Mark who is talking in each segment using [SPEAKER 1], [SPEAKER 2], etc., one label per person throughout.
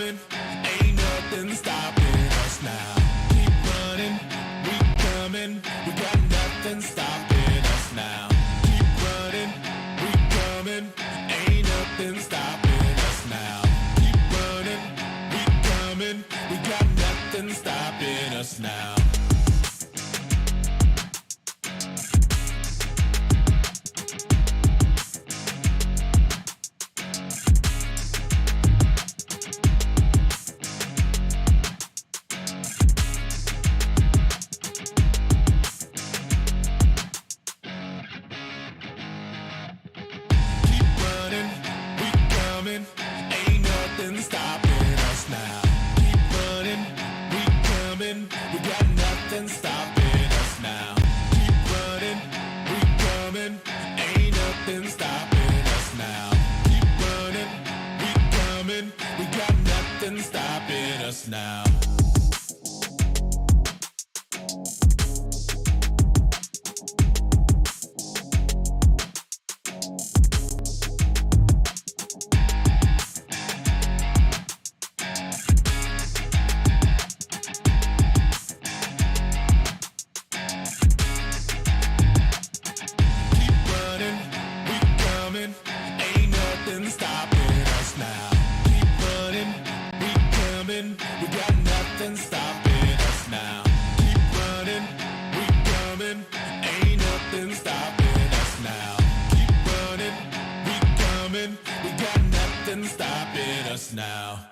[SPEAKER 1] Ain't nothing stopping us now. Keep running, we coming. We got nothing stopping us now. Keep running, we coming. Ain't nothing stopping us now. Keep running, we coming. We got nothing stopping us now. Ain't nothing stopping us now. Keep running, we coming. We got nothing stopping us now. Keep running, we coming. Ain't nothing stopping us now. Keep running, we coming. We got nothing stopping us now. Ain't nothing stopping us now. Keep running, we coming. We got nothing stopping us now. Keep running, we coming. Ain't nothing stopping us now. Keep running, we coming. We got nothing stopping us now.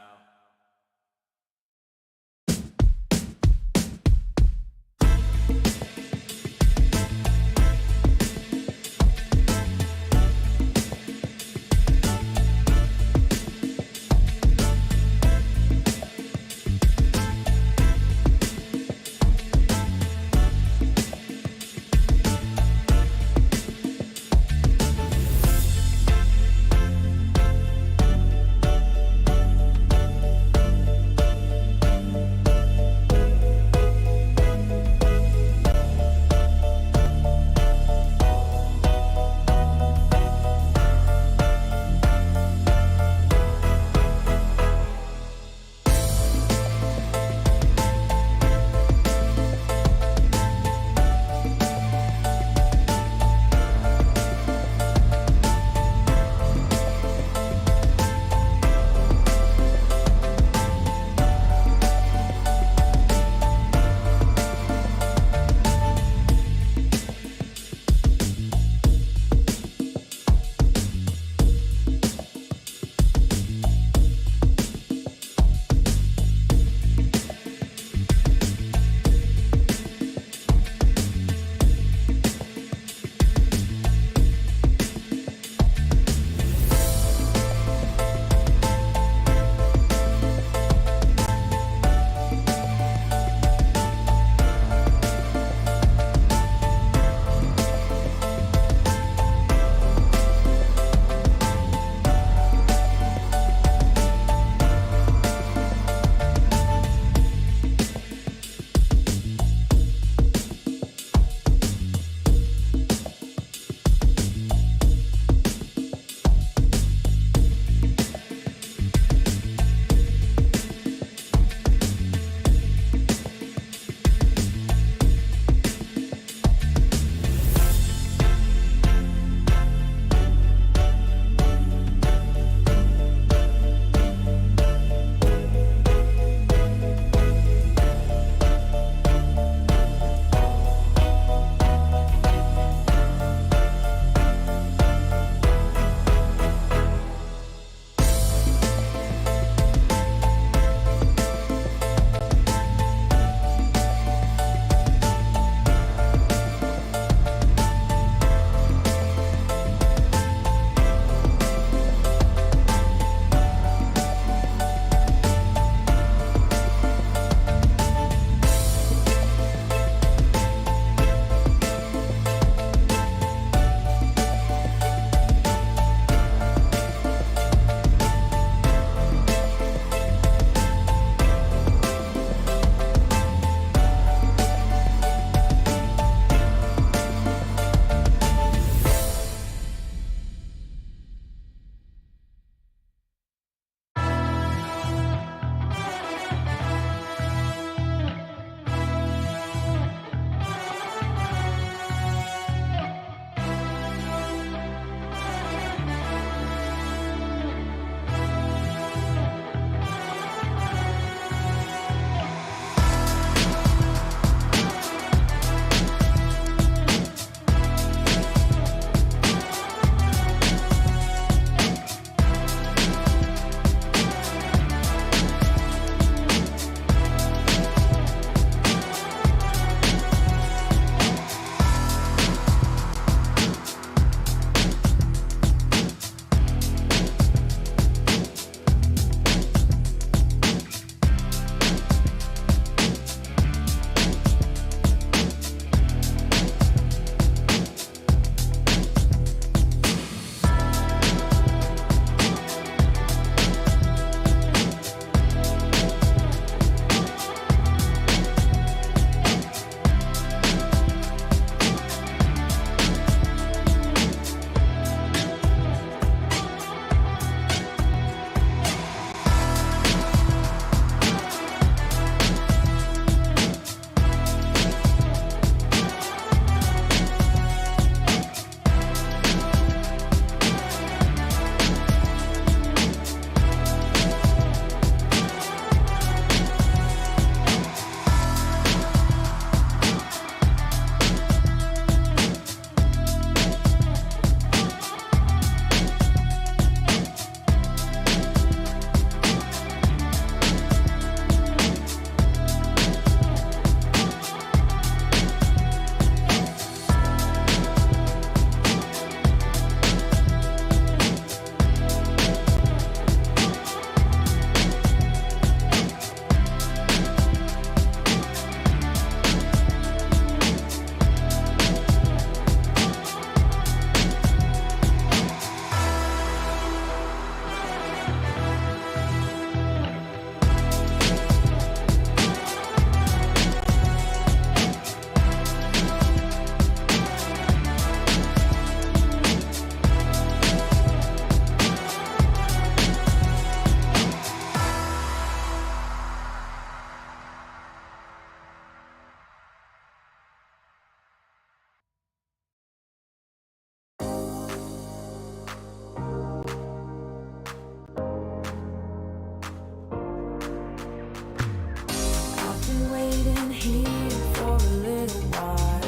[SPEAKER 2] waiting here for a little while.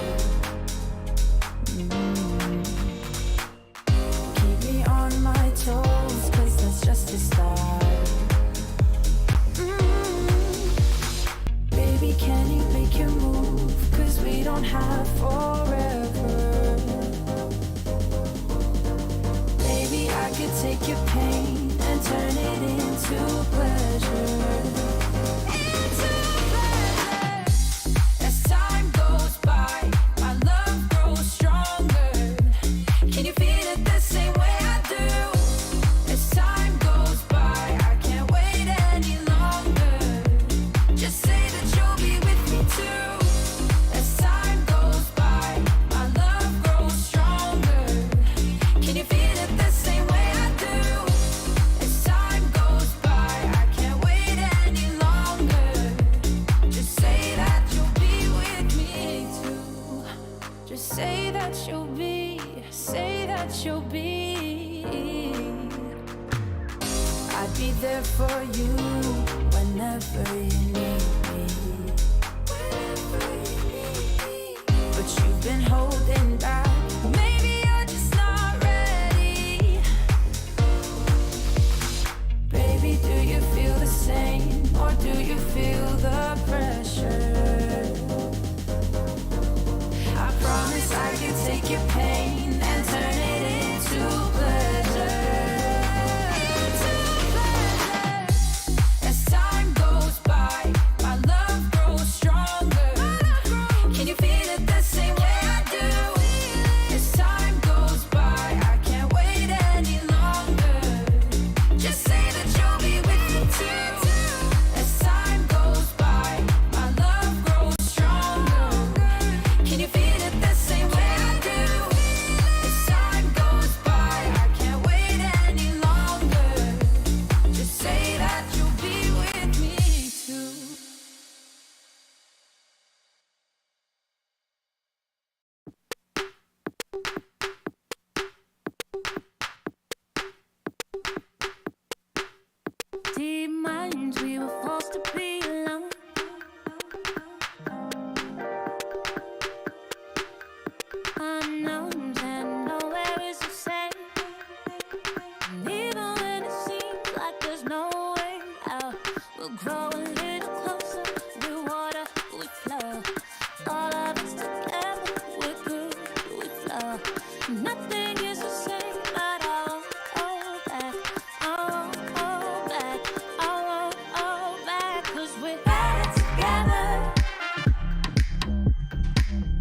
[SPEAKER 2] Keep me on my toes, 'cause that's just your style. Baby, can you make your move? 'Cause we don't have forever. Baby, I could take your pain and turn it into pleasure. Into pleasure. As time goes by, my love grows stronger. Can you feel it the same way I do? As time goes by, I can't wait any longer. Just say that you'll be with me too. As time goes by, my love grows stronger. Can you feel it the same way I do? As time goes by, I can't wait any longer. Just say that you'll be with me too. Just say that you'll be, say that you'll be. I'd be there for you whenever you need me. Whenever you need me. But you've been holding back. Maybe you're just not ready. Baby, do you feel the same? Or do you feel the pressure? I promise I can take your pain and turn it into pleasure. Into pleasure. As time goes by, my love grows stronger. Can you feel it the same way I do? As time goes by, I can't wait any longer. Just say that you'll be with me too. As time goes by, my love grows stronger. Can you feel it the same way I do? As time goes by, I can't wait any longer. Just say that you'll be with me too.
[SPEAKER 3] Deep minds, we were forced to be alone. Unknowns and nowhere is the same. And even when it seems like there's no way out, we'll grow a little closer. Through water we flow. All of us together, we're good, we flow. Nothing is the same, but I won't hold back. I won't hold back. I won't hold back. 'Cause we're better together.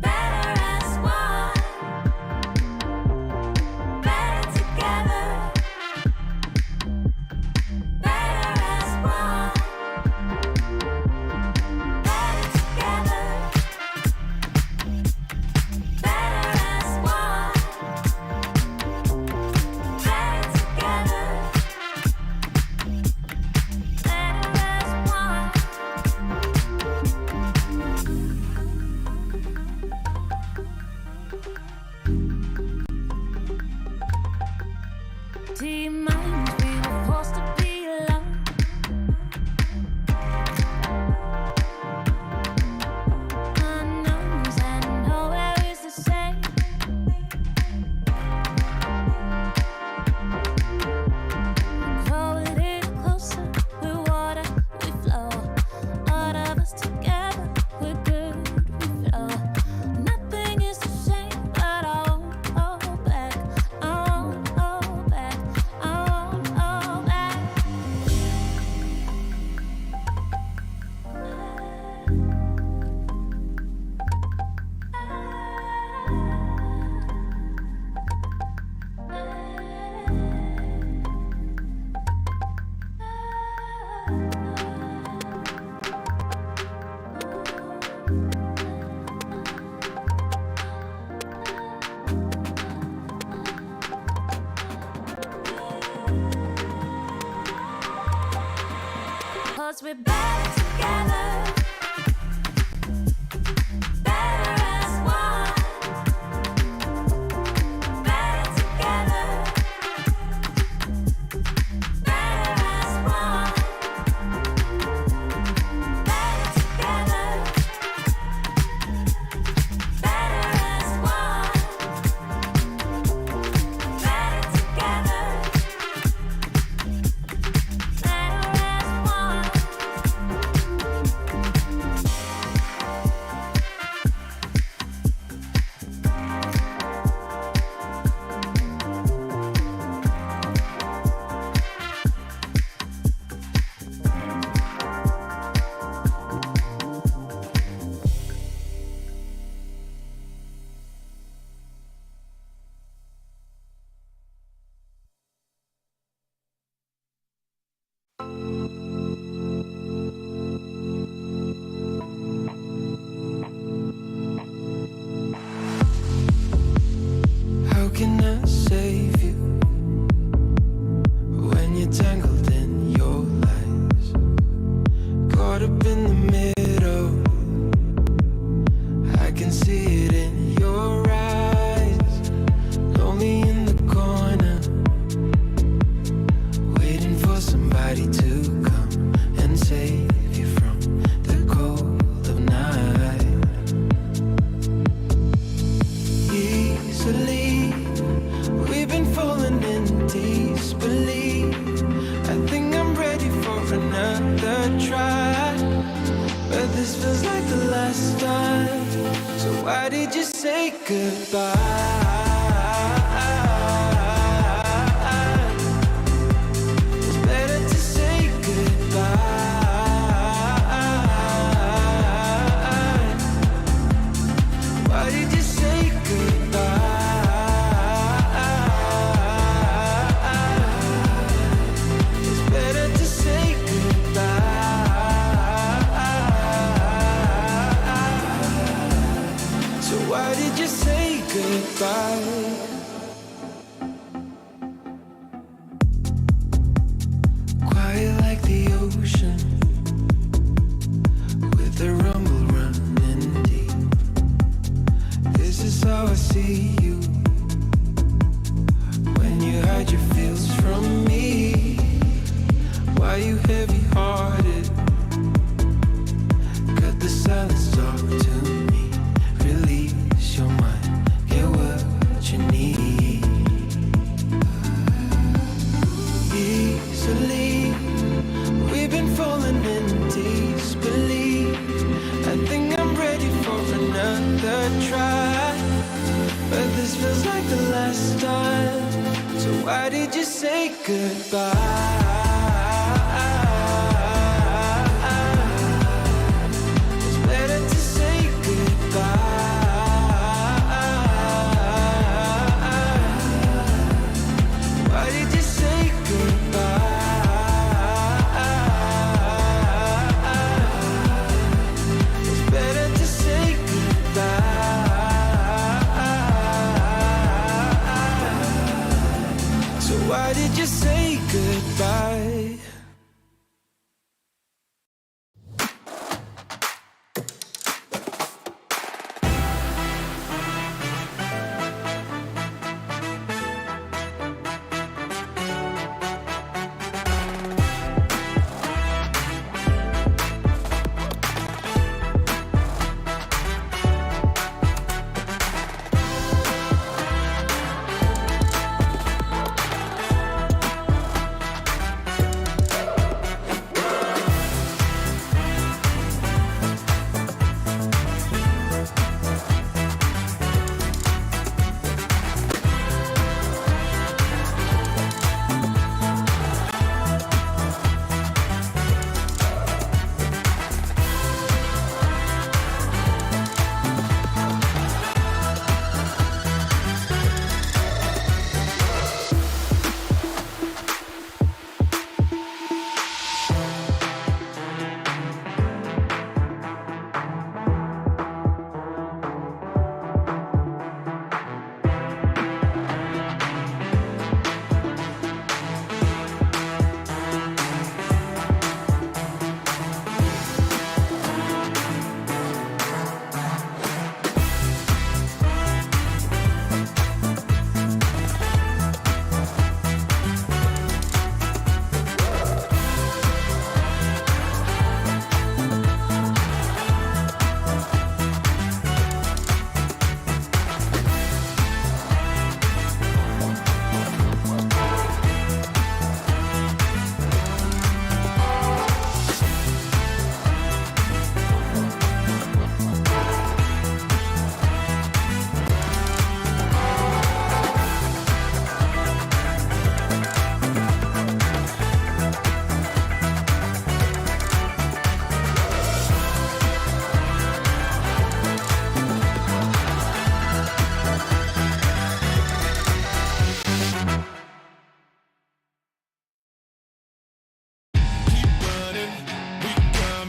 [SPEAKER 3] Better as one. Better together. Better as one. Better together. Better as one. Better together. Better as one. Deep minds, we were forced to be alone. Unknowns and nowhere is the same. Grow a little closer, we're water, we flow. All of us together, we're good, we flow. Nothing is the same, but I won't hold back. I won't hold back. I won't hold back. Cause we're better together. Better as one. Better together. Better as one. Better together.
[SPEAKER 1] why did you say goodbye? It's better to say goodbye. Why did you say goodbye? It's better to say goodbye. So why did you say goodbye? Quiet like the ocean, with the rumble running deep. This is how I see you, when you hide your feels from me. Why you heavy-hearted? Cut the silence, talk to me. Release your mind, get what you need. Easily, we've been falling in disbelief. I think I'm ready for another try, but this feels like the last time. So why did you say goodbye? It's better to say goodbye. Why did you say goodbye? It's better to say goodbye. So why did you say goodbye?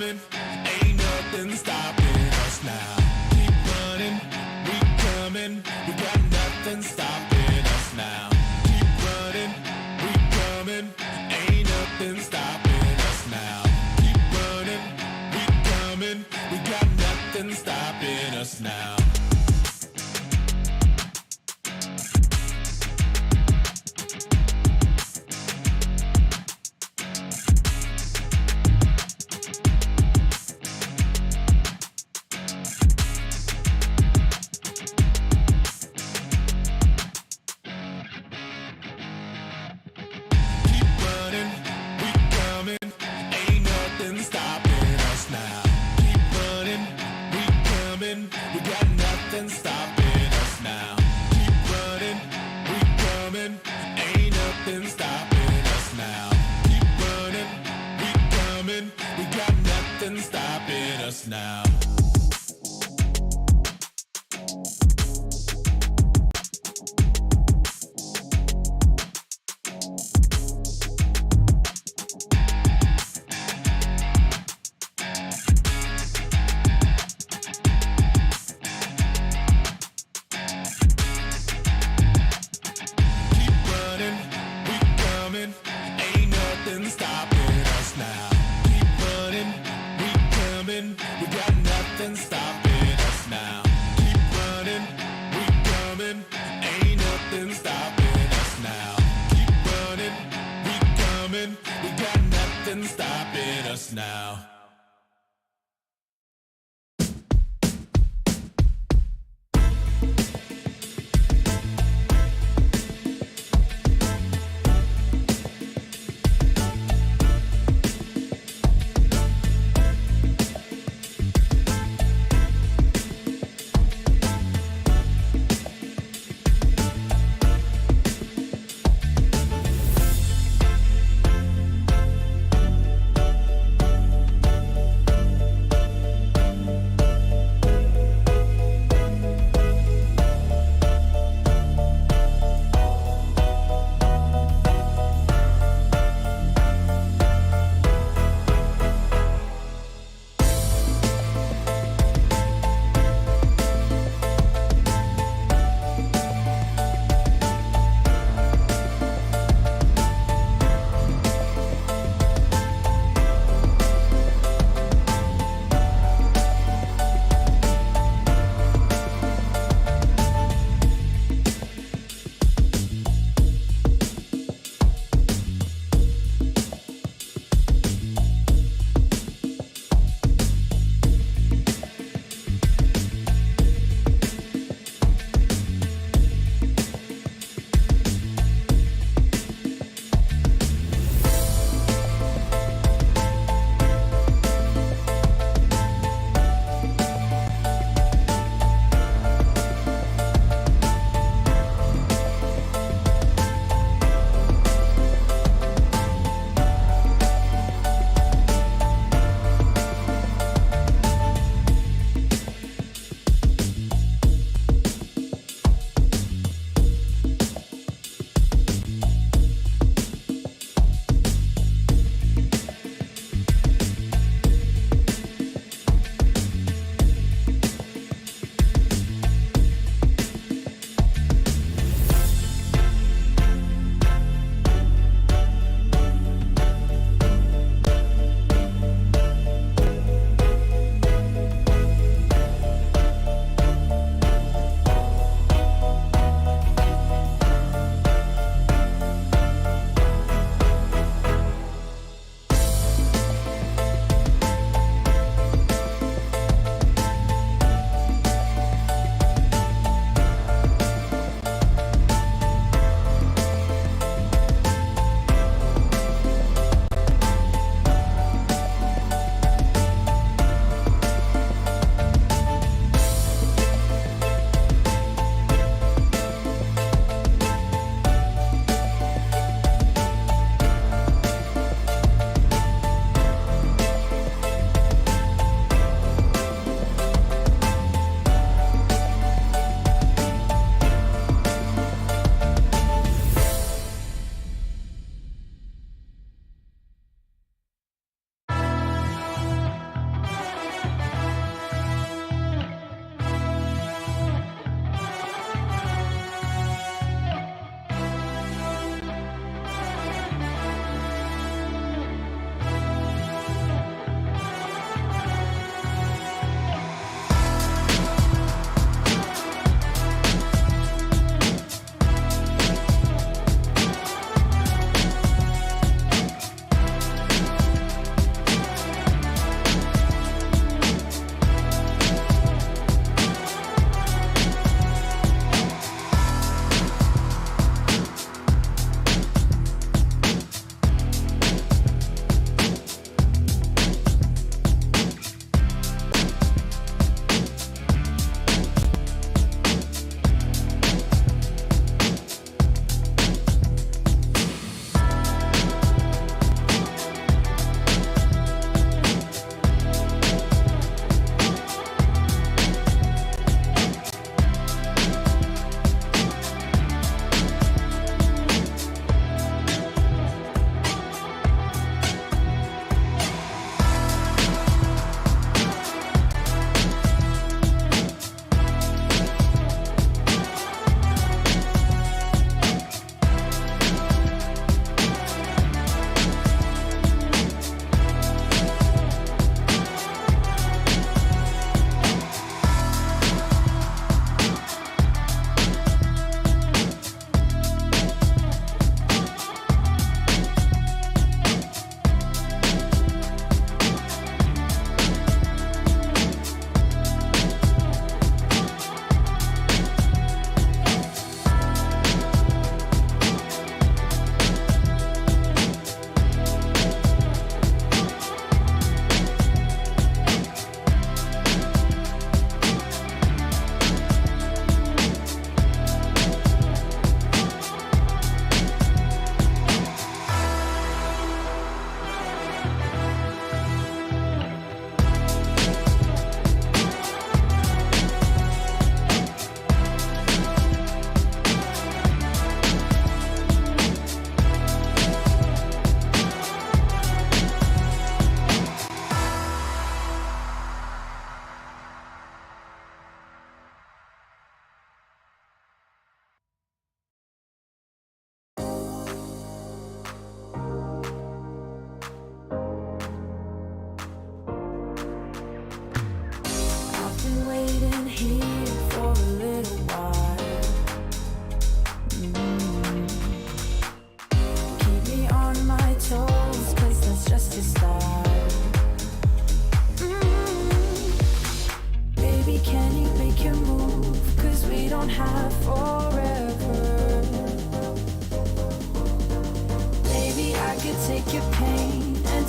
[SPEAKER 1] Ain't nothing stopping us now. Keep running, we coming. We got nothing stopping us now. Keep running, we coming. Ain't nothing stopping us now. Keep running, we coming. We got nothing stopping us now. Stopping us now. Keep running, we coming. We got nothing stopping us now. Keep running, we coming. We got nothing stopping us now. Keep running, we coming. Ain't nothing stopping us now. Keep running, we coming. We got nothing stopping us now.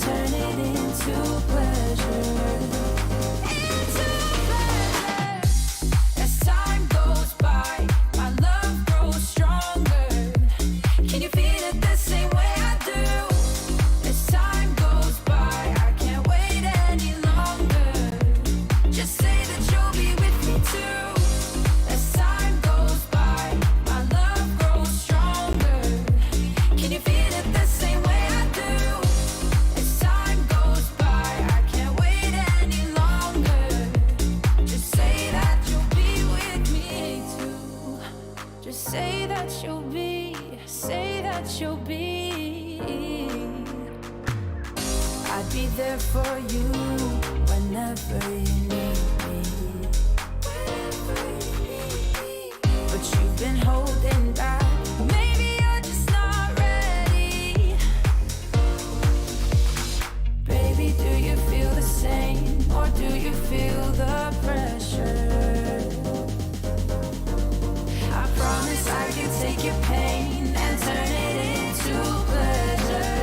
[SPEAKER 2] turn it into pleasure. Into pleasure. As time goes by, my love grows stronger. Can you feel it the same way I do? As time goes by, I can't wait any longer. Just say that you'll be with me too. As time goes by, my love grows stronger. Can you feel it the same way I do? As time goes by, I can't wait any longer. Just say that you'll be with me too. Just say that you'll be, say that you'll be. I'd be there for you whenever you need me. But you've been holding back. Maybe you're just not ready. Baby, do you feel the same? Or do you feel the pressure? I promise I can take your pain and turn it into pleasure.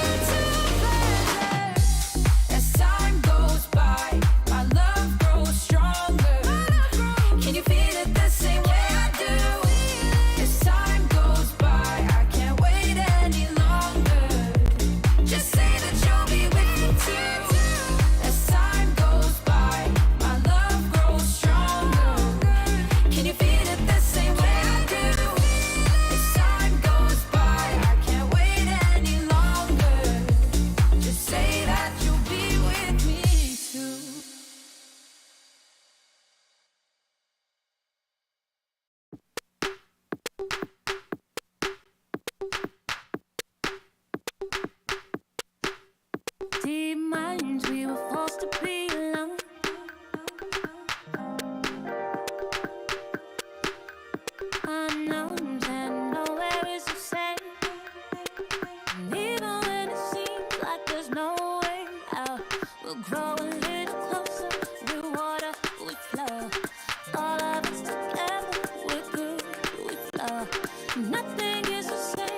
[SPEAKER 2] Into pleasure. As time goes by, my love grows stronger. Can you feel it the same way I do? As time goes by, I can't wait any longer. Just say that you'll be with me too. As time goes by, my love grows stronger. Can you feel it the same way I do? As time goes by, I can't wait any longer. Just say that you'll be with me too.
[SPEAKER 3] Deep minds, we were forced to be alone. Unknowns and nowhere is the same. And even when it seems like there's no way out, we'll grow a little closer. Through water, we flow. All of us together, we're good, we flow. Nothing is the same.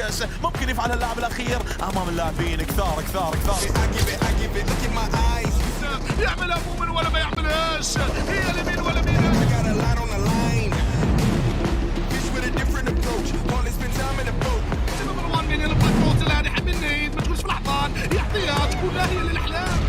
[SPEAKER 4] الفي ممكن يفعلها اللاعب الاخير امام اللاعبين كثار. يعملها مؤمن ولا ما يعملهاش، هي اليمين ولا مين. مروان من الباكوت الان يحب النيد، ما تكونش في الحضان، يعطيها تكون هي للاحلام.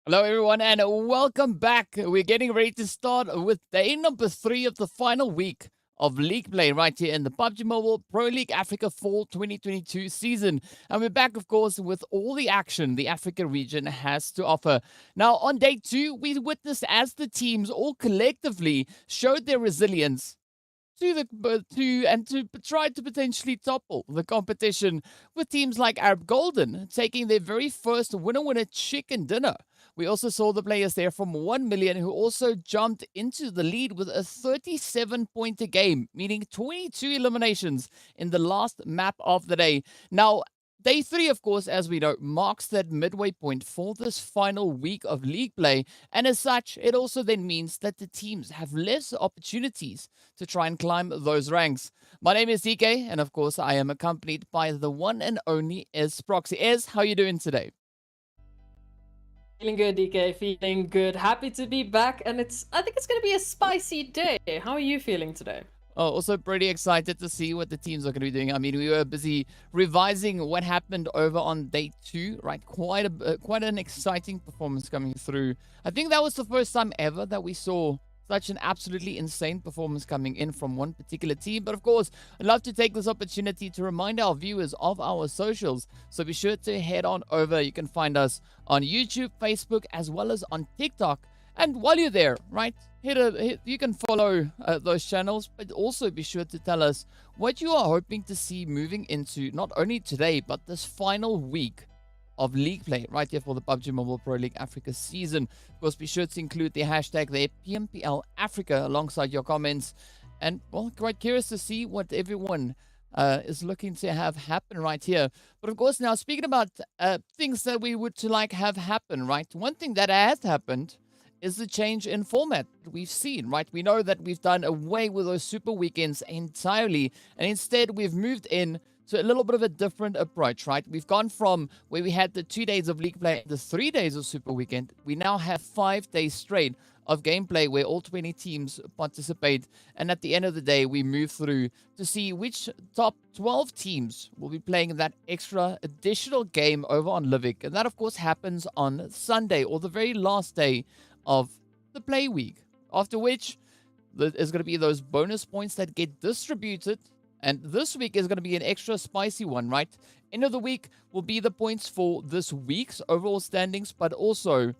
[SPEAKER 5] Hello everyone and welcome back. We're getting ready to start with day number 3 of the final week of league play right here in the PUBG Mobile Pro League Africa Fall 2022 season. And we're back, of course, with all the action the Africa region has to offer. Now, on day 2, we witnessed as the teams all collectively showed their resilience to try to potentially topple the competition, with teams like Arab Golden taking their very first winner chicken dinner. We also saw the players there from 1 million who also jumped into the lead with a 37-pointer game, meaning 22 eliminations in the last map of the day. Now, day 3, of course, as we know, marks that midway point for this final week of league play. And as such, it also then means that the teams have less opportunities to try and climb those ranks. My name is DK, and of course, I am accompanied by the one and only Esports. Ez, how are you doing today?
[SPEAKER 6] Feeling good, DK. Feeling good. Happy to be back, and I think it's gonna be a spicy day. How are you feeling today?
[SPEAKER 5] Oh, also pretty excited to see what the teams are going to be doing. I mean, we were busy revising what happened over on day 2, right? Quite an exciting performance coming through. I think that was the first time ever that we saw such an absolutely insane performance coming in from one particular team. But of course, I'd love to take this opportunity to remind our viewers of our socials. So be sure to head on over. You can find us on YouTube, Facebook, as well as on TikTok. And while you're there, right, you can follow those channels, but also be sure to tell us what you are hoping to see moving into not only today, but this final week of league play right here for the PUBG Mobile Pro League Africa season. Of course, be sure to include the hashtag there, PMPL Africa, alongside your comments. And, well, quite curious to see what everyone is looking to have happen right here. But of course, now speaking about things that we would to like have happen, right? One thing that has happened is the change in format that we've seen, right? We know that we've done away with those super weekends entirely, and instead we've moved in to a little bit of a different approach, right? We've gone from where we had the 2 days of league play, the 3 days of super weekend. We now have 5 days straight of gameplay where all 20 teams participate, and at the end of the day, we move through to see which top 12 teams will be playing that extra additional game over on Livik, and that of course happens on Sunday, or the very last day of the play week, after which there's going to be those bonus points that get distributed. And this week is going to be an extra spicy one, right? End of the week will be the points for this week's overall standings, but also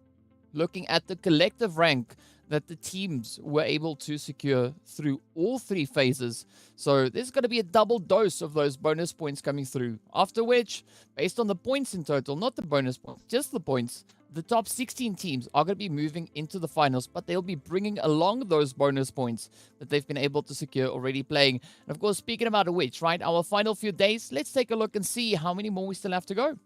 [SPEAKER 5] looking at the collective rank that the teams were able to secure through all 3 phases. So there's going to be a double dose of those bonus points coming through. After which, based on the points in total, not the bonus points, just the points, the top 16 teams are going to be moving into the finals, but they'll be bringing along those bonus points that they've been able to secure already playing. And of course, speaking about which, right, our final few days, let's take a look and see how many more we still have to go.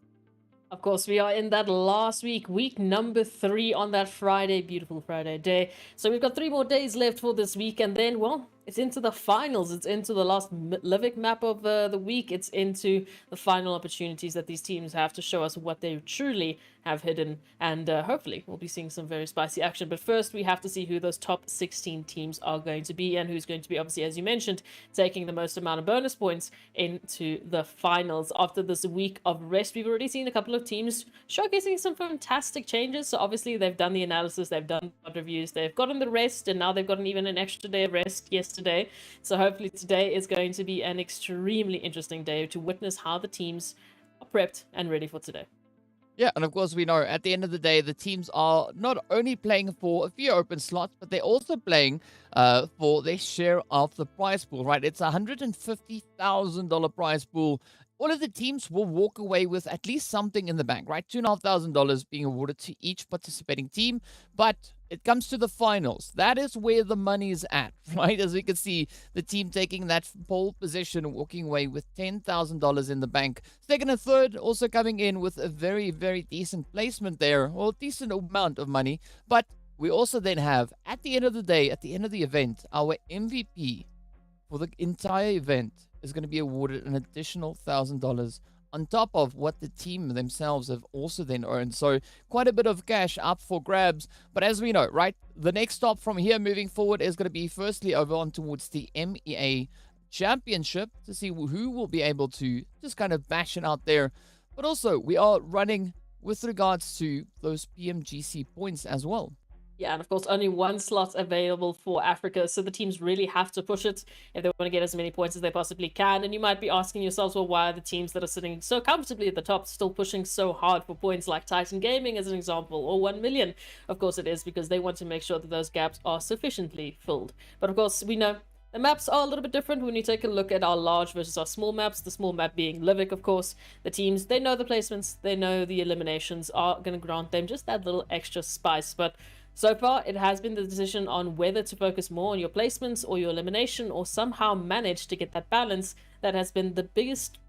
[SPEAKER 6] Of course, we are in that last week number 3 on that Friday, beautiful Friday day. So we've got 3 more days left for this week, and then, well, it's into the finals. It's into the last Livik map of the week. It's into the final opportunities that these teams have to show us what they truly have hidden, and hopefully we'll be seeing some very spicy action. But first, we have to see who those top 16 teams are going to be, and who's going to be, obviously, as you mentioned, taking the most amount of bonus points into the finals. After this week of rest, we've already seen a couple of teams showcasing some fantastic changes. So obviously they've done the analysis, they've done the reviews, they've gotten the rest, and now they've gotten even an extra day of rest yesterday. So hopefully today is going to be an extremely interesting day to witness how the teams are prepped and ready for today.
[SPEAKER 5] Yeah, and of course we know at the end of the day, the teams are not only playing for a few open slots, but they're also playing for their share of the prize pool, right? It's a $150,000 prize pool. All of the teams will walk away with at least something in the bank, right? $2,500 being awarded to each participating team. But it comes to the finals. That is where the money is at, right? As we can see, the team taking that pole position, walking away with $10,000 in the bank. Second and third also coming in with a very, very decent placement there, or decent amount of money. But we also then have, at the end of the day, at the end of the event, our MVP for the entire event is going to be awarded an additional $1,000 on top of what the team themselves have also then earned. So quite a bit of cash up for grabs. But as we know, right, the next stop from here moving forward is going to be firstly over on towards the MEA Championship to see who will be able to just kind of bash it out there. But also we are running with regards to those PMGC points as well.
[SPEAKER 6] Yeah, and of course, only 1 slot available for Africa, so the teams really have to push it if they want to get as many points as they possibly can. And you might be asking yourselves, well, why are the teams that are sitting so comfortably at the top still pushing so hard for points, like Titan Gaming as an example, or 1 million? Of course it is, because they want to make sure that those gaps are sufficiently filled. But of course, we know the maps are a little bit different when you take a look at our large versus our small maps. The small map being Livik, of course. The teams, they know the placements, they know the eliminations are going to grant them just that little extra spice. But so far, it has been the decision on whether to focus more on your placements or your elimination, or somehow manage to get that balance. That has been the biggest,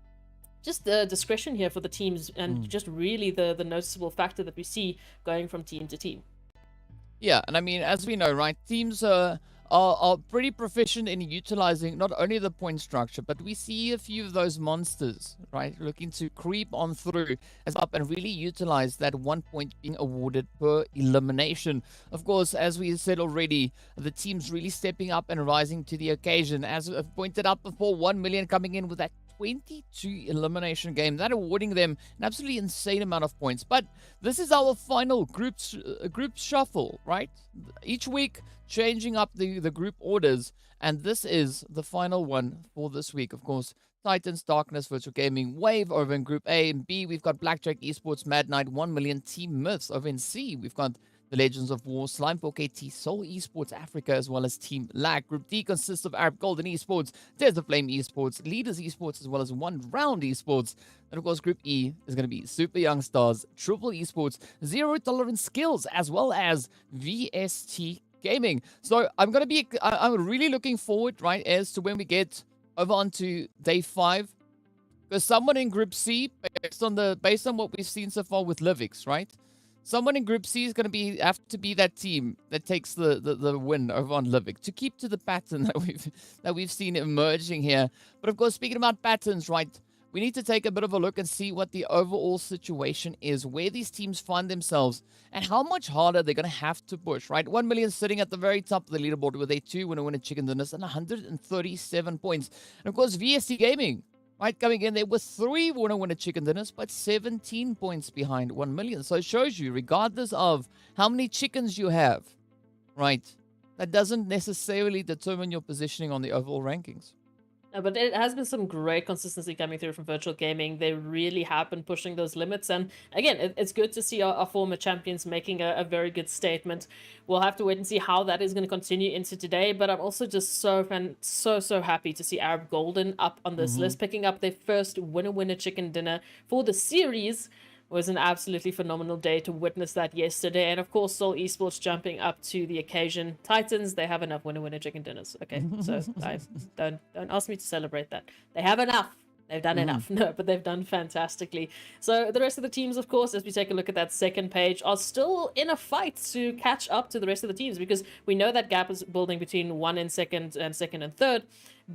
[SPEAKER 6] just the discretion here for the teams, and just really the noticeable factor that we see going from team to team.
[SPEAKER 5] Yeah, and I mean, as we know, right, teams are pretty proficient in utilizing not only the point structure, but we see a few of those monsters, right, looking to creep on through as up and really utilize that 1 point being awarded per elimination. Of course, as we said already, the team's really stepping up and rising to the occasion. As I've pointed out before, 1 million coming in with that 22 elimination game, that awarding them an absolutely insane amount of points. But this is our final group shuffle, right? Each week changing up the group orders, and this is the final one for this week. Of course, Titans, Darkness, Virtual Gaming, Wave over in Group A. And B, we've got Blackjack, Esports, Mad Knight, 1 million, Team Myths. Over in C, we've got the Legends of War, Slime 4KT, Soul Esports Africa, as well as TEAMLAG. Group D consists of Arab Golden Esports, There's the Flame Esports, Leaders Esports, as well as One Round Esports. And of course, Group E is going to be Super Young Stars, Triple Esports, Zero Tolerance Skills, as well as VST Gaming. So I'm really looking forward, right, as to when we get over onto day 5. Because someone in Group C, based on what we've seen so far with Livix, right? Someone in Group C is going to have to be that team that takes the win over on Livik to keep to the pattern that we've seen emerging here. But of course, speaking about patterns, right, we need to take a bit of a look and see what the overall situation is, where these teams find themselves, and how much harder they're going to have to push, right? 1 million sitting at the very top of the leaderboard with a 2-winner chicken dinners and 137 points. And of course, VST Gaming, right, coming in there with 3 winner chicken dinners, but 17 points behind 1 million. So it shows you, regardless of how many chickens you have, right, that doesn't necessarily determine your positioning on the overall rankings.
[SPEAKER 6] But it has been some great consistency coming through from Virtual Gaming. They really have been pushing those limits. And again, it's good to see our former champions making a very good statement. We'll have to wait and see how that is going to continue into today. But I'm also just so happy to see Arab Golden up on this list, picking up their first winner chicken dinner for the series. Was an absolutely phenomenal day to witness that yesterday. And of course, Soul Esports jumping up to the occasion. Titans, they have enough winner chicken dinners. Okay, so don't ask me to celebrate that. They have enough. They've done enough. No, but they've done fantastically. So the rest of the teams, of course, as we take a look at that second page, are still in a fight to catch up to the rest of the teams, because we know that gap is building between 1 and second and third.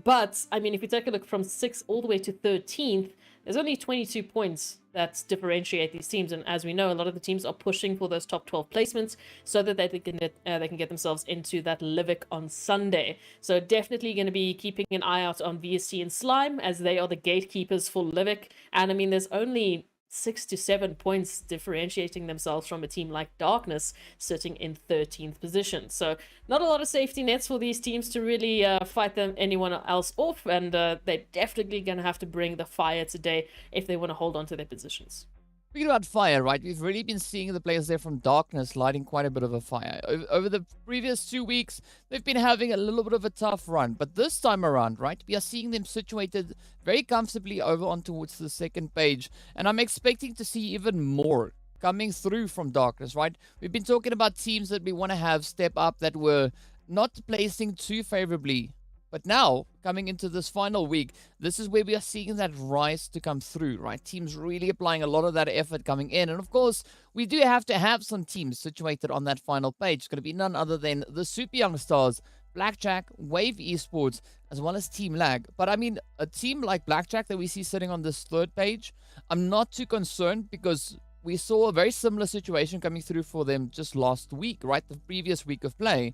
[SPEAKER 6] But I mean, if we take a look from 6th all the way to 13th, there's only 22 points that differentiate these teams, and as we know, a lot of the teams are pushing for those top 12 placements so that they can get themselves into that Livik on Sunday. So definitely going to be keeping an eye out on VST and Slime, as they are the gatekeepers for Livik. And I mean, there's only 6 to 7 points differentiating themselves from a team like Darkness sitting in 13th position. So not a lot of safety nets for these teams to really fight anyone else off, and they're definitely going to have to bring the fire today if they want to hold on to their positions.
[SPEAKER 5] Speaking about fire, right, we've really been seeing the players there from Darkness lighting quite a bit of a fire. Over the previous 2 weeks, they've been having a little bit of a tough run. But this time around, right, we are seeing them situated very comfortably over on towards the second page. And I'm expecting to see even more coming through from Darkness, right? We've been talking about teams that we want to have step up that were not placing too favorably. But now, coming into this final week, this is where we are seeing that rise to come through, right? Teams really applying a lot of that effort coming in. And of course, we do have to have some teams situated on that final page. It's going to be none other than the Super Young Stars, Blackjack, Wave Esports, as well as TEAMLAG. But I mean, a team like Blackjack that we see sitting on this third page, I'm not too concerned, because we saw a very similar situation coming through for them just last week, right? The previous week of play.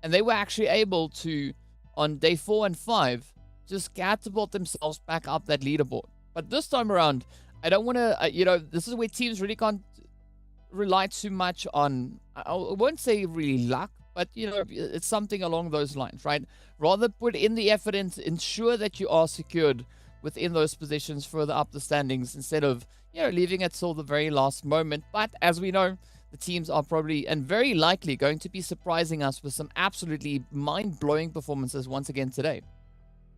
[SPEAKER 5] And they were actually able to, on day 4 and 5, just catapult themselves back up that leaderboard. But this time around, I don't want to, this is where teams really can't rely too much on, I won't say really luck, but, it's something along those lines, right? Rather put in the effort and ensure that you are secured within those positions further up the standings, instead of, leaving it till the very last moment. But as we know, the teams are probably and very likely going to be surprising us with some absolutely mind-blowing performances once again today.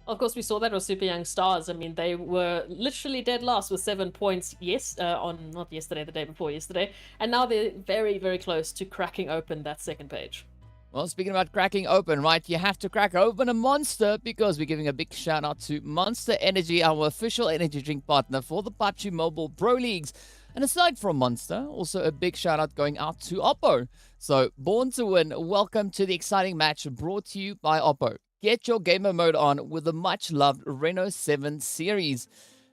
[SPEAKER 6] Of course, we saw that with Super Young Stars. I mean, they were literally dead last with 7 points, not yesterday, the day before yesterday. And now they're very, very close to cracking open that second page.
[SPEAKER 5] Well, speaking about cracking open, right, you have to crack open a Monster, because we're giving a big shout out to Monster Energy, our official energy drink partner for the PUBG Mobile Pro Leagues. And aside from Monster, also a big shout out going out to Oppo. So, Born to Win, welcome to the exciting match brought to you by Oppo. Get your gamer mode on with the much loved Reno 7 series.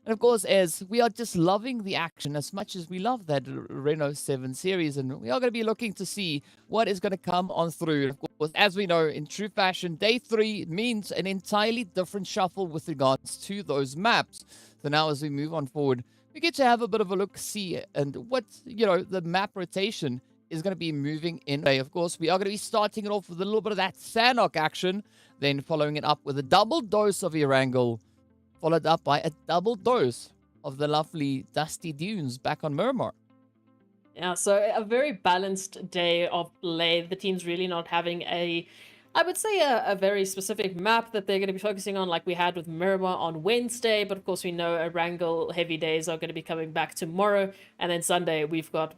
[SPEAKER 5] And of course, as we are just loving the action as much as we love that Reno 7 series, and we are going to be looking to see what is going to come on through. Of course, as we know, in true fashion, day 3 means an entirely different shuffle with regards to those maps. So now as we move on forward, we get to have a bit of a look-see and what, the map rotation is going to be moving in. Of course, we are going to be starting it off with a little bit of that Sanhok action, then following it up with a double dose of Erangel, followed up by a double dose of the lovely Dusty Dunes back on Miramar.
[SPEAKER 6] Yeah, so a very balanced day of play. The team's really not having I would say a very specific map that they're going to be focusing on, like we had with Miramar on Wednesday. But of course, we know Erangel heavy days are going to be coming back tomorrow. And then Sunday, we've got,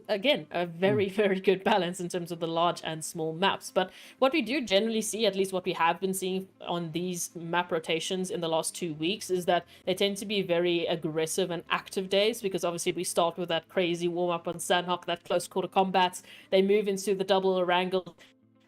[SPEAKER 6] again, a very, very good balance in terms of the large and small maps. But what we do generally see, at least what we have been seeing on these map rotations in the last 2 weeks, is that they tend to be very aggressive and active days, because obviously we start with that crazy warm-up on Sanhok, that close quarter combats. They move into the double Erangel,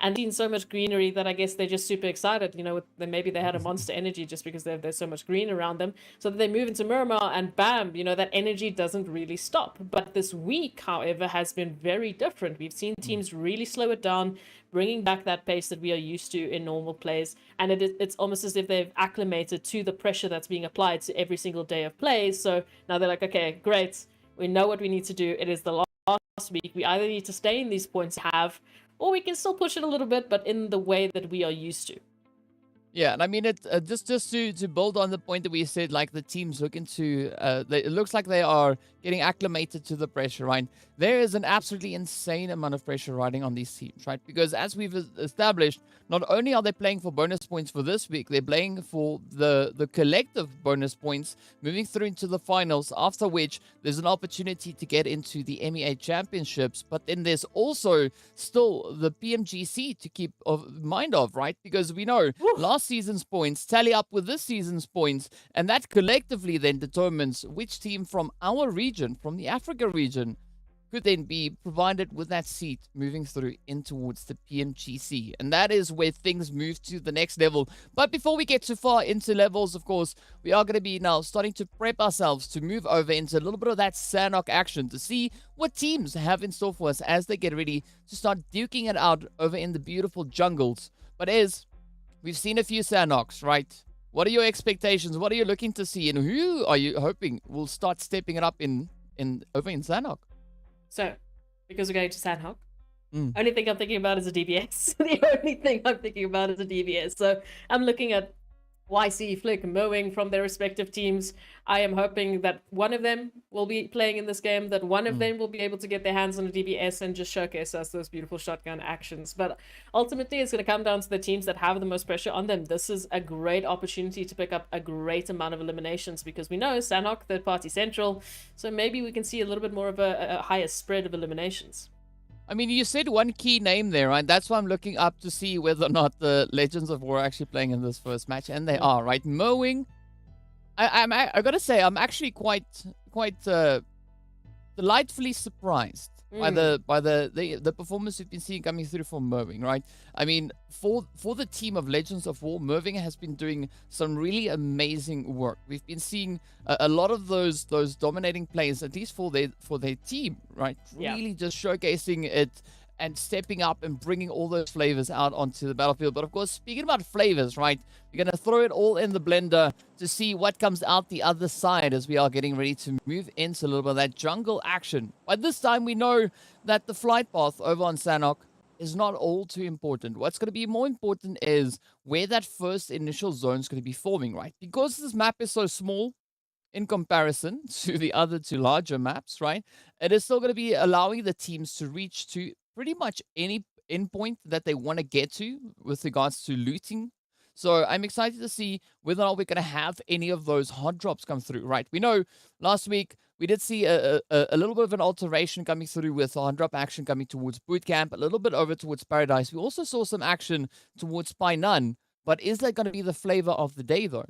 [SPEAKER 6] and seen so much greenery that I guess they're just super excited. Maybe they had a monster energy just because there's so much green around them. So that they move into Miramar and bam, that energy doesn't really stop. But this week, however, has been very different. We've seen teams really slow it down, bringing back that pace that we are used to in normal plays. And it's almost as if they've acclimated to the pressure that's being applied to every single day of play. So now they're like, okay, great. We know what we need to do. It is the last week. We either need to stay in these points or we can still push it a little bit, but in the way that we are used to.
[SPEAKER 5] Yeah, and I mean, it just to build on the point that we said, like the teams looking to, it looks like they are getting acclimated to the pressure, right? There is an absolutely insane amount of pressure riding on these teams, right? Because as we've established, not only are they playing for bonus points for this week, they're playing for the collective bonus points, moving through into the finals, after which there's an opportunity to get into the MEA championships. But then there's also still the PMGC to keep mind of, right? Because we know last season's points tally up with this season's points, and that collectively then determines which team from our region, from the Africa region, could then be provided with that seat moving through in towards the PMGC. And that is where things move to the next level. But before we get too far into levels, of course, we are going to be now starting to prep ourselves to move over into a little bit of that Sanhok action to see what teams have in store for us as they get ready to start duking it out over in the beautiful jungles. But we've seen a few Sanhoks, right? What are your expectations? What are you looking to see? And who are you hoping will start stepping it up over in Sanhok?
[SPEAKER 6] So, because we're going to Sanhok, only thing I'm thinking about is a DBS. The only thing I'm thinking about is a DBS. So, I'm looking at YC, Flick, Mowing from their respective teams. I am hoping that one of them will be playing in this game, that one of them will be able to get their hands on a DBS and just showcase us those beautiful shotgun actions. But ultimately, it's going to come down to the teams that have the most pressure on them. This is a great opportunity to pick up a great amount of eliminations, because we know Sanhok, third party central, so maybe we can see a little bit more of a higher spread of eliminations.
[SPEAKER 5] I mean, you said one key name there, right? That's why I'm looking up to see whether or not the Legends of War are actually playing in this first match, and they are, right? Mowing. I gotta say, I'm actually quite delightfully surprised by the performance we've been seeing coming through from Mowing, right? I mean, for the team of Legends of War, Mowing has been doing some really amazing work. We've been seeing a lot of those dominating plays, at least for their team, right? Really just showcasing it and stepping up and bringing all those flavors out onto the battlefield. But of course, speaking about flavors, right? We're going to throw it all in the blender to see what comes out the other side as we are getting ready to move into a little bit of that jungle action. By this time, we know that the flight path over on Sanhok is not all too important. What's going to be more important is where that first initial zone is going to be forming, right? Because this map is so small in comparison to the other two larger maps, right? It is still going to be allowing the teams to reach to pretty much any endpoint that they want to get to with regards to looting. So I'm excited to see whether or not we're going to have any of those hot drops come through, right? We know last week we did see a little bit of an alteration coming through with hot drop action coming towards Bootcamp, a little bit over towards Paradise. We also saw some action towards Spy None, but is that going to be the flavor of the day though?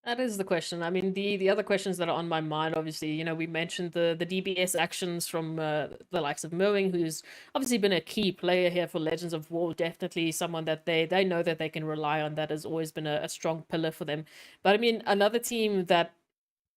[SPEAKER 6] That is the question. I mean, the other questions that are on my mind, obviously, we mentioned the DBS actions from the likes of Mowing, who's obviously been a key player here for Legends of War. Definitely someone that they know that they can rely on. That has always been a strong pillar for them. But I mean, another team that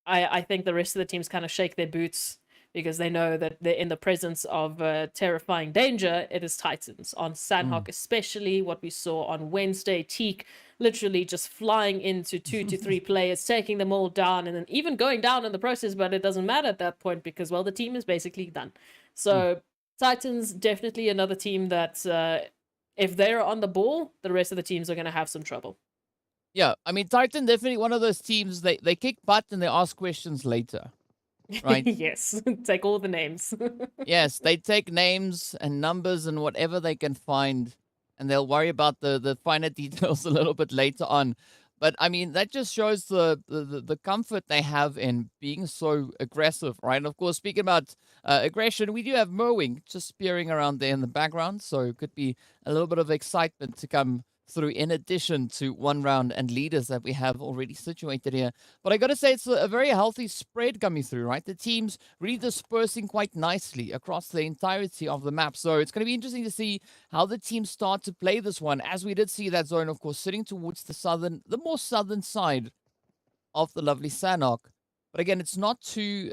[SPEAKER 6] I think the rest of the teams kind of shake their boots because they know that they're in the presence of terrifying danger. It is Titans on Sanhok, especially what we saw on Wednesday. Teak literally just flying into 2 to 3 players, taking them all down, and then even going down in the process. But it doesn't matter at that point because, well, the team is basically done. So Titans definitely another team that if they're on the ball, the rest of the teams are going to have some trouble.
[SPEAKER 5] Yeah, I mean, Titan definitely one of those teams, they kick butt and they ask questions later, right?
[SPEAKER 6] Yes, take all the names.
[SPEAKER 5] Yes, they take names and numbers and whatever they can find, and they'll worry about the finer details a little bit later on. But I mean, that just shows the comfort they have in being so aggressive, right? And of course, speaking about aggression, we do have Mowing just spearing around there in the background, so it could be a little bit of excitement to come through in addition to one round and leaders that we have already situated here. But I got to say, it's a very healthy spread coming through, right? The teams really dispersing quite nicely across the entirety of the map. So it's going to be interesting to see how the teams start to play this one, as we did see that zone, of course, sitting towards the more southern side of the lovely Sanhok. But again, it's not too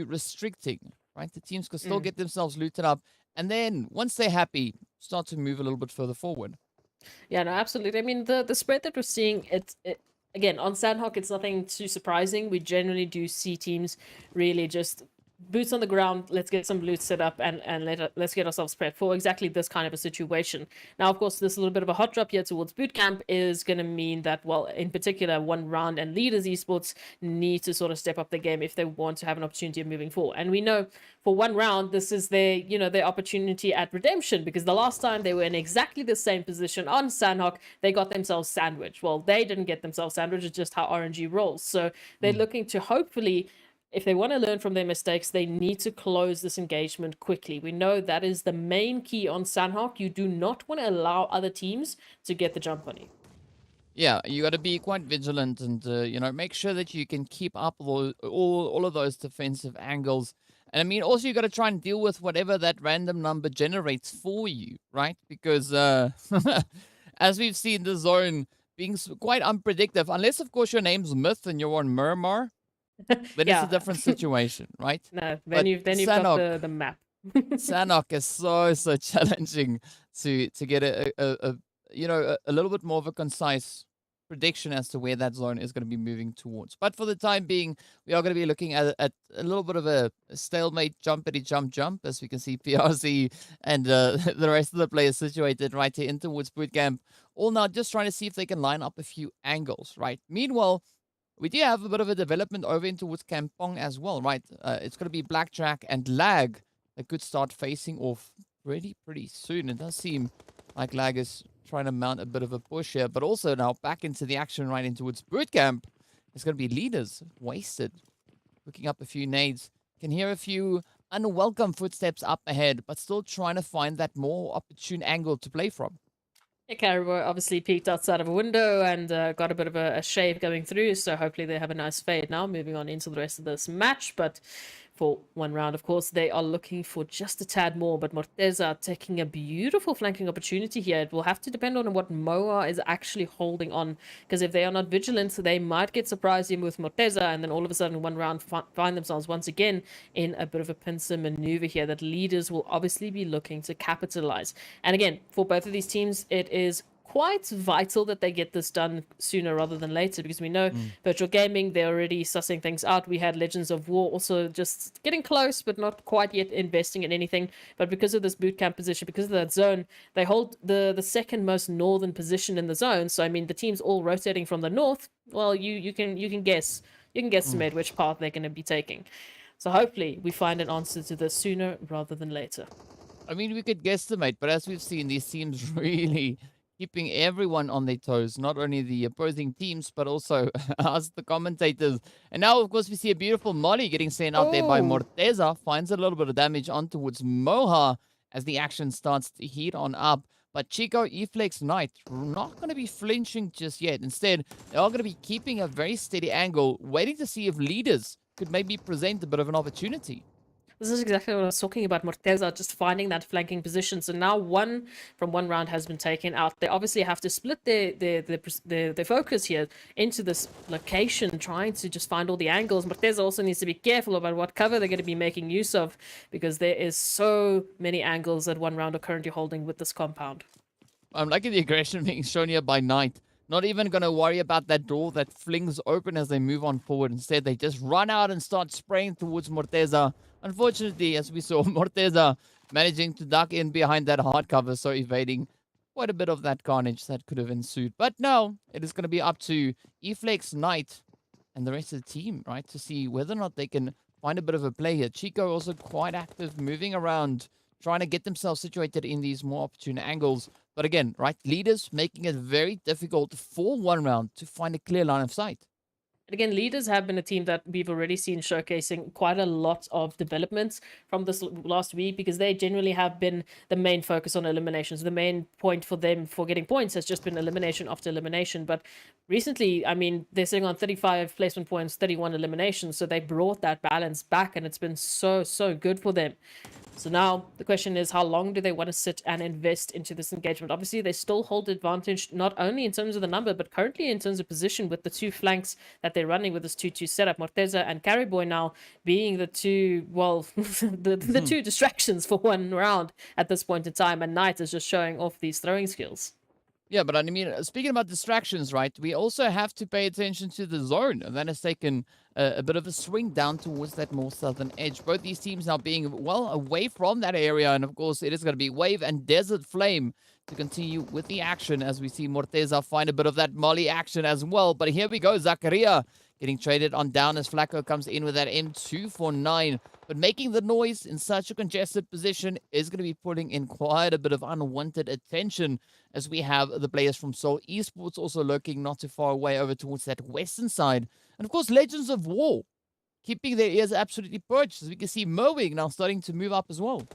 [SPEAKER 5] restricting, right? The teams can still get themselves looted up, and then once they're happy, start to move a little bit further forward.
[SPEAKER 6] Yeah, no, absolutely. I mean, the spread that we're seeing, it again on Sanhok, it's nothing too surprising. We generally do see teams really just boots on the ground. Let's get some loot set up and let's get ourselves prepped for exactly this kind of a situation. Now, of course, this little bit of a hot drop here towards boot camp is going to mean that, well, in particular, one round and leaders esports need to sort of step up the game if they want to have an opportunity of moving forward. And we know for one round, this is their their opportunity at redemption, because the last time they were in exactly the same position on Sanhok, they got themselves sandwiched. Well, they didn't get themselves sandwiched. It's just how RNG rolls. So they're looking to hopefully, if they want to learn from their mistakes, they need to close this engagement quickly. We know that is the main key on Sanhok. You do not want to allow other teams to get the jump on you.
[SPEAKER 5] Yeah, you got to be quite vigilant and make sure that you can keep up all of those defensive angles. And I mean, also you got to try and deal with whatever that random number generates for you, right? Because as we've seen, the zone being quite unpredictable, unless of course your name's Myth and you're on Miramar. Then it's a different situation, right?
[SPEAKER 6] No,
[SPEAKER 5] But
[SPEAKER 6] then you've
[SPEAKER 5] Sanhok,
[SPEAKER 6] got the map.
[SPEAKER 5] Sanhok is so challenging to get a little bit more of a concise prediction as to where that zone is going to be moving towards. But for the time being, we are going to be looking at a little bit of a stalemate jumpity jump, as we can see PRZ and the rest of the players situated right here in towards bootcamp. All now just trying to see if they can line up a few angles, right? Meanwhile, we do have a bit of a development over in towards Kampong as well, right? It's going to be Blackjack and Lag that could start facing off pretty soon. It does seem like Lag is trying to mount a bit of a push here, but also now back into the action right in towards bootcamp. It's going to be leaders wasted, looking up a few nades. Can hear a few unwelcome footsteps up ahead, but still trying to find that more opportune angle to play from.
[SPEAKER 6] Yeah, Caribou obviously peeked outside of a window and got a bit of a shave going through, so hopefully they have a nice fade now, moving on into the rest of this match. But for one round, of course, they are looking for just a tad more, but Morteza taking a beautiful flanking opportunity here. It will have to depend on what Moa is actually holding on, because if they are not vigilant, they might get surprised in with Morteza, and then all of a sudden one round find themselves once again in a bit of a pincer maneuver here that leaders will obviously be looking to capitalize. And again, for both of these teams, it is quite vital that they get this done sooner rather than later, because we know virtual gaming, they're already sussing things out. We had Legends of War also just getting close but not quite yet investing in anything. But because of this bootcamp position, because of that zone, they hold the second most northern position in the zone. So I mean, the teams all rotating from the north. Well, you can guesstimate which path they're going to be taking. So hopefully we find an answer to this sooner rather than later.
[SPEAKER 5] I mean, we could guesstimate, but as we've seen, these teams really keeping everyone on their toes, not only the opposing teams, but also us, the commentators. And now, of course, we see a beautiful molly getting sent out there by Morteza. Finds a little bit of damage on towards Moha as the action starts to heat on up. But Chico, Eflex, Knight, not going to be flinching just yet. Instead, they are going to be keeping a very steady angle, waiting to see if leaders could maybe present a bit of an opportunity.
[SPEAKER 6] This is exactly what I was talking about. Morteza just finding that flanking position. So now one round has been taken out. They obviously have to split their focus here into this location, trying to just find all the angles. Morteza also needs to be careful about what cover they're going to be making use of, because there is so many angles that one round are currently holding with this compound.
[SPEAKER 5] I'm liking the aggression being shown here by Knight. Not even going to worry about that door that flings open as they move on forward. Instead, they just run out and start spraying towards Morteza. Unfortunately, as we saw, Morteza managing to duck in behind that hard cover, so evading quite a bit of that carnage that could have ensued. But now, it is going to be up to Eflex, Knight, and the rest of the team, right, to see whether or not they can find a bit of a play here. Chico also quite active, moving around, trying to get themselves situated in these more opportune angles. But again, right, leaders making it very difficult for one round to find a clear line of sight.
[SPEAKER 6] And again, leaders have been a team that we've already seen showcasing quite a lot of developments from this last week, because they generally have been the main focus on eliminations. The main point for them for getting points has just been elimination after elimination. But recently, I mean, they're sitting on 35 placement points, 31 eliminations. So they brought that balance back, and it's been so good for them. So now the question is, how long do they want to sit and invest into this engagement? Obviously, they still hold advantage, not only in terms of the number, but currently in terms of position, with the two flanks that they're running with this 2-2 setup. Morteza and Carryboy now being the two, well, the two distractions for one round at this point in time. And Knight is just showing off these throwing skills.
[SPEAKER 5] Yeah, but I mean, speaking about distractions, right, we also have to pay attention to the zone. And that has taken a bit of a swing down towards that more southern edge. Both these teams now being well away from that area. And of course, it is going to be Wave and Desert Flame to continue with the action, as we see Morteza find a bit of that molly action as well. But here we go, Zakaria getting traded on down as Flacco comes in with that M249. But making the noise in such a congested position is going to be putting in quite a bit of unwanted attention, as we have the players from Seoul Esports also lurking not too far away over towards that western side. And of course, Legends of War keeping their ears absolutely perched, as we can see Mowing now starting to move up as well.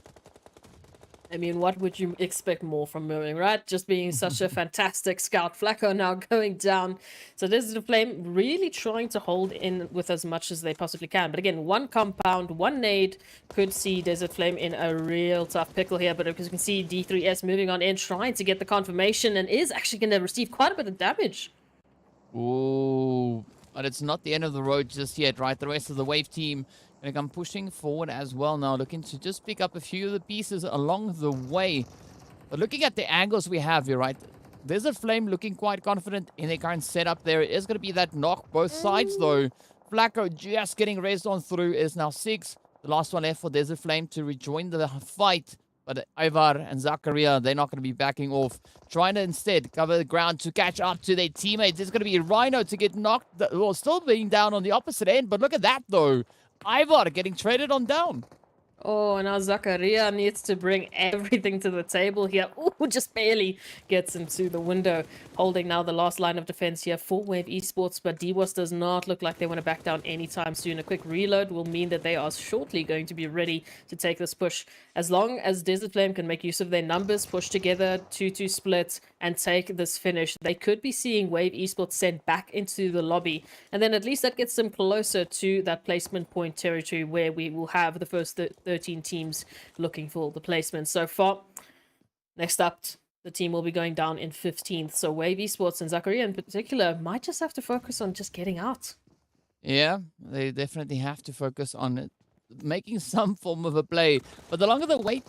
[SPEAKER 6] I mean, what would you expect more from Miramar, right? Just being such a fantastic scout. Flacco now going down. So this is the Flame really trying to hold in with as much as they possibly can. But again, one compound, one nade could see Desert Flame in a real tough pickle here. But as you can see, D3S moving on in, trying to get the confirmation, and is actually going to receive quite a bit of damage.
[SPEAKER 5] Ooh, but it's not the end of the road just yet, right? The rest of the Wave team going to come pushing forward as well now, looking to just pick up a few of the pieces along the way. But looking at the angles we have here, right? There's a Flame looking quite confident in their current setup. There is going to be that knock both sides, though. Flacco just getting raised on through is now 6. The last one left for Desert Flame to rejoin the fight. But Ivar and Zakaria, they're not going to be backing off. Trying to instead cover the ground to catch up to their teammates. It's going to be Rhino to get knocked, well, still being down on the opposite end. But look at that, though. Ivar getting traded on down.
[SPEAKER 6] Oh, now Zakaria needs to bring everything to the table here. Oh, just barely gets into the window. Holding now the last line of defense here for Wave Esports, but DWAS does not look like they want to back down anytime soon. A quick reload will mean that they are shortly going to be ready to take this push. As long as Desert Flame can make use of their numbers, push together, 2-2 split, and take this finish, they could be seeing Wave Esports sent back into the lobby. And then at least that gets them closer to that placement point territory, where we will have the first 13 teams looking for the placement so far. Next up, the team will be going down in 15th. So Wave Esports and Zakaria in particular might just have to focus on just getting out.
[SPEAKER 5] Yeah, they definitely have to focus on it, making some form of a play. But the longer they wait,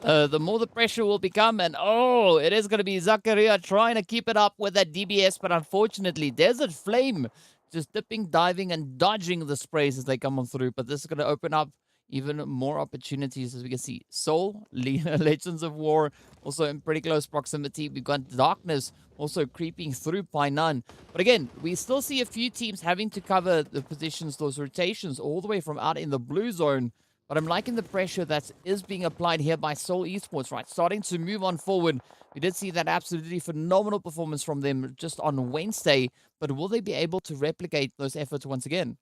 [SPEAKER 5] the more the pressure will become. And oh, it is going to be Zakaria trying to keep it up with that DBS. But unfortunately, Desert Flame just dipping, diving, and dodging the sprays as they come on through. But this is going to open up even more opportunities, as we can see. Soul, Legends of War, also in pretty close proximity. We've got Darkness also creeping through by none. But again, we still see a few teams having to cover the positions, those rotations, all the way from out in the blue zone. But I'm liking the pressure that is being applied here by Seoul Esports, right? Starting to move on forward. We did see that absolutely phenomenal performance from them just on Wednesday. But will they be able to replicate those efforts once again?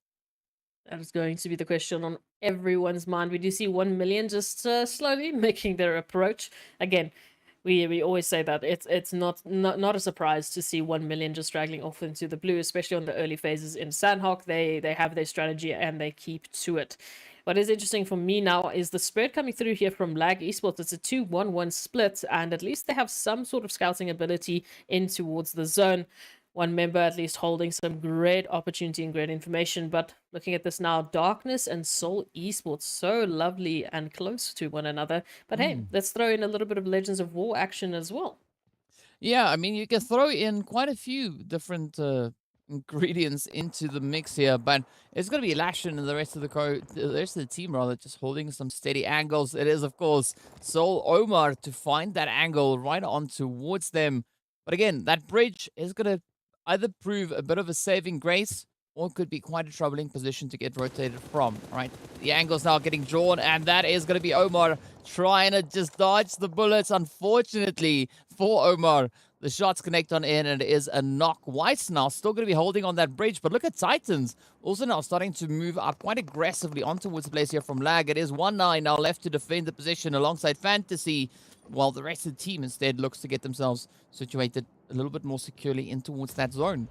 [SPEAKER 6] That is going to be the question on everyone's mind. We do see 1 million just slowly making their approach. Again, we always say that it's not a surprise to see 1 million just dragging off into the blue, especially on the early phases in Sanhok. They have their strategy and they keep to it. What is interesting for me now is the spread coming through here from Lag Esports. It's a 2-1-1 split, and at least they have some sort of scouting ability in towards the zone. One member at least holding some great opportunity and great information. But looking at this now, Darkness and Soul Esports, so lovely and close to one another. But hey, let's throw in a little bit of Legends of War action as well.
[SPEAKER 5] Yeah, I mean, you can throw in quite a few different ingredients into the mix here, but it's going to be Lashin and the rest of the team rather, just holding some steady angles. It is, of course, Soul Omar to find that angle right on towards them. But again, that bridge is going to either prove a bit of a saving grace or could be quite a troubling position to get rotated from, right? The angle's now getting drawn, and that is going to be Omar trying to just dodge the bullets. Unfortunately for Omar, the shots connect on in, and it is a knock. White's now still going to be holding on that bridge, but look at Titans also now starting to move up quite aggressively on towards the place here from Lag. It is 1-9 now left to defend the position alongside Fantasy, while the rest of the team instead looks to get themselves situated a little bit more securely in towards that zone.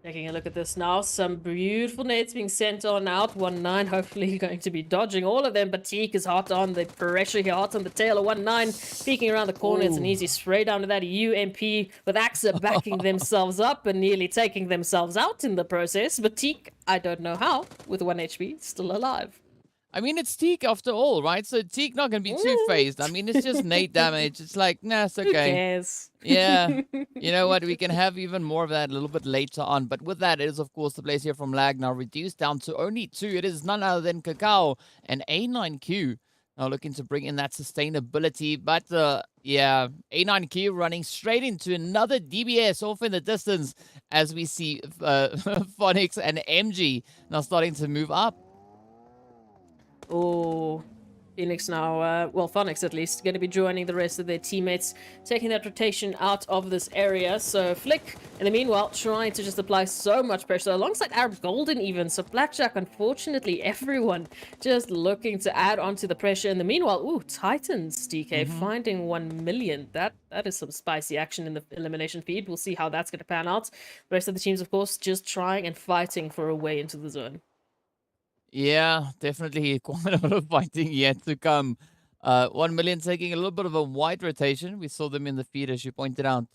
[SPEAKER 6] Taking a look at this now, some beautiful nades being sent on out. 1-9, hopefully going to be dodging all of them, but Teak is hot on the pressure here, hot on the tail of 1-9, peeking around the corner. It's an easy spray down to that UMP with AXA backing themselves up and nearly taking themselves out in the process. But Teak, I don't know how, with 1 HP, still alive.
[SPEAKER 5] I mean, it's Teak after all, right? So Teak not going to be too phased. I mean, it's just nade damage. It's like, nah, it's okay.
[SPEAKER 6] Who cares?
[SPEAKER 5] Yeah. You know what? We can have even more of that a little bit later on. But with that, it is, of course, the place here from Lag now reduced down to only 2. It is none other than Cacao and A9Q. Now looking to bring in that sustainability. But, yeah, A9Q running straight into another DBS off in the distance as we see Phonics and MG now starting to move up.
[SPEAKER 6] Oh, Phoenix now, well, Phonics at least, going to be joining the rest of their teammates, taking that rotation out of this area. So Flick, in the meanwhile, trying to just apply so much pressure, alongside Arab Golden even. So Blackjack, unfortunately, everyone just looking to add on to the pressure. In the meanwhile, ooh, Titans, DK, finding 1 million. That is some spicy action in the elimination feed. We'll see how that's going to pan out. The rest of the teams, of course, just trying and fighting for a way into the zone.
[SPEAKER 5] Yeah, definitely quite a lot of fighting yet to come. 1 million taking a little bit of a wide rotation. We saw them in the feed, as you pointed out,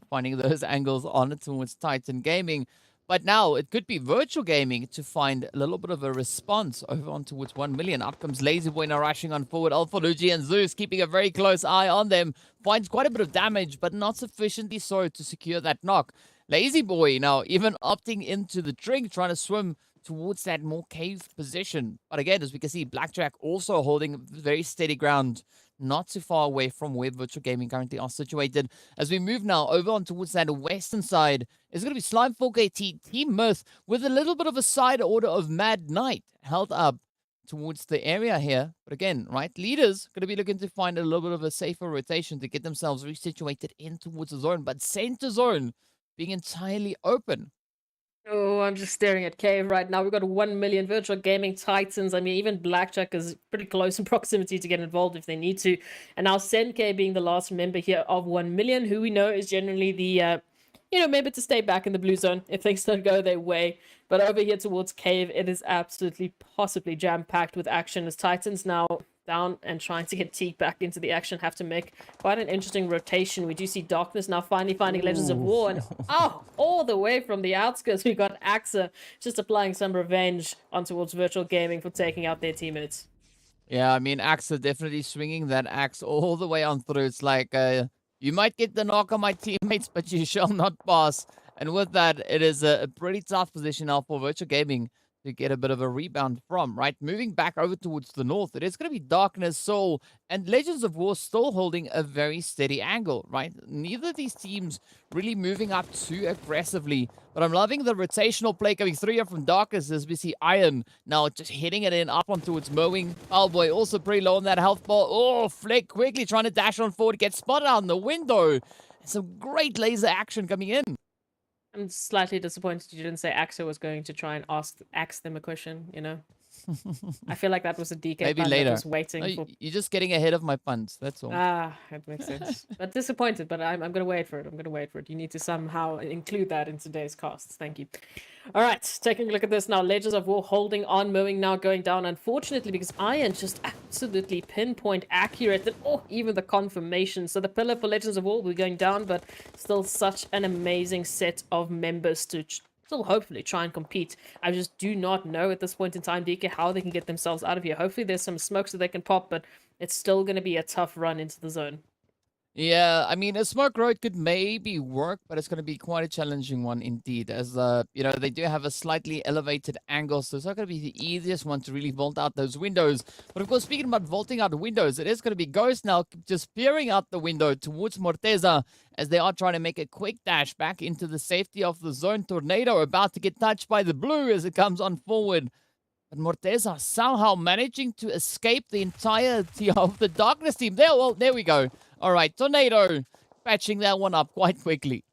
[SPEAKER 5] finding those angles on it towards Titan Gaming. But now it could be Virtual Gaming to find a little bit of a response over on towards 1 million. Up comes Lazy Boy now rushing on forward. Alpha Luigi and Zeus keeping a very close eye on them. Finds quite a bit of damage, but not sufficiently so to secure that knock. Lazy Boy now even opting into the drink, trying to swim towards that more cave position. But again, as we can see, Blackjack also holding very steady ground, not too far away from where Virtual Gaming currently are situated. As we move now over on towards that western side, it's going to be Slime 4KT, Team Myth, with a little bit of a side order of Mad Knight held up towards the area here. But again, right, leaders going to be looking to find a little bit of a safer rotation to get themselves resituated in towards the zone, but center zone being entirely open.
[SPEAKER 6] Oh, I'm just staring at Cave right now. We've got 1 million Virtual Gaming Titans. I mean, even Blackjack is pretty close in proximity to get involved if they need to. And now Senke being the last member here of 1 million, who we know is generally the, member to stay back in the blue zone if things don't go their way. But over here towards Cave, it is absolutely possibly jam-packed with action as Titans now down and trying to get Teak back into the action, have to make quite an interesting rotation. We do see Darkness now finally finding Legends of War, and all the way from the outskirts we got AXA just applying some revenge on towards Virtual Gaming for taking out their teammates.
[SPEAKER 5] Yeah, I mean, AXA definitely swinging that axe all the way on through. It's like, you might get the knock on my teammates, but you shall not pass. And with that, it is a pretty tough position now for Virtual Gaming to get a bit of a rebound from, right? Moving back over towards the north, it is going to be Darkness, Soul, and Legends of War still holding a very steady angle, right? Neither of these teams really moving up too aggressively, but I'm loving the rotational play coming through here from Darkness as we see Iron now just hitting it in up on towards Mowing. Boy also pretty low on that health bar. Oh, Flick quickly trying to dash on forward, get spotted out in the window. Some great laser action coming in.
[SPEAKER 6] I'm slightly disappointed you didn't say AXA was going to try and ask them a question, I feel like that was a DK
[SPEAKER 5] Maybe
[SPEAKER 6] pun
[SPEAKER 5] later.
[SPEAKER 6] that was waiting
[SPEAKER 5] No,
[SPEAKER 6] for.
[SPEAKER 5] you're just getting ahead of my puns. That's all.
[SPEAKER 6] That makes sense. But disappointed, but I'm gonna wait for it. I'm gonna wait for it. You need to somehow include that in today's casts. Thank you. All right, taking a look at this now. Legends of War holding on, mowing now going down, unfortunately, because Iron just absolutely pinpoint accurate, and even the confirmation. So the pillar for Legends of War will be going down, but still such an amazing set of members to still hopefully try and compete. I just do not know at this point in time, DK, how they can get themselves out of here. Hopefully there's some smokes that they can pop, but it's still going to be a tough run into the zone.
[SPEAKER 5] Yeah, I mean, a smoke road could maybe work, but it's going to be quite a challenging one indeed, as they do have a slightly elevated angle, so it's not going to be the easiest one to really vault out those windows. But of course, speaking about vaulting out windows, it is going to be Ghost now just peering out the window towards Morteza, as they are trying to make a quick dash back into the safety of the zone. Tornado about to get touched by the blue as it comes on forward. But Morteza somehow managing to escape the entirety of the Darkness team. There we go. All right, Tornado patching that one up quite quickly.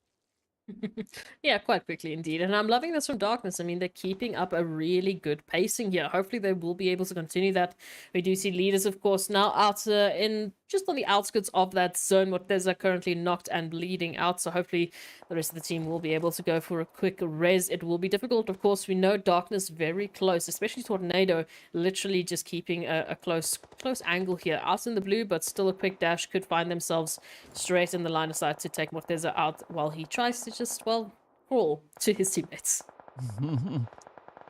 [SPEAKER 6] Yeah, quite quickly indeed. And I'm loving this from Darkness. I mean, they're keeping up a really good pacing here. Hopefully they will be able to continue that. We do see leaders, of course, now out in just on the outskirts of that zone. Morteza currently knocked and bleeding out. So hopefully the rest of the team will be able to go for a quick res. It will be difficult, of course. We know Darkness very close, especially Tornado, literally just keeping a close angle here. Out in the blue, but still a quick dash. Could find themselves straight in the line of sight to take Morteza out while he tries to just, well, crawl to his teammates.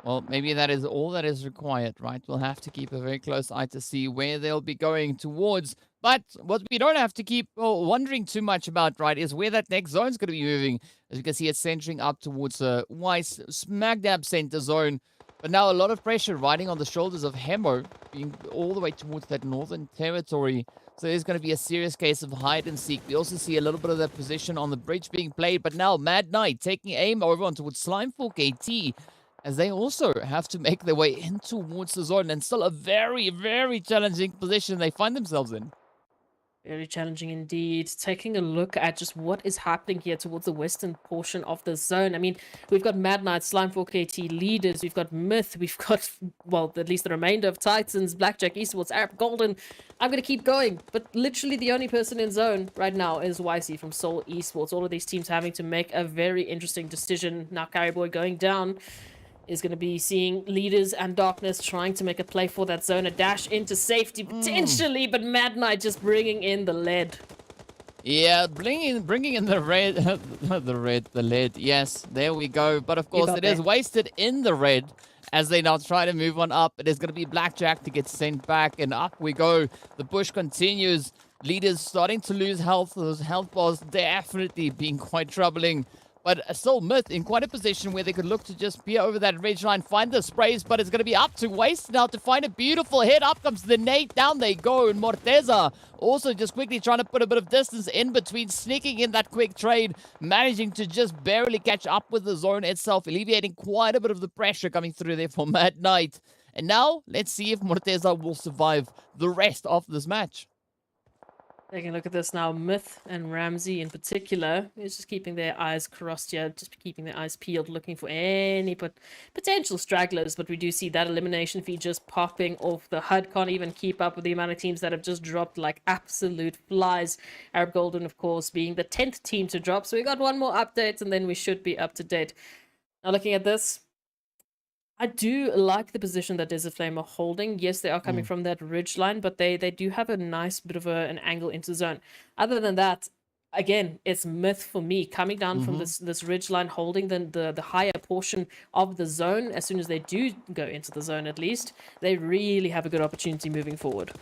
[SPEAKER 5] Well, maybe that is all that is required, right? We'll have to keep a very close eye to see where they'll be going towards. But what we don't have to keep wondering too much about, right, is where that next zone's going to be moving. As you can see, it's centering up towards Weiss, smack dab center zone. But now a lot of pressure riding on the shoulders of Hemo, being all the way towards that northern territory. So there's going to be a serious case of hide and seek. We also see a little bit of that position on the bridge being played. But now Mad Knight taking aim over on towards Slimefork KT, as they also have to make their way in towards the zone. And still a very, very challenging position they find themselves in.
[SPEAKER 6] Very challenging indeed. Taking a look at just what is happening here towards the western portion of the zone. I mean, we've got Mad Knight, Slime4 KT leaders, we've got Myth, we've got, well, at least the remainder of Titans, Blackjack, Esports, Arab Golden. I'm going to keep going, but literally the only person in zone right now is YC from Seoul Esports. All of these teams having to make a very interesting decision. Now Carryboy going down is going to be seeing leaders and Darkness trying to make a play for that zone, a dash into safety potentially, but Mad Knight just bringing in the lead.
[SPEAKER 5] Yeah, bringing in the red, the lead. Yes, there we go. But of course, it is wasted in the red as they now try to move on up. It is going to be Blackjack to get sent back, and up we go. The push continues. Leaders starting to lose health. Those health bars definitely being quite troubling. But still Myth in quite a position where they could look to just peer over that ridge line, find the sprays, but it's going to be up to Waste now to find a beautiful hit. Up comes the nade, down they go, and Morteza also just quickly trying to put a bit of distance in between, sneaking in that quick trade, managing to just barely catch up with the zone itself, alleviating quite a bit of the pressure coming through there for Mad Knight. And now, let's see if Morteza will survive the rest of this match.
[SPEAKER 6] Taking a look at this now, Myth and Ramsey in particular is just keeping their eyes crossed here, just keeping their eyes peeled, looking for any potential stragglers. But we do see that elimination feed just popping off. The HUD can't even keep up with the amount of teams that have just dropped like absolute flies. Arab Golden, of course, being the 10th team to drop. So we got one more update and then we should be up to date. Now looking at this, I do like the position that Desert Flame are holding. Yes, they are coming from that ridge line, but they do have a nice bit of an angle into zone. Other than that, again, it's Myth for me. Coming down from this ridge line, holding the higher portion of the zone. As soon as they do go into the zone, at least, they really have a good opportunity moving forward.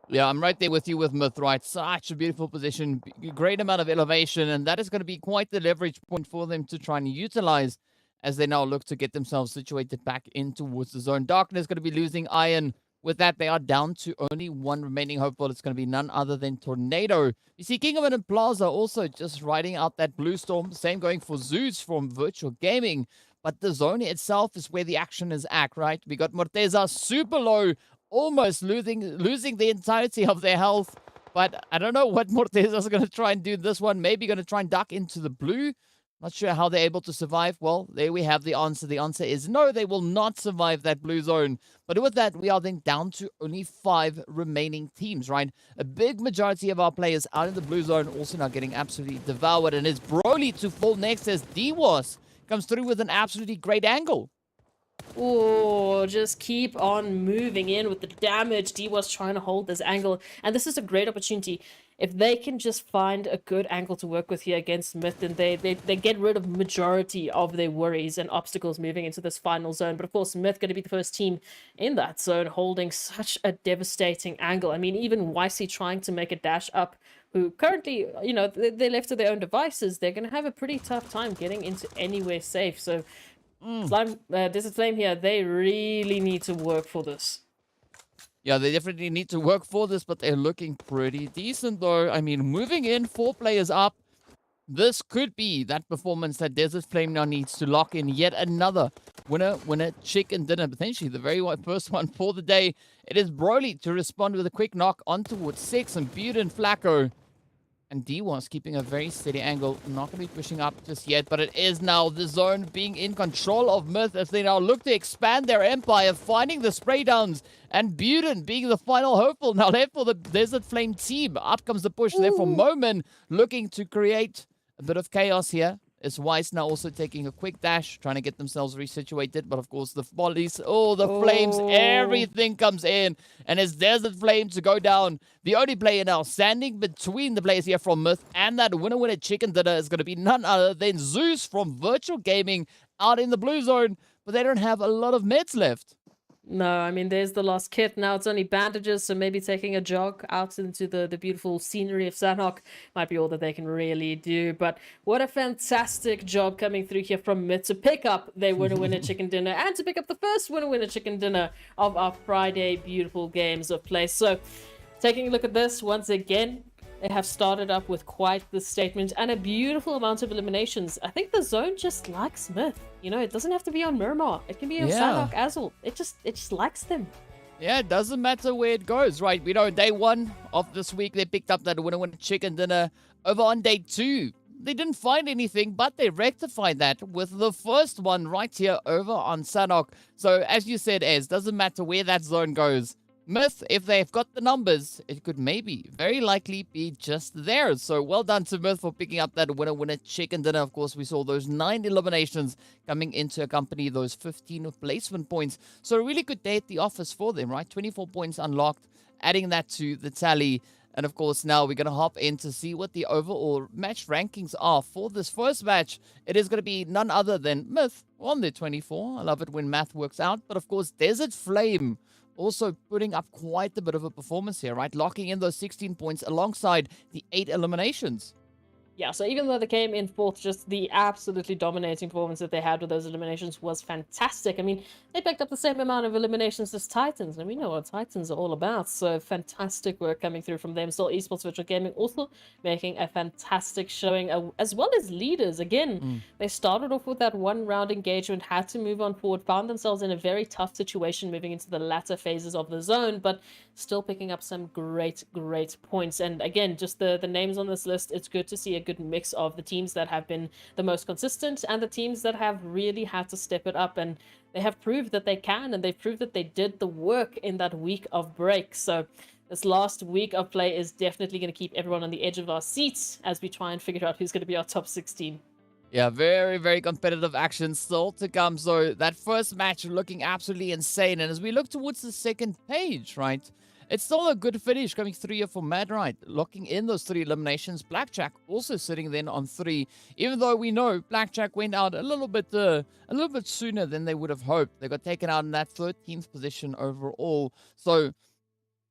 [SPEAKER 5] Yeah, I'm right there with you with Myth, right? Such a beautiful position, great amount of elevation, and that is going to be quite the leverage point for them to try and utilize as they now look to get themselves situated back in towards the zone. Darkness going to be losing Iron. With that, they are down to only one remaining hopeful. It's going to be none other than Tornado. You see Kingman and Plaza also just riding out that Blue Storm. Same going for Zeus from Virtual Gaming. But the zone itself is where the action is at, right? We got Morteza super low, almost losing the entirety of their health. But I don't know what Morteza is going to try and do this one. Maybe going to try and duck into the blue. Not sure how they're able to survive. Well, there we have the answer. The answer is no, they will not survive that blue zone. But with that, we are then down to only 5 remaining teams, right? A big majority of our players out in the blue zone also now getting absolutely devoured. And it's Broly to fall next as DWAS comes through with an absolutely great angle.
[SPEAKER 6] Oh, just keep on moving in with the damage. D was trying to hold this angle, and this is a great opportunity. If they can just find a good angle to work with here against Myth, then they get rid of majority of their worries and obstacles moving into this final zone. But of course, Myth going to be the first team in that zone, holding such a devastating angle. I mean, even YC trying to make a dash up, who currently, you know, they're left to their own devices, they're going to have a pretty tough time getting into anywhere safe. So Desert Flame here, they really need to work for this.
[SPEAKER 5] Yeah, they definitely need to work for this, but they're looking pretty decent, though. I mean, moving in 4 players up, this could be that performance that Desert Flame now needs to lock in yet another winner chicken dinner, potentially the very first one for the day. It is Broly to respond with a quick knock on towards 6 and Buden Flacco. And DWAS keeping a very steady angle. Not going to be pushing up just yet, but it is now the zone being in control of Myth as they now look to expand their empire, finding the spray downs. And Buden being the final hopeful now left for the Desert Flame team. Up comes the push there for Moman, looking to create a bit of chaos here. Is Weiss now also taking a quick dash, trying to get themselves resituated. But of course, the volleys, the flames, everything comes in. And it's Desert Flame to go down. The only player now standing between the players here from Myth and that winner chicken dinner is going to be none other than Zeus from Virtual Gaming out in the blue zone. But they don't have a lot of meds left.
[SPEAKER 6] No, I mean, there's the lost kit. Now it's only bandages, so maybe taking a jog out into the beautiful scenery of Sanhok might be all that they can really do. But what a fantastic job coming through here from Myth to pick up their winner chicken dinner and to pick up the first winner chicken dinner of our Friday beautiful games of play. So, taking a look at this once again, they have started up with quite the statement and a beautiful amount of eliminations. I think the zone just likes Myth. You know, it doesn't have to be on Miramar. It can be on Sanhok as well. It just likes them.
[SPEAKER 5] Yeah, it doesn't matter where it goes, right? We know day 1 of this week, they picked up that winner chicken dinner. Over on day 2, they didn't find anything, but they rectified that with the first one right here over on Sanhok. So, as you said, Ez, doesn't matter where that zone goes. Myth, if they've got the numbers, it could maybe, very likely, be just theirs. So well done to Myth for picking up that winner chicken dinner. Of course, we saw those 9 eliminations coming in to accompany those 15 placement points. So a really good day at the office for them, right? 24 points unlocked, adding that to the tally. And of course, now we're going to hop in to see what the overall match rankings are for this first match. It is going to be none other than Myth on their 24. I love it when math works out. But of course, Desert Flame also putting up quite a bit of a performance here, right? Locking in those 16 points alongside the 8 eliminations.
[SPEAKER 6] Yeah, so even though they came in 4th, just the absolutely dominating performance that they had with those eliminations was fantastic. I mean, they picked up the same amount of eliminations as Titans, and we know what Titans are all about. So fantastic work coming through from them. Still, Esports Virtual Gaming also making a fantastic showing, as well as leaders. Again, they started off with that 1-round engagement, had to move on forward, found themselves in a very tough situation moving into the latter phases of the zone, but still picking up some great points. And again, just the names on this list, it's good to see a good mix of the teams that have been the most consistent and the teams that have really had to step it up, and they have proved that they can, and they've proved that they did the work in that week of break. So this last week of play is definitely going to keep everyone on the edge of our seats as we try and figure out who's going to be our top 16.
[SPEAKER 5] Yeah, very competitive action still to come. So that first match looking absolutely insane. And as we look towards the second page, right, it's still a good finish coming through here for Mad Right, locking in those 3 eliminations. Blackjack also sitting then on 3, even though we know Blackjack went out a little bit sooner than they would have hoped. They got taken out in that 13th position overall. So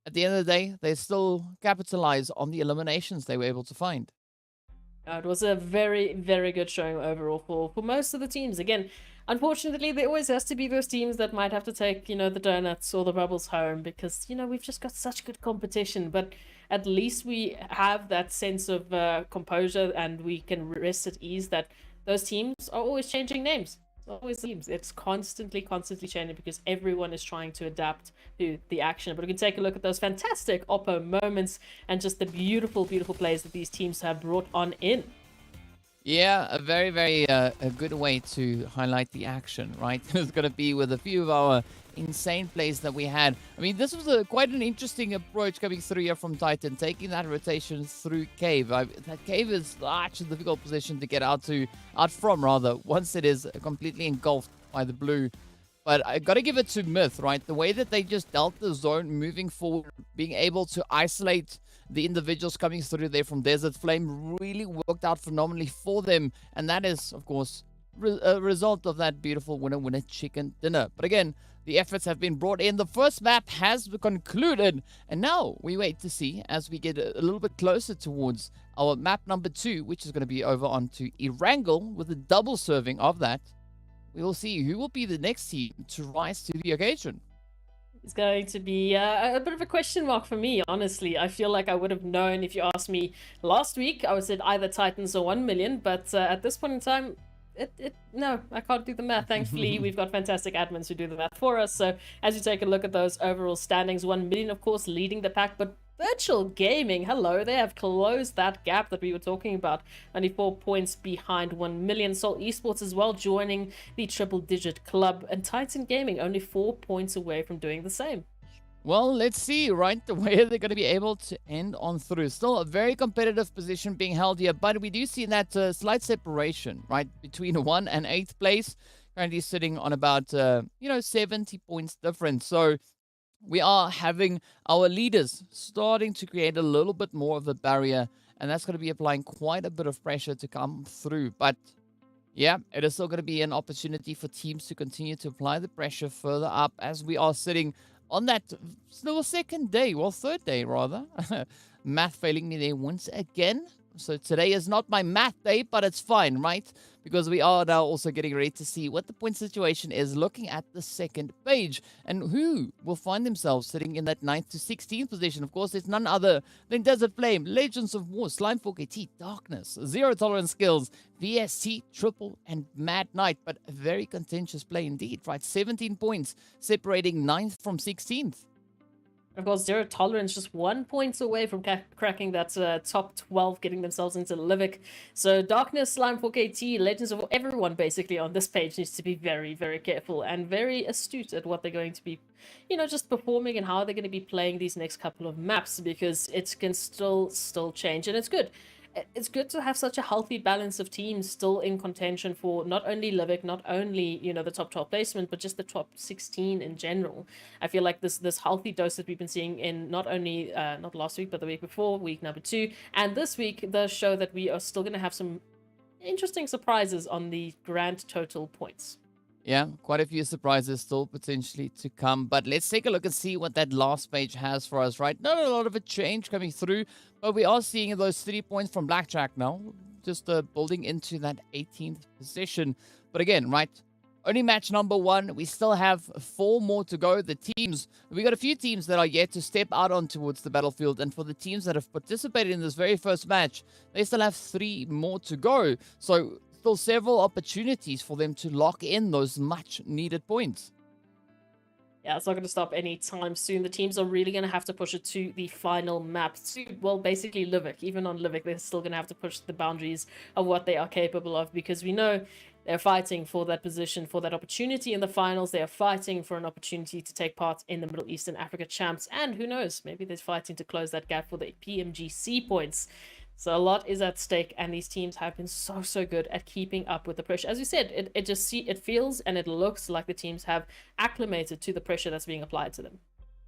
[SPEAKER 5] at the end of the day, they still capitalize on the eliminations they were able to find.
[SPEAKER 6] It was a very good showing overall for most of the teams. Again, unfortunately, there always has to be those teams that might have to take, the donuts or the bubbles home because, we've just got such good competition. But at least we have that sense of composure and we can rest at ease that those teams are always changing names. Always teams. It's constantly changing because everyone is trying to adapt to the action. But we can take a look at those fantastic Oppo moments and just the beautiful plays that these teams have brought on in.
[SPEAKER 5] Yeah, a very, very a good way to highlight the action, right? It's going to be with a few of our insane plays that we had. I mean, this was quite an interesting approach coming through here from Titan, taking that rotation through Cave. That Cave is such a difficult position to get out from, rather, once it is completely engulfed by the blue. But I got to give it to Myth, right? The way that they just dealt the zone moving forward, being able to isolate the individuals coming through there from Desert Flame really worked out phenomenally for them. And that is, of course, a result of that beautiful winner chicken dinner. But again, the efforts have been brought in. The first map has concluded. And now we wait to see as we get a little bit closer towards our map number 2, which is going to be over onto Erangel with a double serving of that. We will see who will be the next team to rise to the occasion.
[SPEAKER 6] It's going to be a bit of a question mark for me, honestly. I feel like I would have known if you asked me last week. I would have said either Titans or 1 million, but at this point in time, no, I can't do the math. Thankfully, we've got fantastic admins who do the math for us. So as you take a look at those overall standings, 1 million, of course, leading the pack, but Virtual Gaming, hello, they have closed that gap that we were talking about. Only 4 points behind 1 million. Soul Esports as well, joining the triple-digit club. And Titan Gaming only 4 points away from doing the same.
[SPEAKER 5] Well, let's see, right, the way they're going to be able to end on through. Still a very competitive position being held here, but we do see that slight separation, right, between 1 and 8th place. Currently sitting on about, 70 points difference. So we are having our leaders starting to create a little bit more of a barrier, and that's going to be applying quite a bit of pressure to come through. But yeah, it is still going to be an opportunity for teams to continue to apply the pressure further up as we are sitting on that still third day rather. Math failing me there once again. So today is not my math day, but it's fine, right? Because we are now also getting ready to see what the point situation is, looking at the second page. And who will find themselves sitting in that 9th to 16th position. Of course, it's none other than Desert Flame, Legends of War, Slime 4KT, Darkness, Zero Tolerance Skills, VST, Triple, and Mad Knight. But a very contentious play indeed, right? 17 points separating 9th from 16th.
[SPEAKER 6] Of course, Zero Tolerance just 1 point away from cracking that top 12, getting themselves into Livic. So Darkness, Slime 4KT, Legends of everyone basically on this page needs to be very, very careful and very astute at what they're going to be, just performing and how they're going to be playing these next couple of maps, because it can still change, and it's good. It's good to have such a healthy balance of teams still in contention for not only Livic, not only, the top 12 placement, but just the top 16 in general. I feel like this healthy dose that we've been seeing in not only, not last week, but the week before, week number 2, and this week does show that we are still going to have some interesting surprises on the grand total points.
[SPEAKER 5] Yeah, quite a few surprises still potentially to come. But let's take a look and see what that last page has for us, right? Not a lot of a change coming through, but we are seeing those 3 points from Blackjack now. Just building into that 18th position. But again, right, only match number 1. We still have 4 more to go. We got a few teams that are yet to step out on towards the battlefield. And for the teams that have participated in this very first match, they still have 3 more to go. So still several opportunities for them to lock in those much needed points.
[SPEAKER 6] Yeah, it's not going to stop anytime soon. The teams are really going to have to push it to the final map. Well, basically Livic. Even on Livic, they're still going to have to push the boundaries of what they are capable of, because we know they're fighting for that position, for that opportunity in the finals. They are fighting for an opportunity to take part in the Middle East and Africa champs. And who knows, maybe they're fighting to close that gap for the PMGC points. So a lot is at stake, and these teams have been so good at keeping up with the pressure. As you said, it feels and it looks like the teams have acclimated to the pressure that's being applied to them.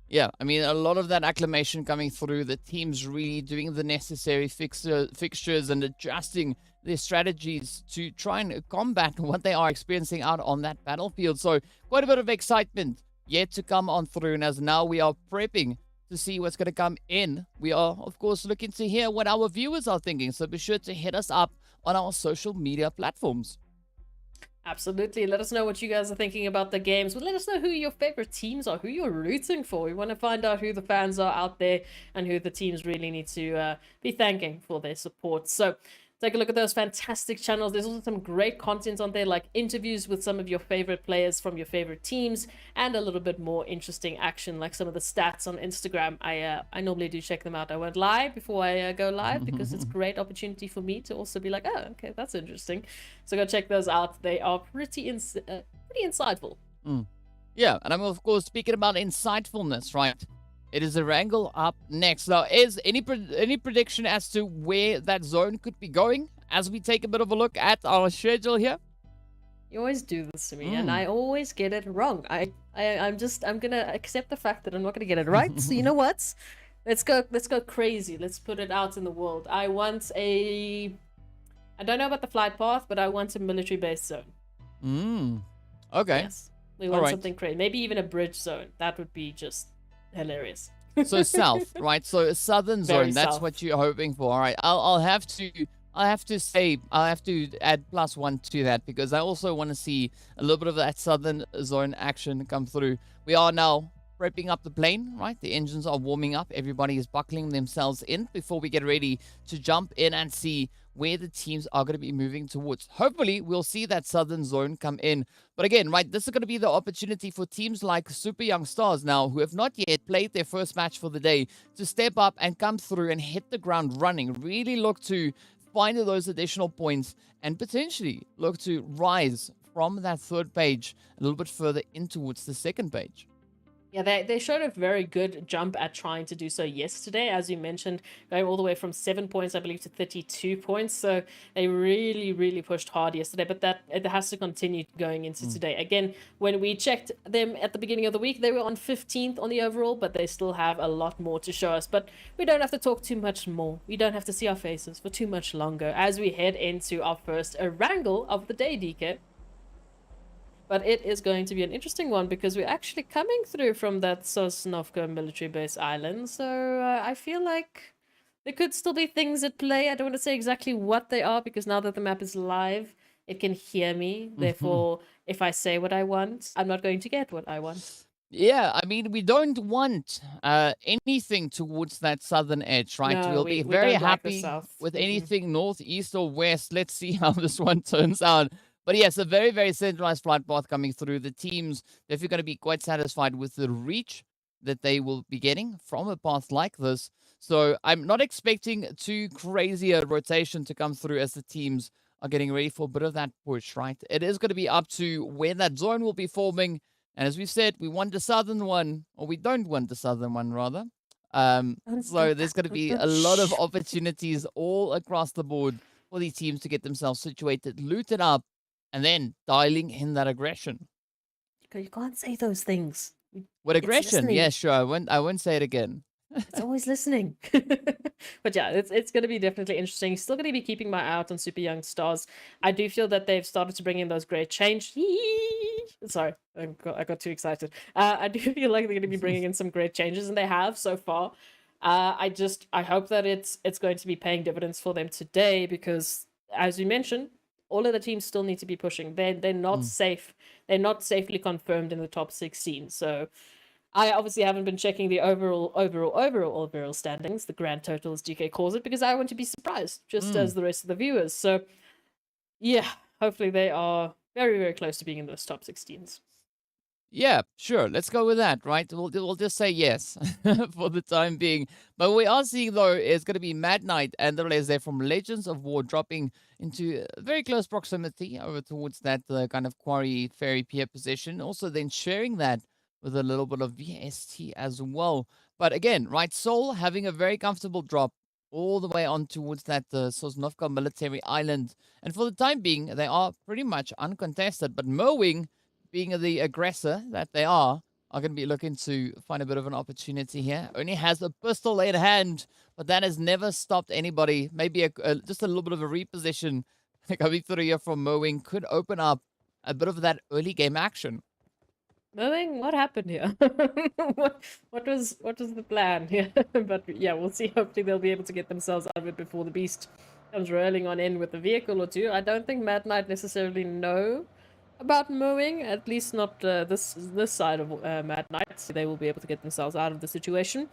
[SPEAKER 5] Yeah, I mean, a lot of that acclimation coming through, the teams really doing the necessary fixtures and adjusting their strategies to try and combat what they are experiencing out on that battlefield. So quite a bit of excitement yet to come on through, and as now we are prepping to see what's going to come in, we are, of course, looking to hear what our viewers are thinking. So be sure to hit us up on our social media platforms.
[SPEAKER 6] Absolutely. Let us know what you guys are thinking about the games. But let us know who your favorite teams are, who you're rooting for. We want to find out who the fans are out there and who the teams really need to be thanking for their support. So take a look at those fantastic channels. There's also some great content on there, like interviews with some of your favorite players from your favorite teams, and a little bit more interesting action, like some of the stats on Instagram. I normally do check them out. I won't lie before I go live, because it's a great opportunity for me to also be like, oh, okay, that's interesting. So go check those out. They are pretty insightful.
[SPEAKER 5] Yeah, and I'm of course speaking about insightfulness, right? It is Erangel up next. Now, is any prediction as to where that zone could be going as we take a bit of a look at our schedule here?
[SPEAKER 6] You always do this to me, and I always get it wrong. I'm gonna accept the fact that I'm not gonna get it right. So you know what? Let's go crazy. Let's put it out in the world. I don't know about the flight path, but I want a military-based zone.
[SPEAKER 5] Okay.
[SPEAKER 6] Yes. We want something crazy. Maybe even a bridge zone. That would be just hilarious.
[SPEAKER 5] So south, right? So a southern zone.
[SPEAKER 6] Very
[SPEAKER 5] That's
[SPEAKER 6] south.
[SPEAKER 5] what you're hoping for. All right. I'll have to add +1 to that, because I also want to see a little bit of that southern zone action come through. We are now prepping up the plane, right? The engines are warming up. Everybody is buckling themselves in before we get ready to jump in and see where the teams are going to be moving towards. Hopefully, we'll see that southern zone come in. But again, right, this is going to be the opportunity for teams like Super Young Stars now, who have not yet played their first match for the day, to step up and come through and hit the ground running. Really look to find those additional points and potentially look to rise from that third page a little bit further in towards the second page.
[SPEAKER 6] Yeah, they showed a very good jump at trying to do so yesterday, as you mentioned, going all the way from 7 points, I believe, to 32 points. So they really, really pushed hard yesterday, but that it has to continue going into today. Again, when we checked them at the beginning of the week, they were on 15th on the overall, but they still have a lot more to show us. But we don't have to talk too much more. We don't have to see our faces for too much longer as we head into our first Erangel of the day, DK. But it is going to be an interesting one, because we're actually coming through from that Sanhok military base island. So I feel like there could still be things at play. I don't want to say exactly what they are, because now that the map is live, it can hear me. Therefore, if I say what I want, I'm not going to get what I want.
[SPEAKER 5] Yeah, I mean, we don't want anything towards that southern edge, right?
[SPEAKER 6] No,
[SPEAKER 5] We'll
[SPEAKER 6] we
[SPEAKER 5] be very
[SPEAKER 6] don't like the
[SPEAKER 5] happy
[SPEAKER 6] south.
[SPEAKER 5] with anything north, east, or west. Let's see how this one turns out. But yes, a very, very centralized flight path coming through. The teams definitely going to be quite satisfied with the reach that they will be getting from a path like this. So I'm not expecting too crazy a rotation to come through as the teams are getting ready for a bit of that push, right? It is going to be up to where that zone will be forming. And as we've said, we want the southern one, or we don't want the southern one, rather. So there's going to be a lot of opportunities all across the board for these teams to get themselves situated, looted up, and then dialing in that aggression.
[SPEAKER 6] You can't say those things.
[SPEAKER 5] What
[SPEAKER 6] It's
[SPEAKER 5] aggression?
[SPEAKER 6] listening.
[SPEAKER 5] Yeah, sure. I won't say it again.
[SPEAKER 6] It's always listening. But yeah, it's going to be definitely interesting. Still going to be keeping my eye out on Super Young Stars. I do feel that they've started to bring in those great change. Sorry, I got too excited. I do feel like they're going to be bringing in some great changes, and they have so far. I hope that it's going to be paying dividends for them today, because as you mentioned, all of the teams still need to be pushing. They're not safe. They're not safely confirmed in the top 16. So I obviously haven't been checking the overall standings, the grand total, as DK calls it, because I want to be surprised, just as the rest of the viewers. So yeah, hopefully they are very, very close to being in those top 16s.
[SPEAKER 5] Yeah, sure. Let's go with that, right? We'll just say yes for the time being. But what we are seeing, though, is going to be Mad Knight and the players there from Legends of War dropping into very close proximity over towards that kind of quarry ferry pier position. Also then sharing that with a little bit of VST as well. But again, right, Seoul having a very comfortable drop all the way on towards that Sosnovka military island. And for the time being, they are pretty much uncontested. But Merwing, being the aggressor that they are going to be looking to find a bit of an opportunity here. Only has a pistol in hand, but that has never stopped anybody. Maybe just a little bit of a reposition coming through here from Merwing could open up a bit of that early game action.
[SPEAKER 6] Merwing, what happened here? what was the plan here? But yeah, we'll see. Hopefully they'll be able to get themselves out of it before the beast comes rolling on in with a vehicle or two. I don't think Mad Knight necessarily know about Merwing, at least not this side of Mad Knight. So they will be able to get themselves out of the situation.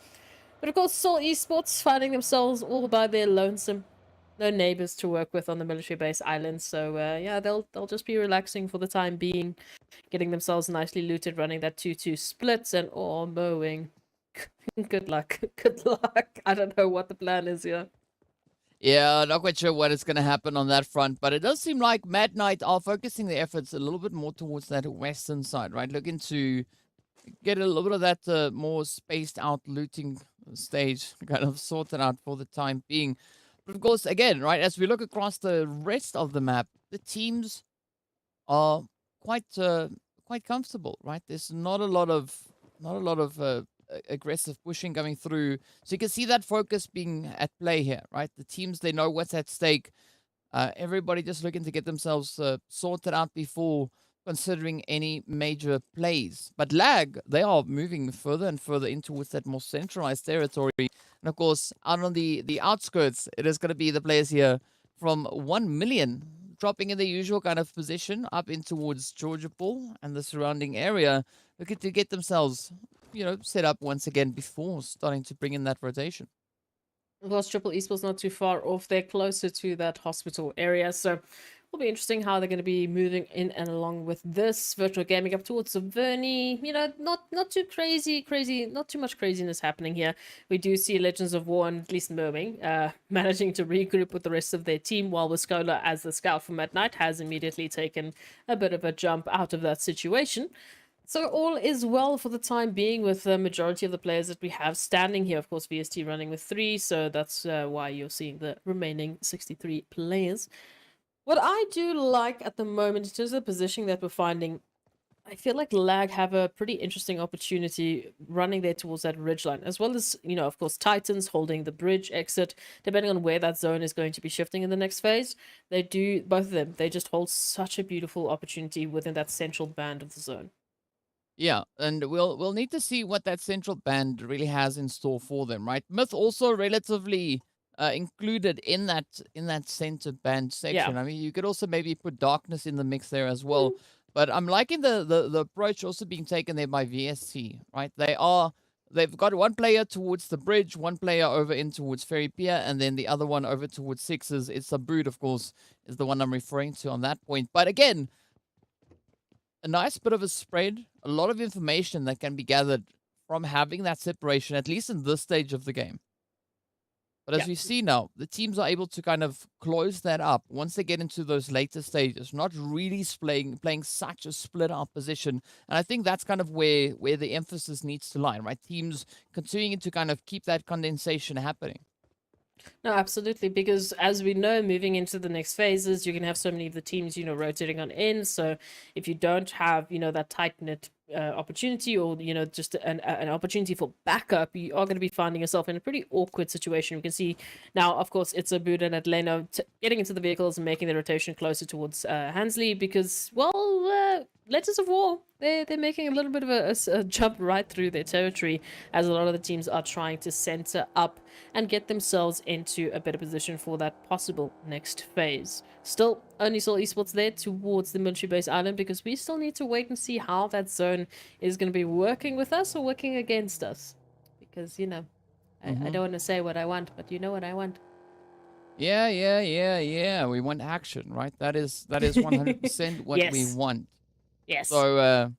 [SPEAKER 6] But of course, Seoul Esports finding themselves all by their lonesome. no neighbors to work with on the military base island. So yeah, they'll just be relaxing for the time being, getting themselves nicely looted, running that 2-2 splits and all mowing. Good luck. Good luck. I don't know what the plan is here.
[SPEAKER 5] Yeah, not quite sure what is going to happen on that front, but it does seem like Mad Knight are focusing their efforts a little bit more towards that western side, right? Looking to get a little bit of that more spaced out looting stage kind of sorted out for the time being. But of course, again, right, as we look across the rest of the map, the teams are quite comfortable, right? There's not a lot of aggressive pushing coming through. So you can see that focus being at play here, right? The teams, they know what's at stake. Everybody just looking to get themselves sorted out before considering any major plays. But Lag, they are moving further and further in towards that more centralized territory. And of course, out on the outskirts, it is going to be the players here from 1 million dropping in the usual kind of position up in towards Georgia Pool and the surrounding area, looking to get themselves, set up once again before starting to bring in that rotation.
[SPEAKER 6] Of course, Triple Esports not too far off. They're closer to that hospital area, so it'll be interesting how they're going to be moving in and along with this virtual gaming up towards Saverny. Not too crazy, not too much craziness happening here. We do see Legends of War and at least Merming managing to regroup with the rest of their team, while Wiskola, as the scout from at night, has immediately taken a bit of a jump out of that situation. So all is well for the time being with the majority of the players that we have standing here. Of course, VST running with 3, so that's why you're seeing the remaining 63 players. What I do like at the moment, in terms of the positioning that we're finding, I feel like Lag have a pretty interesting opportunity running there towards that ridgeline, as well as, of course, Titans holding the bridge exit, depending on where that zone is going to be shifting in the next phase. They do, both of them, they just hold such a beautiful opportunity within that central band of the zone.
[SPEAKER 5] Yeah, and we'll need to see what that central band really has in store for them, right? Myth also relatively included in that center band section.
[SPEAKER 6] Yeah.
[SPEAKER 5] I mean, you could also maybe put darkness in the mix there as well. But I'm liking the approach also being taken there by VST, right? They've got one player towards the bridge, one player over in towards Ferry Pier, and then the other one over towards Sixes. It's Sabrood, of course, is the one I'm referring to on that point. But again, a nice bit of a spread, a lot of information that can be gathered from having that separation, at least in this stage of the game. But as we see now, the teams are able to kind of close that up once they get into those later stages, not really playing such a split up position. And I think that's kind of where the emphasis needs to lie, right? Teams continuing to kind of keep that condensation happening.
[SPEAKER 6] No, absolutely, because as we know, moving into the next phases, you're going to have so many of the teams, rotating on in. So if you don't have, that tight-knit opportunity, or, just an opportunity for backup, you are going to be finding yourself in a pretty awkward situation. We can see now, of course, it's Abud and Atleno getting into the vehicles and making the rotation closer towards Hansley because, well, Letters of War, they're making a little bit of a jump right through their territory, as a lot of the teams are trying to center up and get themselves into a better position for that possible next phase. Still, only saw Esports there towards the military base island, because we still need to wait and see how that zone is going to be working with us or working against us. Because, I don't want to say what I want, but you know what I want.
[SPEAKER 5] Yeah. We want action, right? That is 100% what we
[SPEAKER 6] Yes.
[SPEAKER 5] want.
[SPEAKER 6] Yes.
[SPEAKER 5] So,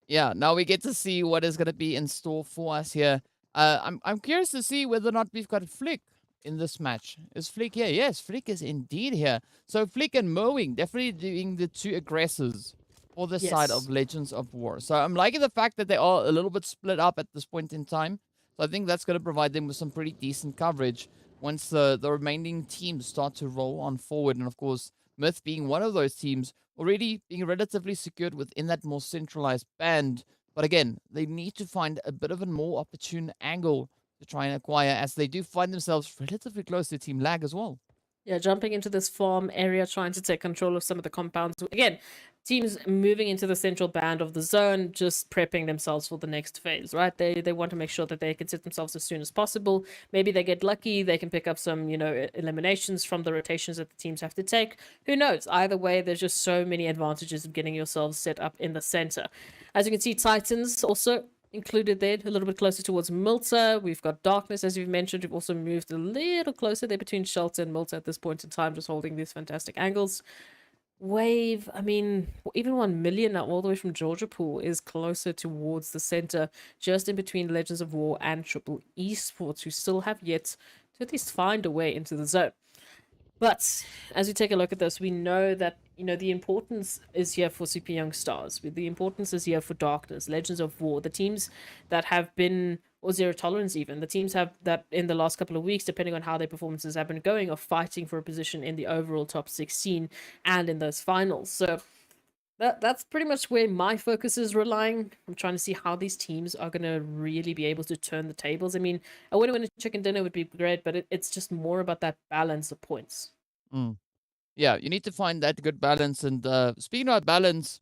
[SPEAKER 5] yeah, now we get to see what is going to be in store for us here. I'm curious to see whether or not we've got Flick in this match. Is Flick here? Yes, Flick is indeed here. So Flick and Mowing definitely doing the two aggressors for the side of Legends of War. So I'm liking the fact that they are a little bit split up at this point in time. So I think that's going to provide them with some pretty decent coverage once the remaining teams start to roll on forward. And of course, Myth being one of those teams, already being relatively secured within that more centralized band. But again, they need to find a bit of a more opportune angle to try and acquire, as they do find themselves relatively close to TEAMLAG as well.
[SPEAKER 6] Yeah, jumping into this farm area, trying to take control of some of the compounds. Again, teams moving into the central band of the zone, just prepping themselves for the next phase, right? They want to make sure that they can set themselves as soon as possible. Maybe they get lucky, they can pick up some, eliminations from the rotations that the teams have to take. Who knows? Either way, there's just so many advantages of getting yourselves set up in the center. As you can see, Titans also included there, a little bit closer towards Milta. We've got Darkness, as you've mentioned. We've also moved a little closer there between Shelter and Milta at this point in time, just holding these fantastic angles. Wave, I mean, even 1 million now, all the way from Georgia Pool, is closer towards the center, just in between Legends of War and Triple Esports, who still have yet to at least find a way into the zone. But as we take a look at this, we know that, the importance is here for Super Young Stars. The importance is here for Darkness, Legends of War, the teams that have been, or Zero Tolerance even, the teams have that in the last couple of weeks, depending on how their performances have been going, are fighting for a position in the overall top 16 and in those finals. So that's pretty much where my focus is relying. I'm trying to see how these teams are going to really be able to turn the tables. I mean, a winner chicken dinner would be great, but it's just more about that balance of points.
[SPEAKER 5] Yeah, you need to find that good balance. And speaking about balance,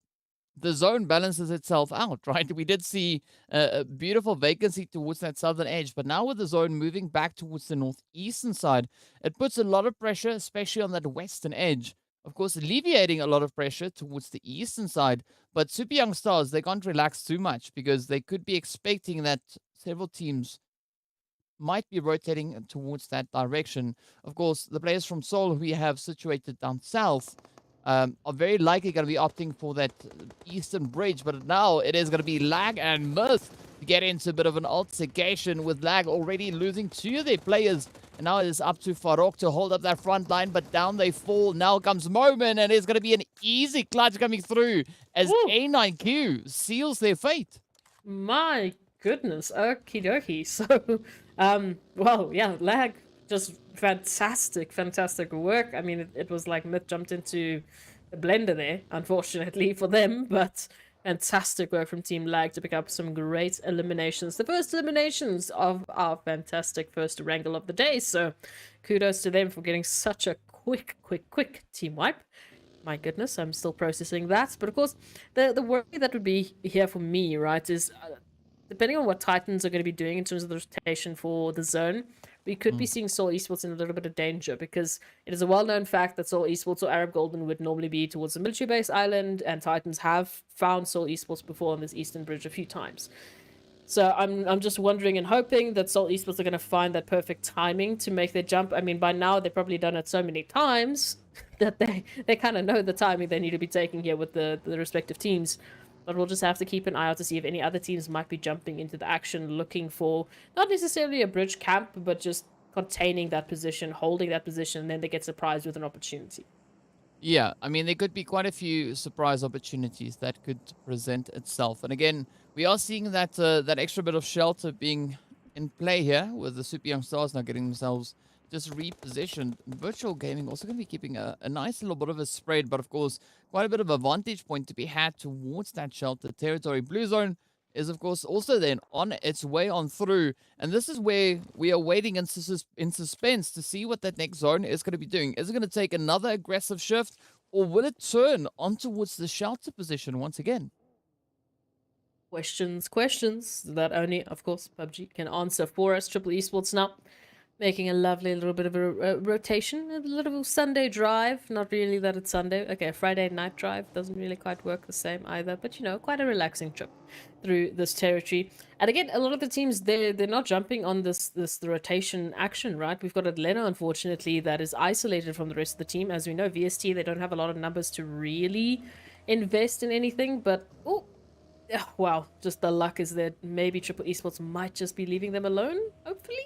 [SPEAKER 5] the zone balances itself out, right? We did see a beautiful vacancy towards that southern edge, but now with the zone moving back towards the northeastern side, it puts a lot of pressure, especially on that western edge. Of course, alleviating a lot of pressure towards the eastern side. But Super Young Stars, they can't relax too much because they could be expecting that several teams might be rotating towards that direction. Of course, the players from Seoul who we have situated down south are very likely going to be opting for that eastern bridge, but now it is going to be Lag and Myth to get into a bit of an altercation, with Lag already losing 2 of their players, and now it is up to Farok to hold up that front line, but down they fall. Now comes Moment, and it's going to be an easy clutch coming through as A9Q seals their fate.
[SPEAKER 6] My goodness, okie dokie. So, well, yeah, Lag, just fantastic work. I mean, it was like Myth jumped into the blender there, unfortunately for them, but fantastic work from Team Lag to pick up some great eliminations. The first eliminations of our fantastic first Erangel of the day, so kudos to them for getting such a quick team wipe. My goodness, I'm still processing that. But of course, the worry that would be here for me, right, is depending on what Titans are going to be doing in terms of the rotation for the zone, we could be seeing Seoul Esports in a little bit of danger, because it is a well-known fact that Seoul Esports or Arab Golden would normally be towards the military base island, and Titans have found Seoul Esports before on this eastern bridge a few times. So I'm just wondering and hoping that Seoul Esports are going to find that perfect timing to make their jump. I mean, by now they've probably done it so many times that they kind of know the timing they need to be taking here with the respective teams. But we'll just have to keep an eye out to see if any other teams might be jumping into the action, looking for not necessarily a bridge camp, but just containing that position, holding that position, and then they get surprised with an opportunity.
[SPEAKER 5] Yeah, I mean, there could be quite a few surprise opportunities that could present itself. And again, we are seeing that that extra bit of shelter being in play here, with the Super Young Stars now getting themselves just repositioned. Virtual Gaming also going to be keeping a nice little bit of a spread, but of course, quite a bit of a vantage point to be had towards that shelter territory. Blue Zone is, of course, also then on its way on through, and this is where we are waiting in suspense to see what that next zone is going to be doing. Is it going to take another aggressive shift, or will it turn on towards the shelter position once again?
[SPEAKER 6] Questions that only, of course, PUBG can answer for us. Triple Esports now making a lovely little bit of a rotation, a little Sunday drive. Not really that it's Sunday. Okay, Friday night drive doesn't really quite work the same either, but quite a relaxing trip through this territory. And again, a lot of the teams, they're not jumping on the rotation action, right? We've got Atlanta, unfortunately, that is isolated from the rest of the team. As we know, VST, they don't have a lot of numbers to really invest in anything, but wow, just the luck is that maybe Triple Esports might just be leaving them alone, hopefully.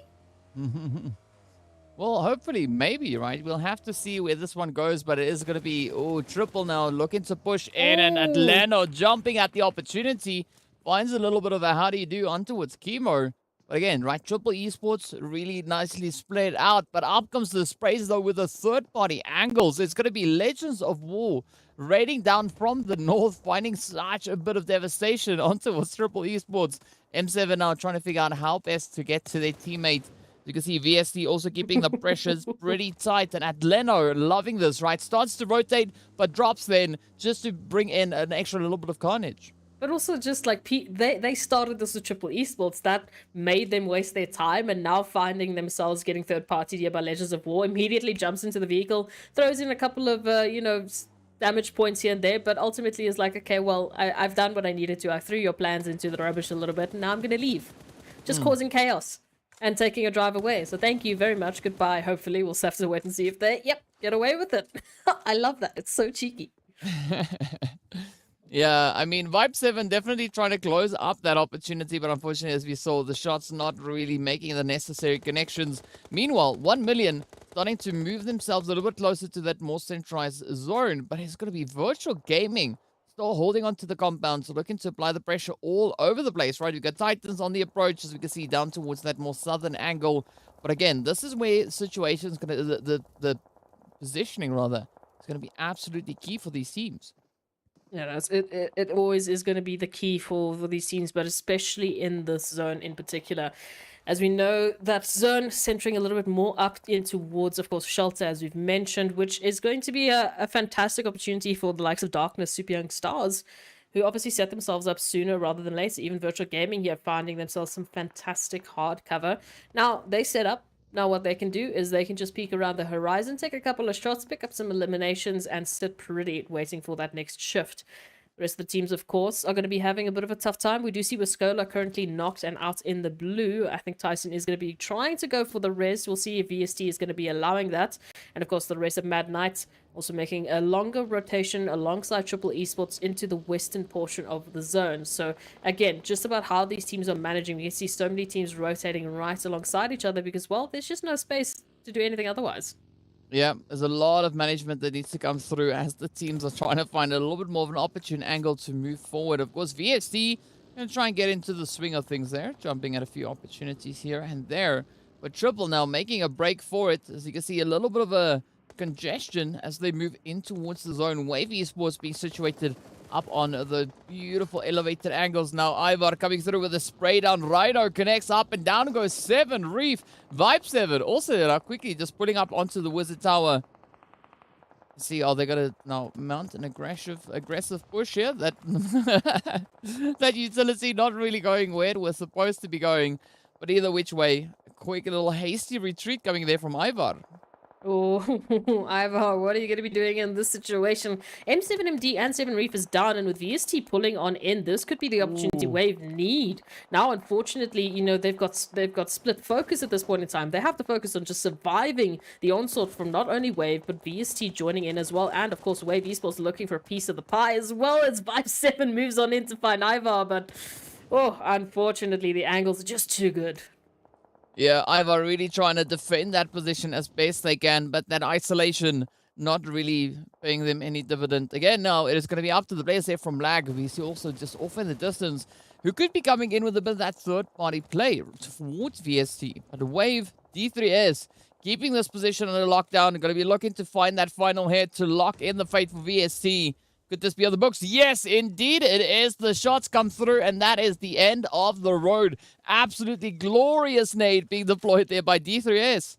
[SPEAKER 5] Well, hopefully, maybe, right? We'll have to see where this one goes, but it is going to be, Triple now looking to push in, and Atlanta jumping at the opportunity, finds a little bit of a how do you do on towards Chemo. But again, right, Triple Esports really nicely split out, but up comes the sprays, though, with the third-party angles. It's going to be Legends of War raiding down from the north, finding such a bit of devastation onto Triple Esports. M7 now trying to figure out how best to get to their teammate. You can see VST also keeping the pressures pretty tight, and Atleno loving this, right? Starts to rotate, but drops then just to bring in an extra little bit of carnage.
[SPEAKER 6] But also just like they started this with Triple Esports, that made them waste their time, and now finding themselves getting third party here by Legends of War, immediately jumps into the vehicle, throws in a couple of damage points here and there, but ultimately it's like, okay, well, I've done what I needed to. I threw your plans into the rubbish a little bit, and now I'm going to leave. Just causing chaos and taking a drive away. So thank you very much. Goodbye. Hopefully we'll have to wait and see if they, get away with it. I love that. It's so cheeky.
[SPEAKER 5] Yeah, I mean, Vibe 7 definitely trying to close up that opportunity, but unfortunately, as we saw, the shots not really making the necessary connections. Meanwhile, 1 million starting to move themselves a little bit closer to that more centralized zone, but it's going to be Virtual Gaming still holding on to the compound, so looking to apply the pressure all over the place, right? We've got Titans on the approach, as we can see, down towards that more southern angle. But again, this is where situation's going to, the positioning, rather, is going to be absolutely key for these teams.
[SPEAKER 6] Yeah, it always is going to be the key for these teams, but especially in this zone in particular. As we know, that zone centering a little bit more up in towards, of course, Shelter, as we've mentioned, which is going to be a fantastic opportunity for the likes of Darkness, Super Young Stars, who obviously set themselves up sooner rather than later. Even Virtual Gaming here finding themselves some fantastic hard cover. Now, they set up. Now what they can do is they can just peek around the horizon, take a couple of shots, pick up some eliminations, and sit pretty waiting for that next shift. The rest of the teams, of course, are going to be having a bit of a tough time. We do see Wiscola currently knocked and out in the blue. I think Tyson is going to be trying to go for the res. We'll see if VST is going to be allowing that. And, of course, the rest of Mad Knight also making a longer rotation alongside Triple Esports into the western portion of the zone. So, again, just about how these teams are managing. We can see so many teams rotating right alongside each other because, well, there's just no space to do anything otherwise.
[SPEAKER 5] Yeah, there's a lot of management that needs to come through as the teams are trying to find a little bit more of an opportune angle to move forward. Of course, VST going to try and get into the swing of things there, jumping at a few opportunities here and there. But Triple now making a break for it. As you can see, a little bit of a congestion as they move in towards the zone. Wave Esports being situated up on the beautiful elevated angles. Now Ivar coming through with a spray down. Rhino connects up and down goes 7. Reef, Vibe 7 also quickly just pulling up onto the Wizard Tower. See, are they going to now mount an aggressive push here? That that utility not really going where it was supposed to be going. But either which way, a quick little hasty retreat coming there from Ivar.
[SPEAKER 6] Oh, Ivar, what are you going to be doing in this situation? M7MD and 7 Reef is down, and with VST pulling on in, this could be the opportunity Wave need. Now, unfortunately, you know, they've got split focus at this point in time. They have to focus on just surviving the onslaught from not only Wave, but VST joining in as well. And, of course, Wave Esports looking for a piece of the pie as well as Vibe 7 moves on in to find Ivar. But, oh, unfortunately, the angles are just too good.
[SPEAKER 5] Yeah, Ivar really trying to defend that position as best they can, but that isolation not really paying them any dividend. Again, now it is going to be up to the players there from Lag. We see also just off in the distance who could be coming in with a bit of that third-party play towards VST. But Wave, D3S, keeping this position under lockdown, going to be looking to find that final hit to lock in the fate for VST. Could this be on the books? Yes, indeed it is. The shots come through, and that is the end of the road. Absolutely glorious nade being deployed there by D3S.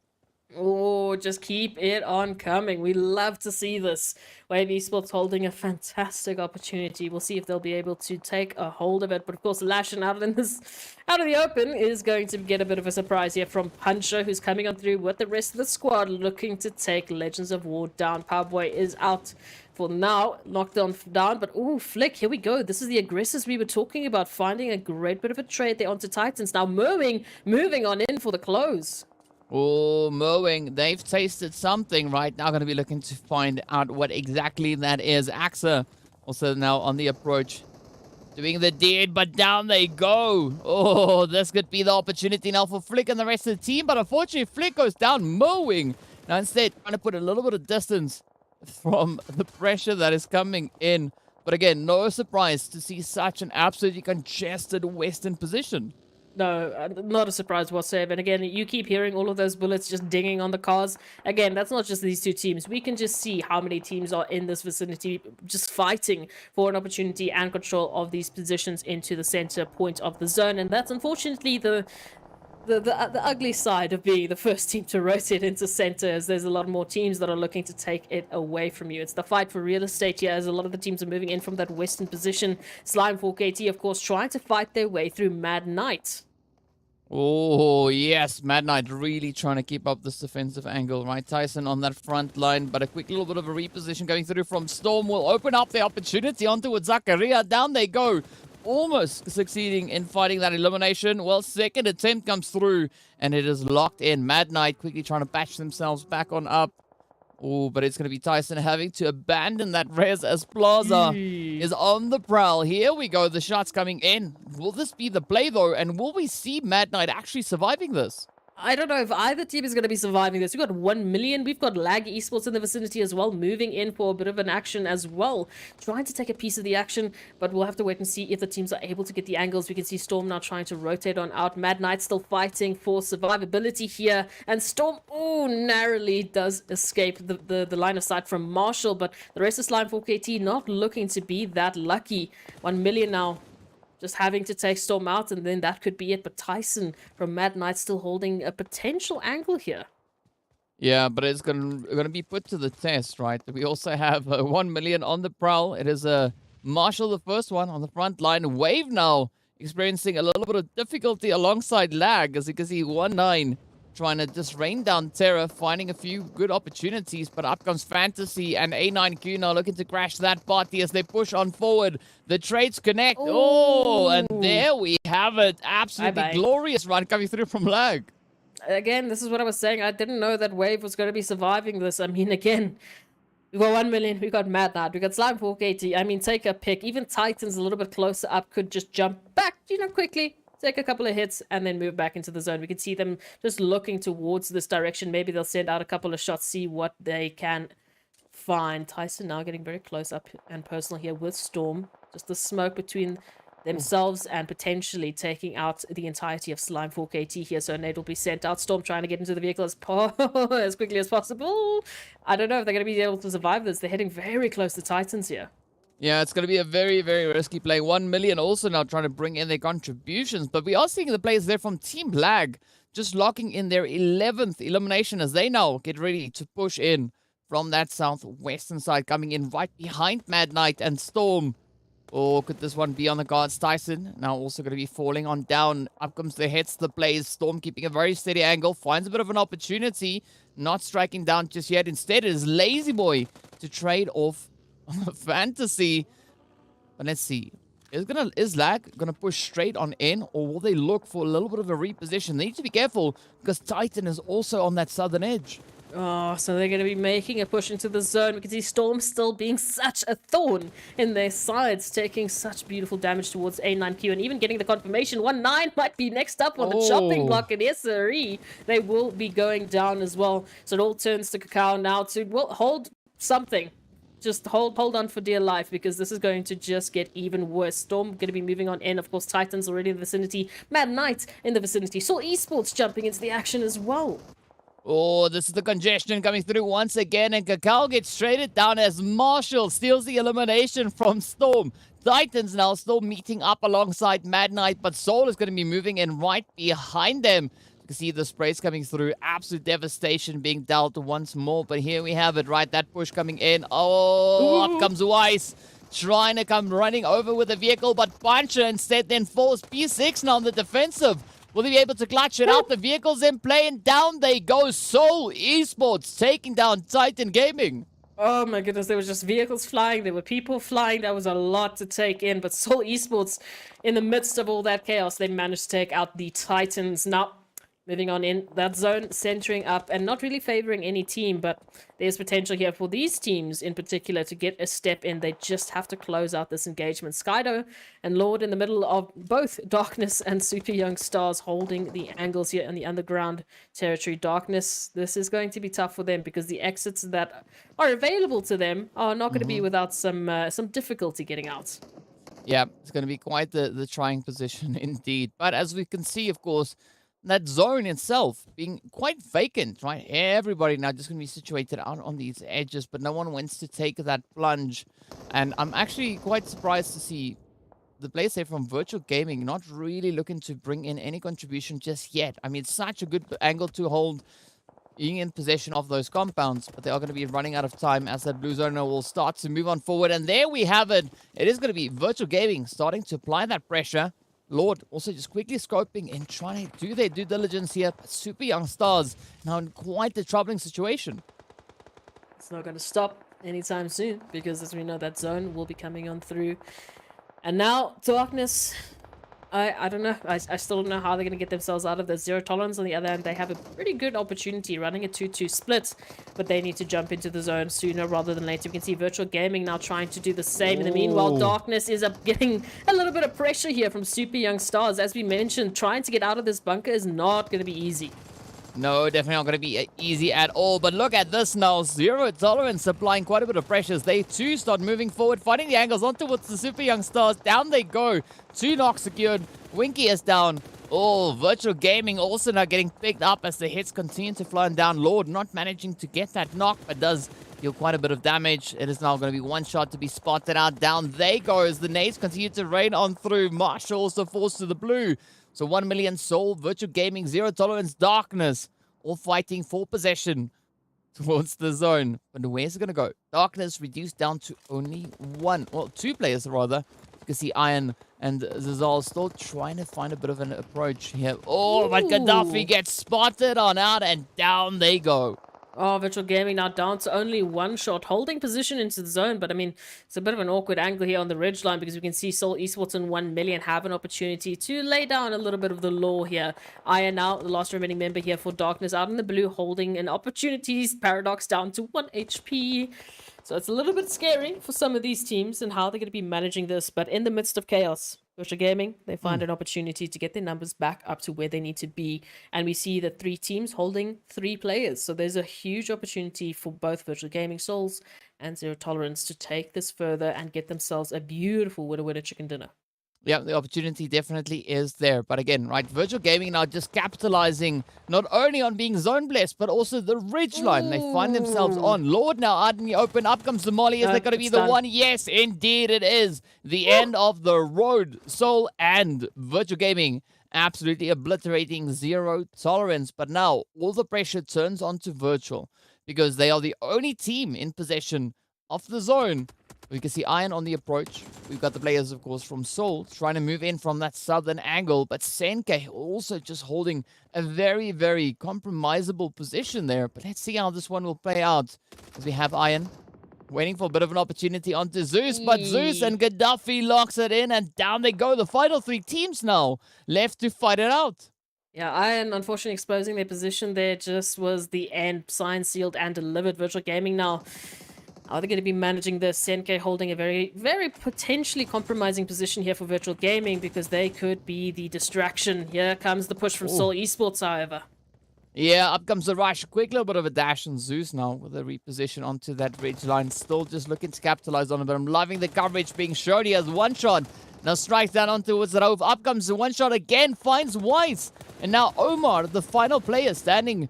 [SPEAKER 6] Oh, just keep it on coming. We love to see this. Wave Esports holding a fantastic opportunity. We'll see if they'll be able to take a hold of it. But of course, Lashin out of the open is going to get a bit of a surprise here from Puncher, who's coming on through with the rest of the squad, looking to take Legends of War down. Powerboy is out for now, knocked down, but oh, Flick, here we go. This is the aggressors we were talking about, finding a great bit of a trade there onto Titans. Now moving on in for the close.
[SPEAKER 5] Oh, mowing. They've tasted something right now. Going to be looking to find out what exactly that is. Axa also now on the approach. Doing the deed, but down they go. Oh, this could be the opportunity now for Flick and the rest of the team. But unfortunately, Flick goes down mowing. Now instead, trying to put a little bit of distance from the pressure that is coming in. But again, no surprise to see such an absolutely congested western position.
[SPEAKER 6] No, not a surprise whatsoever. And again, you keep hearing all of those bullets just dinging on the cars. Again, that's not just these two teams. We can just see how many teams are in this vicinity just fighting for an opportunity and control of these positions into the center point of the zone. And that's unfortunately the ugly side of being the first team to rotate into center, as there's a lot more teams that are looking to take it away from you. It's the fight for real estate here, as a lot of the teams are moving in from that western position. Slime 4KT, of course, trying to fight their way through Mad Knight.
[SPEAKER 5] Oh, yes. Mad Knight really trying to keep up this defensive angle, right? Tyson on that front line, but a quick little bit of a reposition going through from Storm will open up the opportunity onto Zakaria. Down they go. Almost succeeding in fighting that elimination. Well, second attempt comes through, and it is locked in. Mad Knight quickly trying to batch themselves back on up. Oh, but it's going to be Tyson having to abandon that res as Plaza is on the prowl. Here we go. The shots coming in. Will this be the play, though? And will we see Mad Knight actually surviving this?
[SPEAKER 6] I don't know if either team is going to be surviving this. We've got 1 million. We've got Lag Esports in the vicinity as well, moving in for a bit of an action as well. Trying to take a piece of the action, but we'll have to wait and see if the teams are able to get the angles. We can see Storm now trying to rotate on out. Mad Knight still fighting for survivability here. And Storm, narrowly does escape the line of sight from Marshall, but the rest of Slime 4KT not looking to be that lucky. 1 million now. Just having to take Storm out, and then that could be it. But Tyson from Mad Knight still holding a potential angle here.
[SPEAKER 5] Yeah, but it's gonna be put to the test, right? We also have 1 million on the prowl. It is Marshall, the first one on the front line. Wave now experiencing a little bit of difficulty alongside Lag, as you can see 1-9 trying to just rain down terror, finding a few good opportunities, but up comes Fantasy and A9Q now looking to crash that party as they push on forward. The trades connect.
[SPEAKER 6] Ooh.
[SPEAKER 5] Oh, and there we have it. Absolutely
[SPEAKER 6] Bye-bye.
[SPEAKER 5] glorious run coming through from Lag.
[SPEAKER 6] Again, this is what I was saying. I didn't know that Wave was going to be surviving this. I mean, again, we got 1 million. We got Mad Knight. We got Slime 4KT. I mean, take a pick. Even Titans a little bit closer up could just jump back, quickly. Take a couple of hits and then move back into the zone. We can see them just looking towards this direction. Maybe they'll send out a couple of shots, see what they can find. Tyson now getting very close up and personal here with Storm. Just the smoke between themselves and potentially taking out the entirety of Slime 4KT here. So Nate will be sent out. Storm trying to get into the vehicle as quickly as possible. I don't know if they're going to be able to survive this. They're heading very close to Titans here.
[SPEAKER 5] Yeah, it's going to be a very, very risky play. 1 million also now trying to bring in their contributions. But we are seeing the players there from TEAMLAG just locking in their 11th elimination as they now get ready to push in from that southwestern side, coming in right behind Mad Knight and Storm. Or could this one be on the guards? Tyson now also going to be falling on down. Up comes the hits, the plays. Storm keeping a very steady angle. Finds a bit of an opportunity. Not striking down just yet. Instead, it is Lazy Boy to trade off Fantasy. But let's see. Is Lag gonna push straight on in, or will they look for a little bit of a reposition? They need to be careful because Titan is also on that southern edge.
[SPEAKER 6] Oh, so they're going to be making a push into the zone. We can see Storm still being such a thorn in their sides, taking such beautiful damage towards A9Q, and even getting the confirmation. 1-9 might be next up on the chopping block, and yes, sirree, they will be going down as well. So it all turns to Cacao now to, well, hold something. Just hold on for dear life, because this is going to just get even worse. Storm going to be moving on in. Of course, Titans already in the vicinity. Mad Knight in the vicinity. Saw Esports jumping into the action as well.
[SPEAKER 5] Oh, this is the congestion coming through once again, and Cacao gets traded down as Marshall steals the elimination from Storm. Titans now still meeting up alongside Mad Knight, but Soul is going to be moving in right behind them. You can see the sprays coming through. Absolute devastation being dealt once more, but here we have it, right? That push coming in. Oh, up comes Weiss. Trying to come running over with the vehicle, but Puncher instead then falls. P6 now on the defensive. Will they be able to clutch it out? The vehicle's in play, and down they go. Soul Esports taking down Titan Gaming.
[SPEAKER 6] Oh my goodness, there was just vehicles flying, there were people flying, that was a lot to take in, but Soul Esports, in the midst of all that chaos, they managed to take out the Titans. Now, moving on in that zone, centering up, and not really favoring any team, but there's potential here for these teams in particular to get a step in. They just have to close out this engagement. Skydo and Lord in the middle of both Darkness and Super Young Stars holding the angles here in the underground territory. Darkness, this is going to be tough for them because the exits that are available to them are not going to be without some difficulty getting out.
[SPEAKER 5] Yeah, it's going to be quite the trying position indeed. But as we can see, of course, that zone itself being quite vacant, right? Everybody now just going to be situated out on these edges, but no one wants to take that plunge. And I'm actually quite surprised to see the players here from Virtual Gaming not really looking to bring in any contribution just yet. I mean, it's such a good angle to hold, being in possession of those compounds, but they are going to be running out of time as that blue zone will start to move on forward. And there we have it. It is going to be Virtual Gaming starting to apply that pressure. Lord also just quickly scoping and trying to do their due diligence here. But Super Young Stars now in quite a troubling situation.
[SPEAKER 6] It's not going to stop anytime soon because, as we know, that zone will be coming on through. And now, Darkness, I don't know. I still don't know how they're going to get themselves out of this. Zero Tolerance, on the other hand, they have a pretty good opportunity running a 2-2 split, but they need to jump into the zone sooner rather than later. We can see Virtual Gaming now trying to do the same. In the meanwhile,
[SPEAKER 5] Ooh.
[SPEAKER 6] Darkness is up getting a little bit of pressure here from Super Young Stars. As we mentioned, trying to get out of this bunker is not going to be easy.
[SPEAKER 5] No, definitely not going to be easy at all. But look at this now. Zero Tolerance applying quite a bit of pressures. They too start moving forward, finding the angles on towards the Super Young Stars. Down they go. 2 knocks secured. Winky is down. Oh, Virtual Gaming also now getting picked up as the hits continue to fly down. Lord not managing to get that knock, but does deal quite a bit of damage. It is now going to be one shot to be spotted out. Down they go as the nades continue to rain on through. Marshall also forced to the blue. So 1 million soul, Virtual Gaming, Zero Tolerance, Darkness, all fighting for possession towards the zone. But where's it going to go? Darkness reduced down to only 2 players rather. You can see Iron and Zazal still trying to find a bit of an approach here. Oh, but Gaddafi gets spotted on out and down they go.
[SPEAKER 6] Oh, Virtual Gaming now down to only 1 shot, holding position into the zone, but I mean, it's a bit of an awkward angle here on the ridgeline because we can see Seoul Esports and 1 million have an opportunity to lay down a little bit of the law here. Aya now, the last remaining member here for Darkness, out in the blue, holding an opportunities. Paradox down to 1 HP. So it's a little bit scary for some of these teams and how they're going to be managing this, but in the midst of chaos, Virtual Gaming, they find an opportunity to get their numbers back up to where they need to be. And we see the 3 teams holding 3 players. So there's a huge opportunity for both Virtual Gaming Souls and Zero Tolerance to take this further and get themselves a beautiful winner chicken dinner.
[SPEAKER 5] Yeah, the opportunity definitely is there. But again, right, Virtual Gaming now just capitalizing not only on being zone blessed, but also the ridgeline they find themselves on. Lord now out in the open. Up comes the Molly. Is that going to be the
[SPEAKER 6] done.
[SPEAKER 5] one? Yes, indeed it is. The end of the road. Soul and Virtual Gaming absolutely obliterating Zero Tolerance. But now all the pressure turns onto Virtual because they are the only team in possession of the zone. We can see Iron on the approach. We've got the players, of course, from Seoul trying to move in from that southern angle. But Senke also just holding a very, very compromisable position there. But let's see how this one will play out. As we have Iron waiting for a bit of an opportunity onto Zeus. But Zeus and Gaddafi locks it in. And down they go. The final 3 teams now left to fight it out.
[SPEAKER 6] Yeah, Iron, unfortunately, exposing their position there just was the end. Signed, sealed, and delivered. Virtual Gaming now... Are they going to be managing this? Senke holding a very, very potentially compromising position here for Virtual Gaming because they could be the distraction. Here comes the push from Seoul Esports, however.
[SPEAKER 5] Yeah, up comes the rush. Quick little bit of a dash on Zeus now with a reposition onto that ridge line. Still just looking to capitalize on it, but I'm loving the coverage being shown. He has 1 shot. Now strikes down onto Rove. Up comes the 1 shot again. Finds Weiss. And now Omar, the final player, standing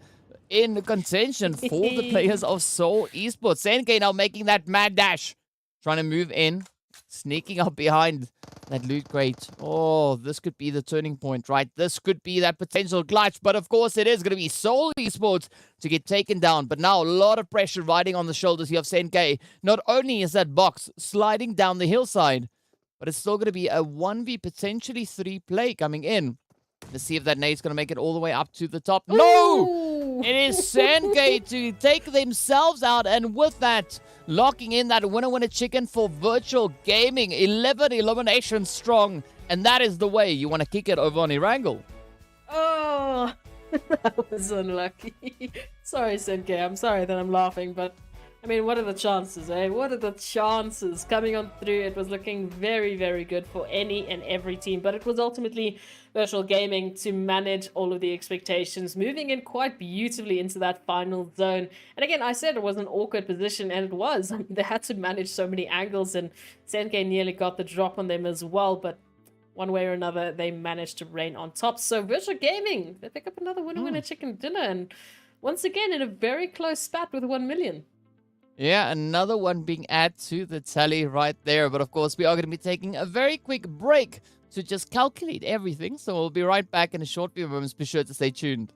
[SPEAKER 5] in contention for the players of Seoul Esports. Senke now making that mad dash. Trying to move in. Sneaking up behind that loot crate. Oh, this could be the turning point, right? This could be that potential clutch. But of course, it is going to be Seoul Esports to get taken down. But now a lot of pressure riding on the shoulders here of Senke. Not only is that box sliding down the hillside, but it's still going to be a 1v potentially 3 play coming in. Let's see if that nade's going to make it all the way up to the top. No! It is Senke to take themselves out, and with that, locking in that winner chicken for Virtual Gaming. 11 eliminations strong, and that is the way you want to kick it over on Erangel.
[SPEAKER 6] Oh, that was unlucky. Sorry, Senke. I'm sorry that I'm laughing, but I mean, what are the chances, eh? What are the chances? Coming on through, it was looking very, very good for any and every team, but it was ultimately Virtual Gaming to manage all of the expectations, moving in quite beautifully into that final zone. And again, I said it was an awkward position, and it was. I mean, they had to manage so many angles, and Senke nearly got the drop on them as well, but one way or another, they managed to reign on top. So Virtual Gaming, they pick up another winner chicken dinner, and once again, in a very close spat with 1 million.
[SPEAKER 5] Yeah, another one being added to the tally right there. But of course, we are going to be taking a very quick break to just calculate everything. So we'll be right back in a short few moments. Be sure to stay tuned.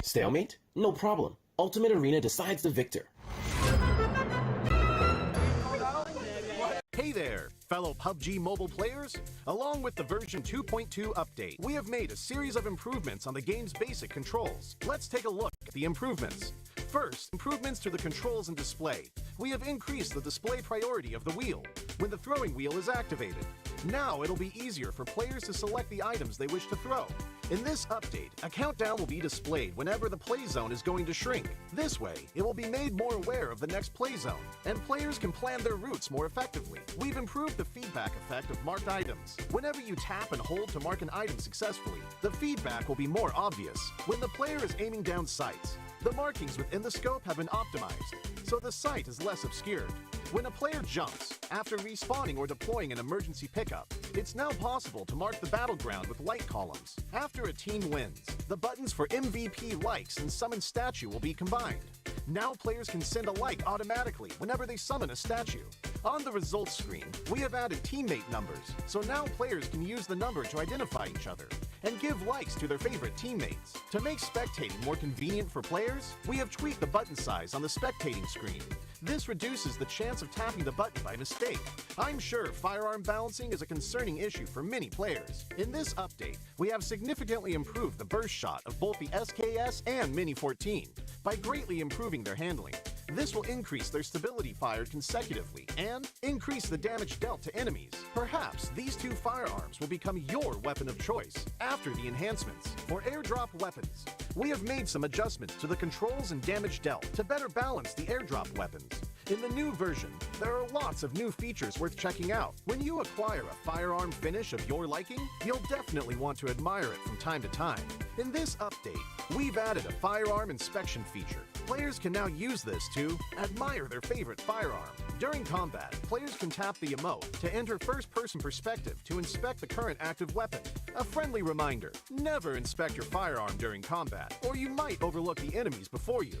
[SPEAKER 7] Stalemate? No problem. Ultimate Arena decides the victor.
[SPEAKER 4] Hey there, fellow PUBG mobile players! Along with the version 2.2 update, we have made a series of improvements on the game's basic controls. Let's take a look at the improvements. First, improvements to the controls and display. We have increased the display priority of the wheel when the throwing wheel is activated. Now it'll be easier for players to select the items they wish to throw. In this update, a countdown will be displayed whenever the play zone is going to shrink. This way, it will be made more aware of the next play zone, and players can plan their routes more effectively. We've improved the feedback effect of marked items. Whenever you tap and hold to mark an item successfully, the feedback will be more obvious when the player is aiming down sights. The markings within the scope have been optimized, so the sight is less obscured. When a player jumps, after respawning or deploying an emergency pickup, it's now possible to mark the battleground with light columns. After a team wins, the buttons for MVP likes and summon statue will be combined. Now players can send a like automatically whenever they summon a statue. On the results screen, we have added teammate numbers, so now players can use the number to identify each other and give likes to their favorite teammates. To make spectating more convenient for players, we have tweaked the button size on the spectating screen. This reduces the chance of tapping the button by mistake. I'm sure firearm balancing is a concerning issue for many players. In this update, we have significantly improved the burst shot of both the SKS and Mini 14 by greatly improving their handling. This will increase their stability fired consecutively and increase the damage dealt to enemies. Perhaps these two firearms will become your weapon of choice after the enhancements. For airdrop weapons, we have made some adjustments to the controls and damage dealt to better balance the airdrop weapons. In the new version, there are lots of new features worth checking out. When you acquire a firearm finish of your liking, you'll definitely want to admire it from time to time. In this update, we've added a Firearm Inspection feature. Players can now use this to admire their favorite firearm. During combat, players can tap the emote to enter first-person perspective to inspect the current active weapon. A friendly reminder, never inspect your firearm during combat, or you might overlook the enemies before you.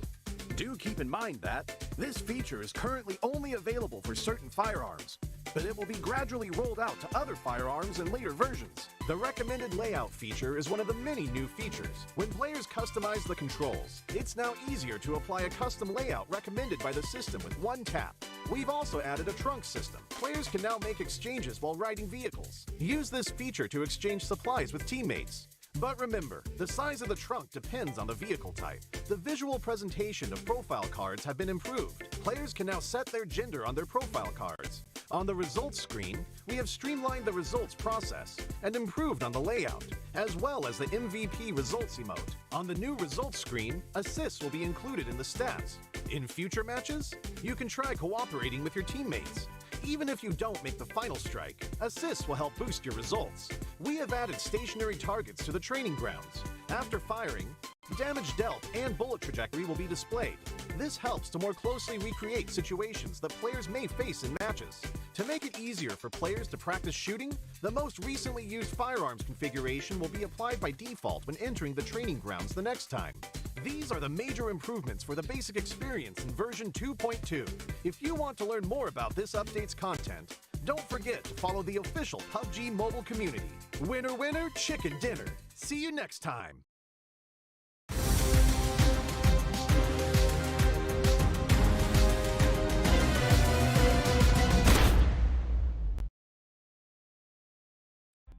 [SPEAKER 4] Do keep in mind that this feature is currently only available for certain firearms, but it will be gradually rolled out to other firearms in later versions. The recommended layout feature is one of the many new features. When players customize the controls, it's now easier to apply a custom layout recommended by the system with one tap. We've also added a trunk system. Players can now make exchanges while riding vehicles. Use this feature to exchange supplies with teammates. But remember, the size of the trunk depends on the vehicle type. The visual presentation of profile cards have been improved. Players can now set their gender on their profile cards. On the results screen, we have streamlined the results process and improved on the layout, as well as the MVP results emote. On the new results screen, assists will be included in the stats. In future matches, you can try cooperating with your teammates. Even if you don't make the final strike, assists will help boost your results. We have added stationary targets to the training grounds. After firing, damage dealt and bullet trajectory will be displayed. This helps to more closely recreate situations that players may face in matches. To make it easier for players to practice shooting, the most recently used firearms configuration will be applied by default when entering the training grounds the next time. These are the major improvements for the basic experience in version 2.2. If you want to learn more about this update's content, don't forget to follow the official PUBG mobile community. Winner, winner, chicken dinner. See you next time.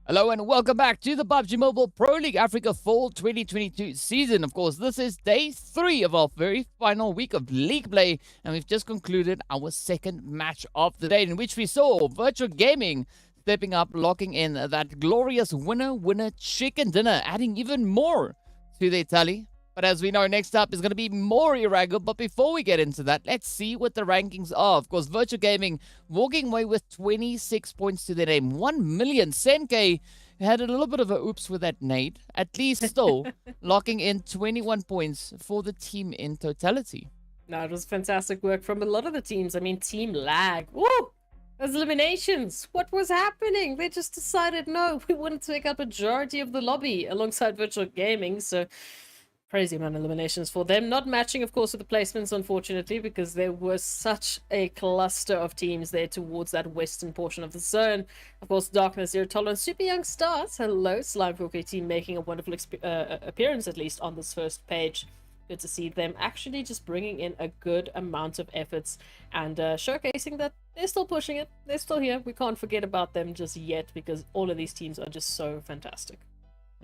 [SPEAKER 5] Hello and welcome back to the PUBG Mobile Pro League Africa Fall 2022 season. Of course, this is day 3 of our very final week of league play, and we've just concluded our second match of the day, in which we saw Virtual Gaming stepping up, locking in that glorious winner chicken dinner, adding even more to their tally. But as we know, next up is going to be more Erangel. But before we get into that, let's see what the rankings are. Of course, Virtual Gaming walking away with 26 points to their name. 1 million. Senke had a little bit of a oops with that nade. At least still locking in 21 points for the team in totality.
[SPEAKER 6] No, it was fantastic work from a lot of the teams. I mean, TEAMLAG. Woo! Those eliminations. What was happening? They just decided, no, we wouldn't take up majority of the lobby alongside virtual gaming. So, crazy amount of eliminations for them. Not matching, of course, with the placements, unfortunately, because there was such a cluster of teams there towards that western portion of the zone. Of course, Darkness, Zero Tolerance, Super Young Stars. Hello, Slime 4K team making a wonderful appearance, at least, on this first page. Good to see them actually just bringing in a good amount of efforts and showcasing that they're still pushing it. They're still here. We can't forget about them just yet because all of these teams are just so fantastic.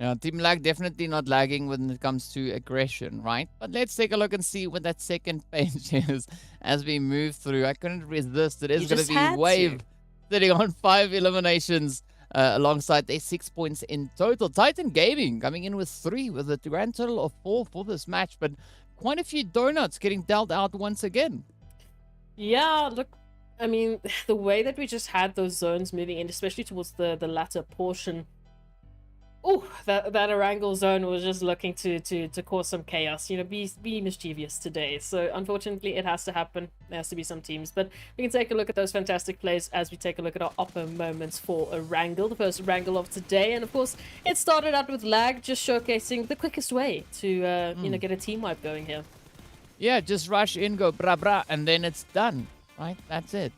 [SPEAKER 5] Yeah, TEAMLAG definitely not lagging when it comes to aggression, right? But let's take a look and see what that second page is as we move through. I couldn't resist. It is going to be Wave sitting on 5 eliminations. Alongside their 6 points in total. Titan Gaming coming in with 3 with a grand total of 4 for this match, but quite a few donuts getting dealt out once again.
[SPEAKER 6] Yeah, look, I mean, the way that we just had those zones moving in, especially towards the latter portion. Oh, that Erangel zone was just looking to cause some chaos, you know, be mischievous today. So unfortunately, it has to happen. There has to be some teams, but we can take a look at those fantastic plays as we take a look at our upper moments for Erangel, the first Erangel of today. And of course, it started out with lag, just showcasing the quickest way to you know, get a team wipe going here.
[SPEAKER 5] Yeah, just rush in, go bra bra, and then it's done, right? That's it.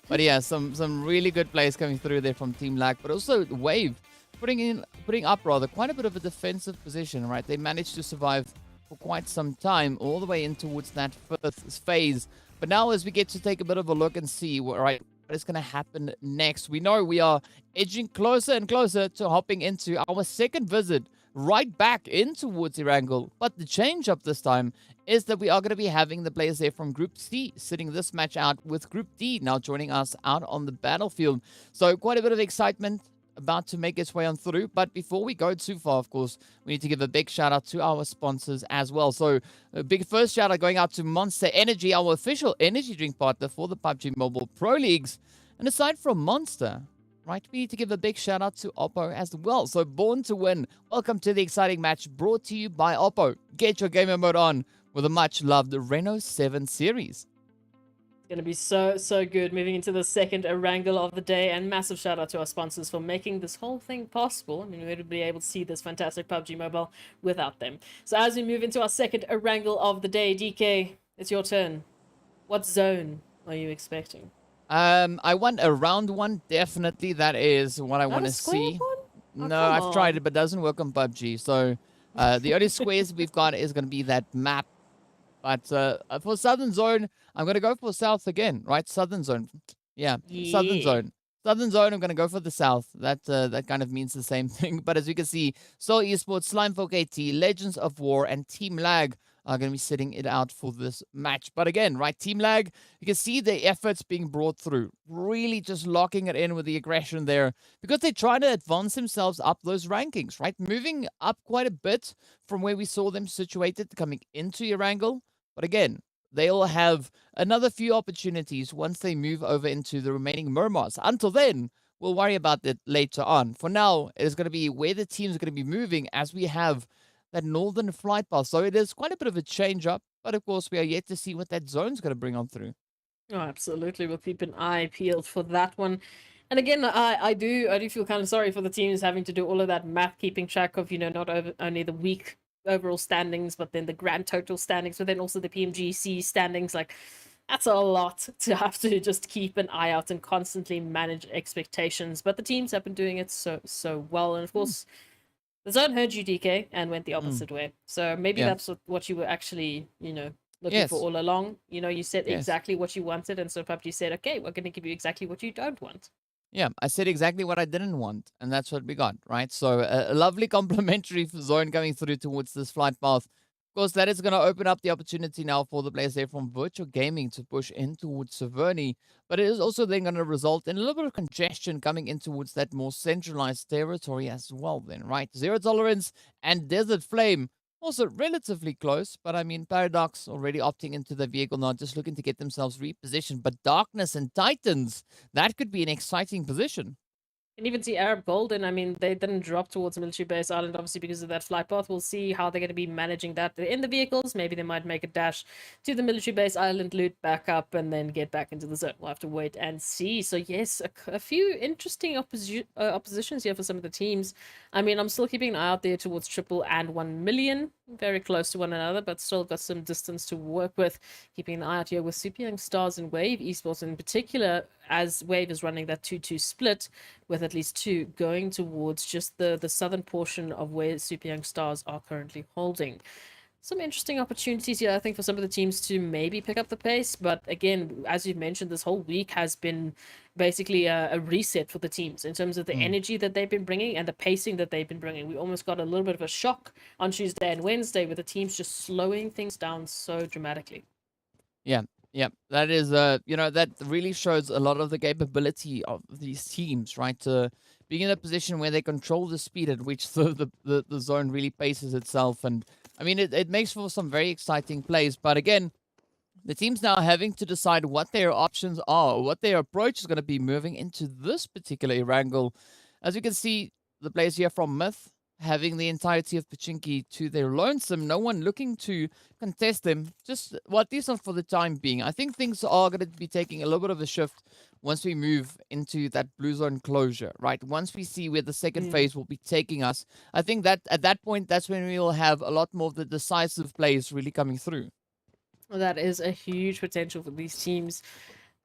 [SPEAKER 5] But yeah, some really good plays coming through there from TEAMLAG, but also Wave. Putting up quite a bit of a defensive position, right? They managed to survive for quite some time, all the way in towards that 5th phase. But now as we get to take a bit of a look and see what is going to happen next, we know we are edging closer and closer to hopping into our second visit right back in towards Erangel. But the change up this time is that we are going to be having the players there from Group C sitting this match out with Group D now joining us out on the battlefield. So quite a bit of excitement about to make its way on through. But before we go too far, of course, we need to give a big shout out to our sponsors as well. So a big first shout out going out to Monster Energy, our official energy drink partner for the PUBG Mobile Pro Leagues. And aside from Monster, right, we need to give a big shout out to Oppo as well. So Born to Win, welcome to the exciting match brought to you by Oppo. Get your gamer mode on with a much loved Reno 7 series.
[SPEAKER 6] Gonna be so good moving into the second Erangel of the day, and massive shout out to our sponsors for making this whole thing possible. I mean, we wouldn't be able to see this fantastic PUBG Mobile without them. So as we move into our second Erangel of the day, DK, it's your turn. What zone are you expecting?
[SPEAKER 5] I want a round one, definitely. That is what I want to see. No, I've tried it, but it doesn't work on PUBG. So the only squares we've got is going to be that map. But for Southern Zone, I'm going to go for South again, right? Southern Zone. Yeah, Southern Zone. Southern Zone, I'm going to go for the South. That kind of means the same thing. But as you can see, Soul Esports, Slime 4KT, Legends of War, and TEAMLAG are going to be sitting it out for this match. But again, right, TEAMLAG, you can see the efforts being brought through. Really just locking it in with the aggression there. Because they're trying to advance themselves up those rankings, right? Moving up quite a bit from where we saw them situated coming into Erangel. But again, they'll have another few opportunities once they move over into the remaining Miramars. Until then, we'll worry about that later on. For now, it is going to be where the teams are going to be moving as we have that northern flight path. So it is quite a bit of a change up. But of course, we are yet to see what that zone's going to bring on through.
[SPEAKER 6] Oh, absolutely. We'll keep an eye peeled for that one. And again, I do feel kind of sorry for the teams having to do all of that math, keeping track of, you know, not only the week overall standings, but then the grand total standings, but then also the PMGC standings. Like, that's a lot to have to just keep an eye out and constantly manage expectations. But the teams have been doing it so well. And of course, the zone heard you, DK, and went the opposite way. So maybe that's what you were actually, you know, looking for all along. You know, you said exactly what you wanted, and so PUBG said, okay, we're going to give you exactly what you don't want.
[SPEAKER 5] Yeah, I said exactly what I didn't want, and that's what we got, right? So a lovely complimentary zone coming through towards this flight path. Of course, that is going to open up the opportunity now for the players there from Virtual Gaming to push in towards Severny, but it is also then going to result in a little bit of congestion coming in towards that more centralized territory as well then, right? Zero Tolerance and Desert Flame also relatively close, but I mean, Paradox already opting into the vehicle now, just looking to get themselves repositioned. But Darkness and Titans, that could be an exciting position.
[SPEAKER 6] And even see Arab Golden, I mean, they didn't drop towards Military Base Island, obviously, because of that flight path. We'll see how they're going to be managing that. They're in the vehicles. Maybe they might make a dash to the Military Base Island, loot back up, and then get back into the zone. We'll have to wait and see. So, yes, a few interesting oppositions here for some of the teams. I mean, I'm still keeping an eye out there towards Triple and 1 million. Very close to one another, but still got some distance to work with. Keeping an eye out here with Super Young Stars and Wave Esports in particular, as Wave is running that 2-2 split, with at least 2 going towards just the southern portion of where Super Young Stars are currently holding. Some interesting opportunities here, I think, for some of the teams to maybe pick up the pace. But again, as you've mentioned, this whole week has been basically a reset for the teams in terms of the energy that they've been bringing and the pacing that they've been bringing. We almost got a little bit of a shock on Tuesday and Wednesday with the teams just slowing things down so dramatically.
[SPEAKER 5] Yeah, yeah, that is, that really shows a lot of the capability of these teams, right? Being in a position where they control the speed at which the zone really paces itself. And I mean, it makes for some very exciting plays. But again, the team's now having to decide what their options are, what their approach is going to be moving into this particular Erangel. As you can see, the players here from Myth having the entirety of Pachinki to their lonesome, no one looking to contest them, just, well, at least not for the time being. I think things are going to be taking a little bit of a shift once we move into that blue zone closure, right? Once we see where the second phase will be taking us, I think that at that point, that's when we will have a lot more of the decisive plays really coming through.
[SPEAKER 6] Well, that is a huge potential for these teams.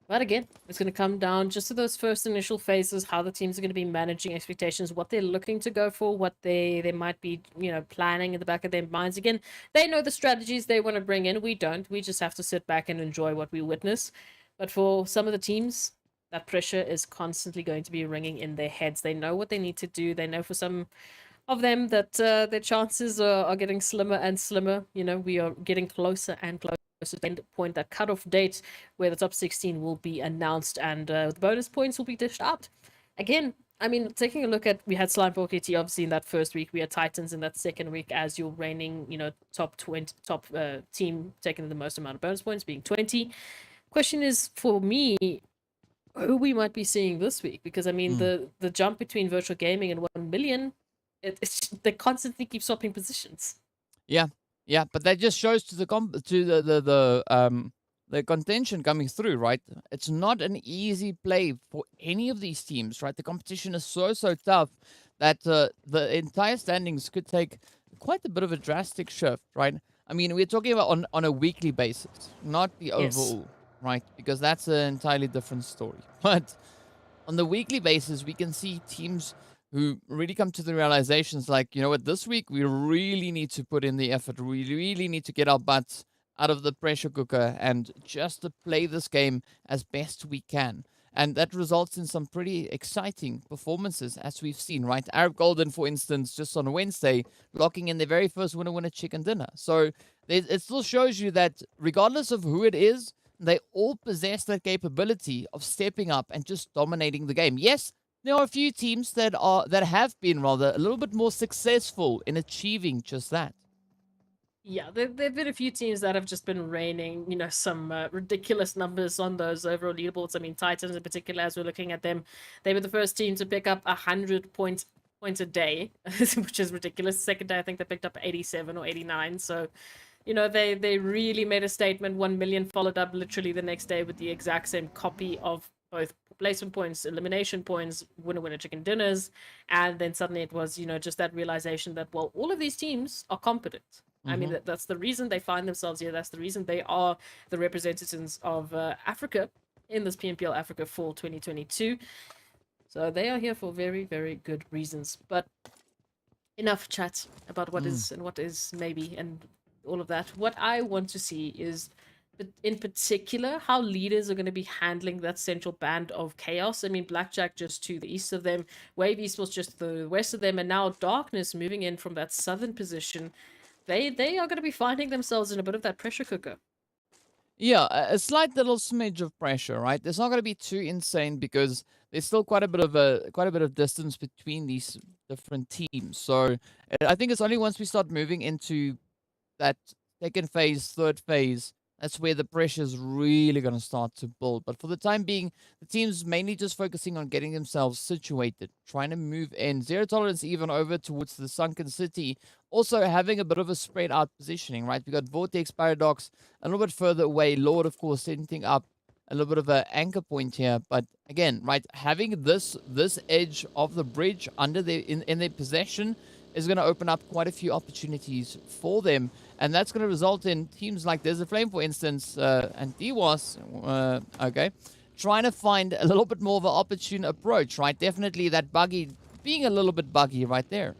[SPEAKER 6] But again, it's going to come down just to those first initial phases, how the teams are going to be managing expectations, what they're looking to go for, what they might be, planning in the back of their minds. Again, they know the strategies they want to bring in. We don't. We just have to sit back and enjoy what we witness. But for some of the teams, that pressure is constantly going to be ringing in their heads. They know what they need to do. They know for some of them that their chances are getting slimmer and slimmer. We are getting closer and closer to the end point, that cutoff date where the top 16 will be announced and the bonus points will be dished out. Again, I mean, taking a look at, we had Slime 4KT obviously in that first week, we had Titans in that second week as your reigning, top team taking the most amount of bonus points, being 20. Question is, for me, who we might be seeing this week, because I mean, the jump between virtual gaming and 1 million, they constantly keep swapping positions.
[SPEAKER 5] Yeah, but that just shows to the contention coming through, right? It's not an easy play for any of these teams, right? The competition is so tough that the entire standings could take quite a bit of a drastic shift, right? I mean, we're talking about on a weekly basis, not the overall, right? Because that's an entirely different story. But on the weekly basis, we can see teams who really come to the realizations like, you know what, this week we really need to put in the effort. We really need to get our butts out of the pressure cooker and just to play this game as best we can. And that results in some pretty exciting performances, as we've seen, right? Arab Golden, for instance, just on Wednesday, locking in their very first winner chicken dinner. So it still shows you that regardless of who it is, they all possess that capability of stepping up and just dominating the game. Yes, there are a few teams that have been rather a little bit more successful in achieving just that.
[SPEAKER 6] Yeah, there've been a few teams that have just been raining, some ridiculous numbers on those overall leaderboards. I mean, Titans in particular, as we're looking at them, they were the first team to pick up 100 points a day, which is ridiculous. Second day, I think they picked up 87 or 89. So, they really made a statement. 1 million followed up literally the next day with the exact same copy of both placement points, elimination points, winner chicken dinners, and then suddenly it was, just that realization that, well, all of these teams are competent. I mean, that's the reason they find themselves here. That's the reason they are the representatives of Africa in this PMPL Africa Fall 2022. So they are here for very, very good reasons. But enough chat about what is and what is maybe and all of that. What I want to see is, in particular, how leaders are going to be handling that central band of chaos. I mean, Blackjack just to the east of them, Wave Esports just to the west of them, and now Darkness moving in from that southern position. They are going to be finding themselves in a bit of that pressure cooker.
[SPEAKER 5] Yeah, a slight little smidge of pressure, right? It's not going to be too insane because there's still quite a bit of distance between these different teams. So I think it's only once we start moving into that second phase, third phase, that's where the pressure is really going to start to build. But for the time being, the team's mainly just focusing on getting themselves situated, trying to move in. Zero tolerance even over towards the sunken city. Also having a bit of a spread out positioning, right? We got Vortex, Paradox, a little bit further away. Lord, of course, setting up a little bit of an anchor point here. But again, right, having this edge of the bridge under their in their possession is going to open up quite a few opportunities for them. And that's going to result in teams like There's a Flame, for instance, and DWAS, okay, trying to find a little bit more of an opportune approach, right? Definitely that buggy, being a little bit buggy right there.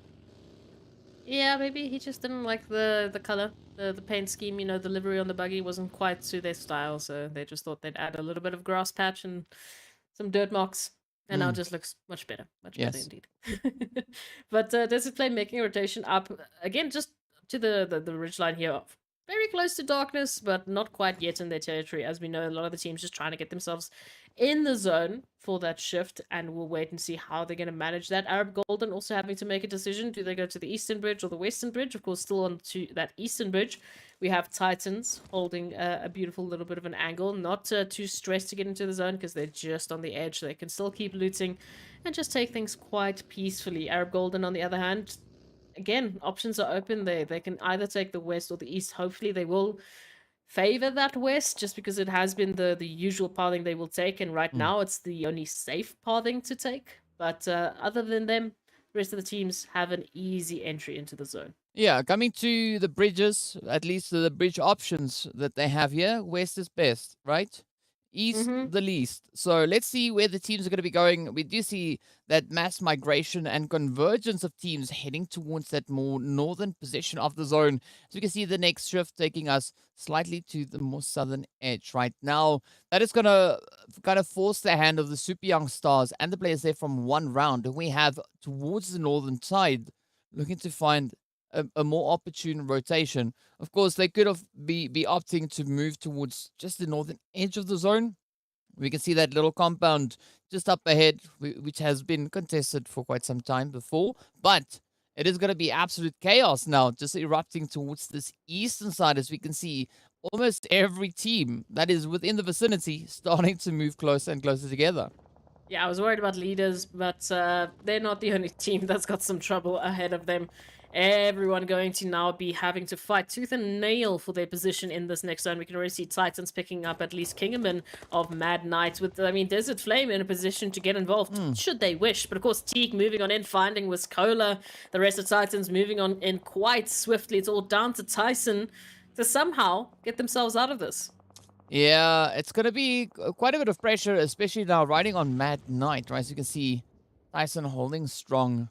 [SPEAKER 6] Yeah, maybe he just didn't like the color, the paint scheme. You know, the livery on the buggy wasn't quite to their style, so they just thought they'd add a little bit of grass patch and some dirt marks. And now it just looks much better. Much better
[SPEAKER 5] Yes.
[SPEAKER 6] indeed. But Desert Flame making a rotation up again, just to the ridge line here. Very close to Darkness, but not quite yet in their territory. As we know, a lot of the teams just trying to get themselves in the zone for that shift, and we'll wait and see how they're going to manage that. Arab Golden also having to make a decision. Do they go to the Eastern Bridge or the Western Bridge? Of course, still on to that Eastern Bridge. We have Titans holding a beautiful little bit of an angle. Not too stressed to get into the zone because they're just on the edge. So they can still keep looting and just take things quite peacefully. Arab Golden, on the other hand, again, options are open there. They can either take the west or the east. Hopefully they will favor that west, just because it has been the usual pathing they will take, and right now it's the only safe pathing to take. But other than them, the rest of the teams have an easy entry into the zone.
[SPEAKER 5] Yeah, coming to the bridges, at least the bridge options that they have here, west is best, right? East, the least. So let's see where the teams are going to be going. We do see that mass migration and convergence of teams heading towards that more northern position of the zone. So we can see the next shift taking us slightly to the more southern edge. Right now, that is going to kind of force the hand of the super young stars and the players there from one round. And we have towards the northern side looking to find a more opportune rotation. Of course, they could have be opting to move towards just the northern edge of the zone. We can see that little compound just up ahead, which has been contested for quite some time before. But it is going to be absolute chaos now, just erupting towards this eastern side, as we can see almost every team that is within the vicinity starting to move closer and closer together.
[SPEAKER 6] Yeah, I was worried about leaders, but they're not the only team that's got some trouble ahead of them. Everyone going to now be having to fight tooth and nail for their position in this next zone. We can already see Titans picking up at least Kingerman of Mad Knight with, Desert Flame in a position to get involved, should they wish. But of course, Teak moving on in, finding Wiskola. The rest of Titans moving on in quite swiftly. It's all down to Tyson to somehow get themselves out of this.
[SPEAKER 5] Yeah, it's going to be quite a bit of pressure, especially now riding on Mad Knight, right? So you can see Tyson holding strong.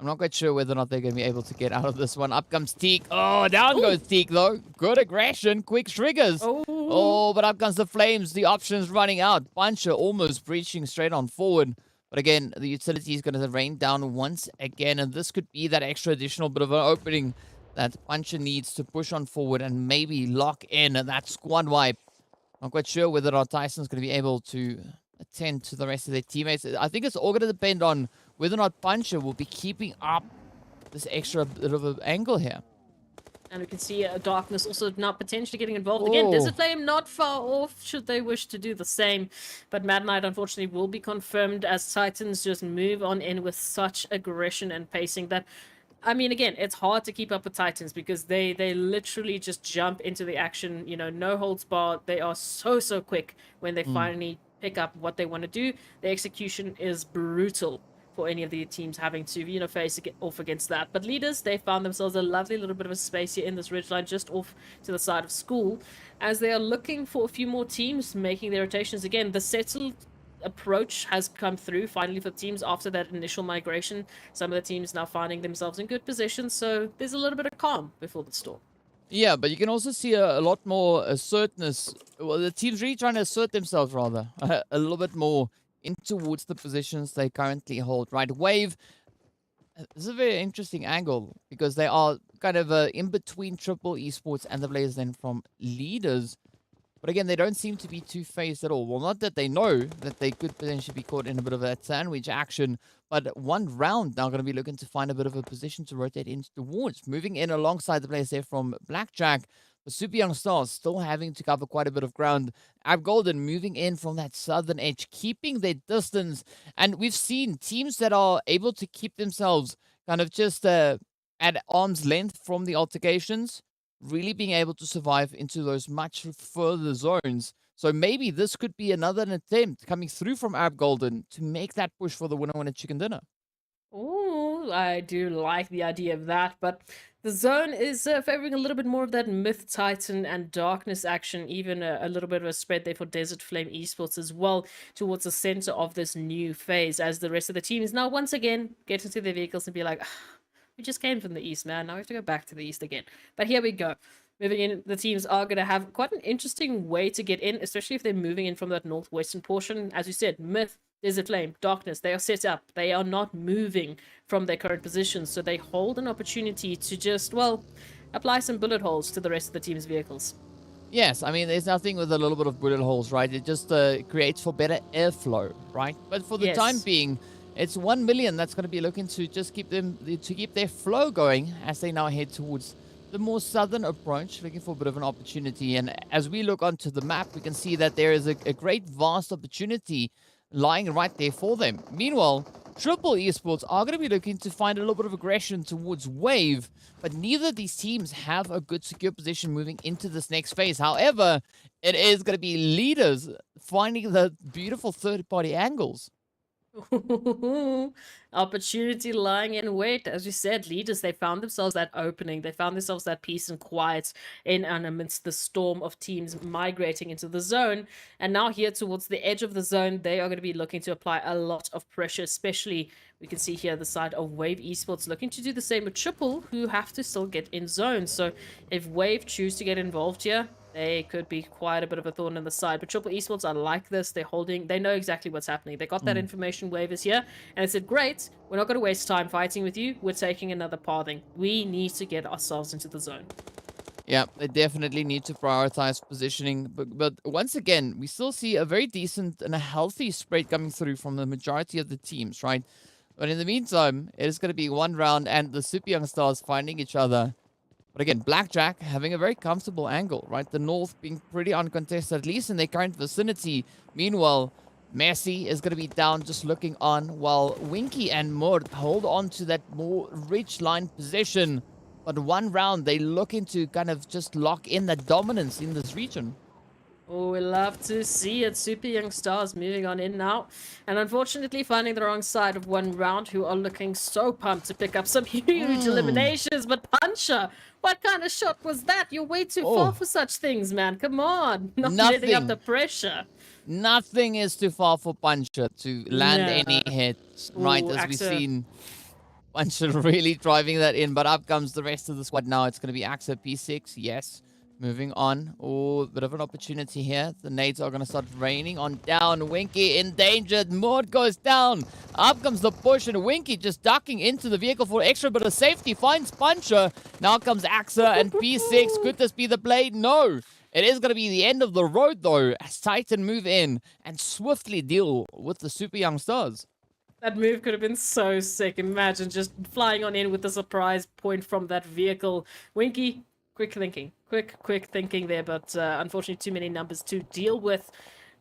[SPEAKER 5] I'm not quite sure whether or not they're going to be able to get out of this one. Up comes Teak. Oh, down goes Teak, though. Good aggression. Quick triggers. Oh, but up comes the Flames. The options running out. Puncher almost breaching straight on forward. But again, the utility is going to rain down once again. And this could be that extra additional bit of an opening that Puncher needs to push on forward and maybe lock in that squad wipe. Not quite sure whether or not Tyson's going to be able to attend to the rest of their teammates. I think it's all going to depend on whether or not Puncher will be keeping up this extra bit of an angle here.
[SPEAKER 6] And we can see Darkness also now potentially getting involved. Again, Desert Flame not far off, should they wish to do the same. But Mad Knight, unfortunately, will be confirmed as Titans just move on in with such aggression and pacing that... again, it's hard to keep up with Titans because they literally just jump into the action, no holds barred. They are so quick when they finally pick up what they want to do. The execution is brutal for any of the teams having to, face off against that. But leaders, they found themselves a lovely little bit of a space here in this ridgeline just off to the side of school as they are looking for a few more teams making their rotations. Again, the settled approach has come through finally for teams after that initial migration. Some of the teams now finding themselves in good positions, so there's a little bit of calm before the storm.
[SPEAKER 5] Yeah, but you can also see a lot more assertness. Well, the team's really trying to assert themselves, rather, a little bit more in towards the positions they currently hold. Right, Wave, this is a very interesting angle because they are kind of in between Triple Esports and the players then from Leaders. But again, they don't seem to be too phased at all. Well, not that they know that they could potentially be caught in a bit of a sandwich action, but one round now going to be looking to find a bit of a position to rotate in towards. Moving in alongside the players there from Blackjack. The Super Young Stars still having to cover quite a bit of ground. Ab Golden moving in from that southern edge, keeping their distance. And we've seen teams that are able to keep themselves kind of just at arm's length from the altercations, really being able to survive into those much further zones. So maybe this could be another attempt coming through from Ab Golden to make that push for the winner chicken dinner.
[SPEAKER 6] Ooh, I do like the idea of that, but the zone is favoring a little bit more of that Myth Titan and Darkness action, even a little bit of a spread there for Desert Flame Esports as well, towards the center of this new phase, as the rest of the team is now once again get into their vehicles and be like, "Ah, we just came from the east, man. Now we have to go back to the east again." But here we go. Moving in, the teams are going to have quite an interesting way to get in, especially if they're moving in from that northwestern portion. As you said, Myth, Desert Flame, Darkness, they are set up. They are not moving from their current positions, so they hold an opportunity to just, well, apply some bullet holes to the rest of the team's vehicles.
[SPEAKER 5] Yes, I mean, there's nothing with a little bit of bullet holes, right? It just creates for better airflow, right? But for the time
[SPEAKER 6] Yes.
[SPEAKER 5] being, it's 1 million that's going to be looking to just keep their flow going as they now head towards the more southern approach, looking for a bit of an opportunity. And as we look onto the map, we can see that there is a great vast opportunity lying right there for them. Meanwhile, Triple Esports are going to be looking to find a little bit of aggression towards Wave, but neither of these teams have a good secure position moving into this next phase. However, it is going to be leaders finding the beautiful third-party angles.
[SPEAKER 6] Opportunity lying in wait. As you said, leaders, they found themselves that opening. They found themselves that peace and quiet in and amidst the storm of teams migrating into the zone. And now here towards the edge of the zone, they are going to be looking to apply a lot of pressure, especially we can see here the side of Wave Esports looking to do the same with Triple, who have to still get in zone. So if Wave choose to get involved here, they could be quite a bit of a thorn in the side. But Triple Esports are like this. They know exactly what's happening. They got that information, Wave is here. And they said, great, we're not going to waste time fighting with you. We're taking another pathing. We need to get ourselves into the zone.
[SPEAKER 5] Yeah, they definitely need to prioritize positioning. But once again, we still see a very decent and a healthy spread coming through from the majority of the teams, right? But in the meantime, it is going to be one round and the Super Young Stars finding each other. But again, Blackjack having a very comfortable angle, right? The North being pretty uncontested, at least in their current vicinity. Meanwhile, Messi is going to be down just looking on, while Winky and Mord hold on to that more rich line position. But one round, they looking to kind of just lock in that dominance in this region.
[SPEAKER 6] Oh, we love to see it. Super Young Stars moving on in now. And unfortunately finding the wrong side of one round, who are looking so pumped to pick up some huge eliminations. But Puncher, what kind of shot was that? You're way too far for such things, man. Come on. Not letting up the pressure.
[SPEAKER 5] Nothing is too far for Puncher to land any hits, right?
[SPEAKER 6] Ooh,
[SPEAKER 5] As we've
[SPEAKER 6] Axa.
[SPEAKER 5] seen Puncher really driving that in. But up comes the rest of the squad now. It's going to be Axa P6, yes. Moving on. Oh, bit of an opportunity here. The nades are going to start raining on down. Winky endangered. Maud goes down. Up comes the push, and Winky just ducking into the vehicle for extra bit of safety. Finds Puncher. Now comes Axa and P6. Could this be the play? No. It is going to be the end of the road, though, as Titan move in and swiftly deal with the Super Young Stars.
[SPEAKER 6] That move could have been so sick. Imagine just flying on in with the surprise point from that vehicle. Winky, quick thinking. Quick thinking there, but unfortunately too many numbers to deal with.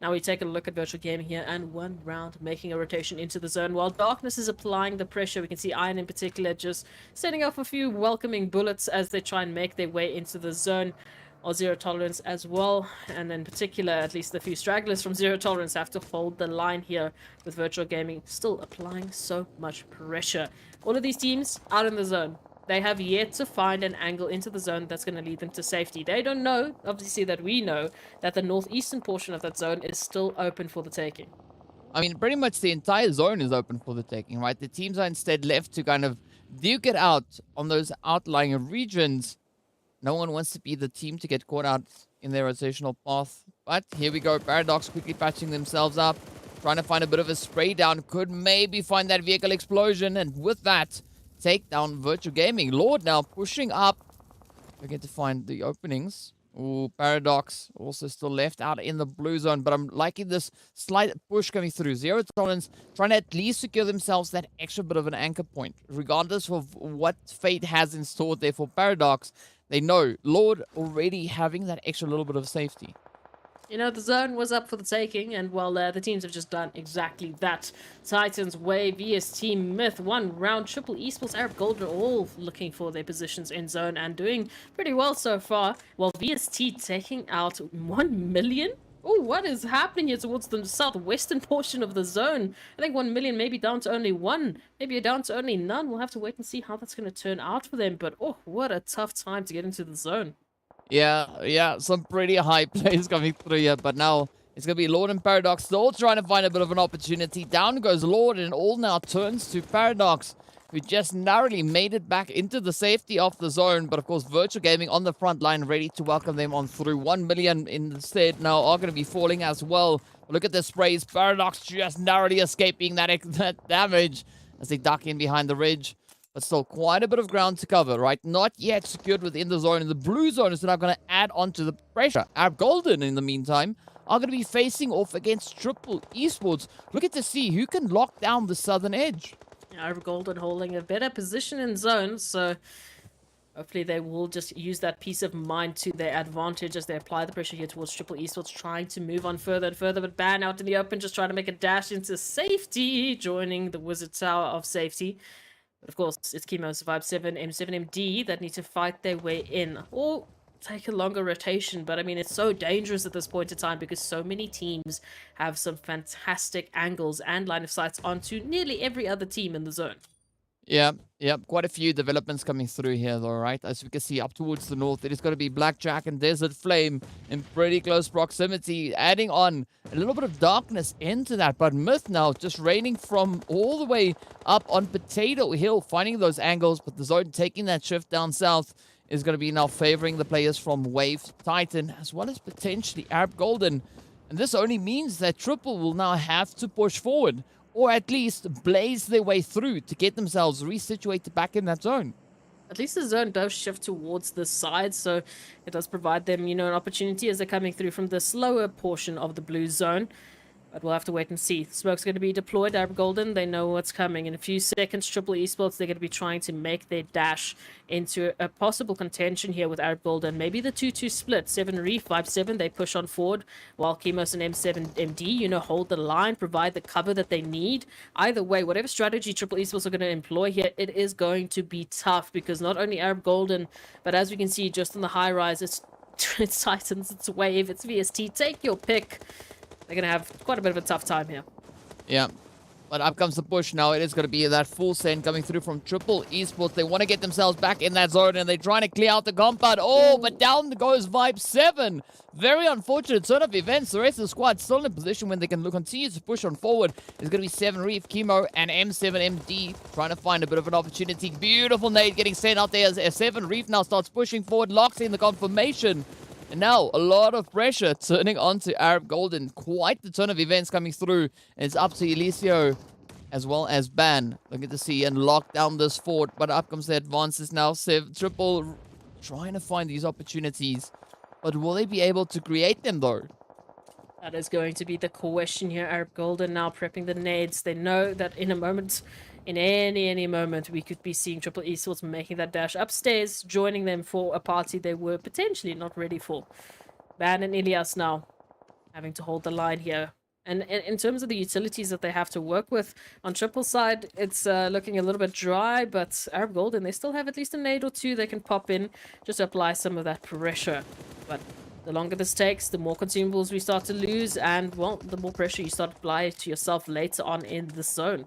[SPEAKER 6] Now we take a look at Virtual Gaming here, and one round making a rotation into the zone. While Darkness is applying the pressure, we can see Iron in particular just setting off a few welcoming bullets as they try and make their way into the zone. Or Zero Tolerance as well, and in particular, at least the few stragglers from Zero Tolerance have to hold the line here with Virtual Gaming still applying so much pressure. All of these teams out in the zone. They have yet to find an angle into the zone that's going to lead them to safety. They don't know, obviously, that we know, that the northeastern portion of that zone is still open for the taking.
[SPEAKER 5] I mean, pretty much the entire zone is open for the taking, right? The teams are instead left to kind of duke it out on those outlying regions. No one wants to be the team to get caught out in their rotational path. But here we go. Paradox quickly patching themselves up. Trying to find a bit of a spray down. Could maybe find that vehicle explosion. And with that, take down Virtual Gaming. Lord now pushing up. We get to find the openings. Ooh, Paradox also still left out in the blue zone. But I'm liking this slight push coming through. Zero Tolerance trying to at least secure themselves that extra bit of an anchor point. Regardless of what fate has in store there for Paradox, They know Lord already having that extra little bit of safety.
[SPEAKER 6] You know, the zone was up for the taking, and well, the teams have just done exactly that. Titans, Way, VST, Myth, 1 round, Triple Esports, Arab Gold are all looking for their positions in zone and doing pretty well so far. While VST taking out 1 million? Oh, what is happening here towards the southwestern portion of the zone? I think 1 million maybe down to only 1, maybe down to only none. We'll have to wait and see how that's going to turn out for them, but oh, what a tough time to get into the zone.
[SPEAKER 5] Yeah, some pretty high plays coming through here, but now it's going to be Lord and Paradox still trying to find a bit of an opportunity. Down goes Lord, and all now turns to Paradox, who just narrowly made it back into the safety of the zone. But of course, Virtual Gaming on the front line, ready to welcome them on through. 1 million instead now are going to be falling as well. Look at the sprays. Paradox just narrowly escaping that damage as they duck in behind the ridge. But still, quite a bit of ground to cover, right? Not yet secured within the zone. And the blue zone is now going to add on to the pressure. Arab Golden, in the meantime, are going to be facing off against Triple Esports. Looking to see who can lock down the southern edge.
[SPEAKER 6] Arab Golden holding a better position in zone, so hopefully they will just use that peace of mind to their advantage as they apply the pressure here towards Triple Esports, trying to move on further and further, but Ban out in the open, just trying to make a dash into safety, joining the Wizard Tower of safety. But of course, it's Chemo, Survive 7, M7, MD that need to fight their way in, or take a longer rotation. But I mean, it's so dangerous at this point in time because so many teams have some fantastic angles and line of sights onto nearly every other team in the zone.
[SPEAKER 5] Yeah, quite a few developments coming through here though, right? As we can see up towards the north, it is going to be Blackjack and Desert Flame in pretty close proximity, adding on a little bit of darkness into that. But Myth now just raining from all the way up on Potato Hill, finding those angles, but the zone taking that shift down south is going to be now favoring the players from Wave, Titan, as well as potentially Arab Golden. And this only means that Triple will now have to push forward, or at least blaze their way through to get themselves resituated back in that zone.
[SPEAKER 6] At least the zone does shift towards the side, so it does provide them, an opportunity as they're coming through from the slower portion of the blue zone. But we'll have to wait and see. Smoke's going to be deployed. Arab Golden, they know what's coming. In a few seconds, Triple Esports, they're going to be trying to make their dash into a possible contention here with Arab Golden. Maybe the 2-2 split. 7 Reef, 5-7, they push on forward. While Chemos and M7 MD, hold the line, provide the cover that they need. Either way, whatever strategy Triple Esports are going to employ here, it is going to be tough. Because not only Arab Golden, but as we can see just on the high rise, it's Titans, it's Wave, it's VST. Take your pick. They're going to have quite a bit of a tough time here.
[SPEAKER 5] Yeah, but up comes the push now. It is going to be that full send coming through from Triple Esports. They want to get themselves back in that zone, and they're trying to clear out the compound. Oh, but down goes Vibe 7. Very unfortunate turn of events. The rest of the squad still in a position when they can continue to push on forward. It's going to be 7 Reef, Chemo, and M7 MD trying to find a bit of an opportunity. Beautiful nade getting sent out there as 7 Reef now starts pushing forward, locks in the confirmation. And now, a lot of pressure turning onto Arab Golden. Quite the turn of events coming through. And it's up to Elisio as well as Ban. Looking to see and lock down this fort. But up comes the advances now. Triple trying to find these opportunities. But will they be able to create them, though?
[SPEAKER 6] That is going to be the question here. Arab Golden now prepping the nades. They know that in a moment, in any moment, we could be seeing Triple Esports making that dash upstairs, joining them for a party they were potentially not ready for. Ban and Ilias now having to hold the line here. And in terms of the utilities that they have to work with, on Triple side, it's looking a little bit dry, but Arab Golden, they still have at least a nade or two they can pop in just to apply some of that pressure. But the longer this takes, the more consumables we start to lose, and, well, the more pressure you start to apply to yourself later on in the zone.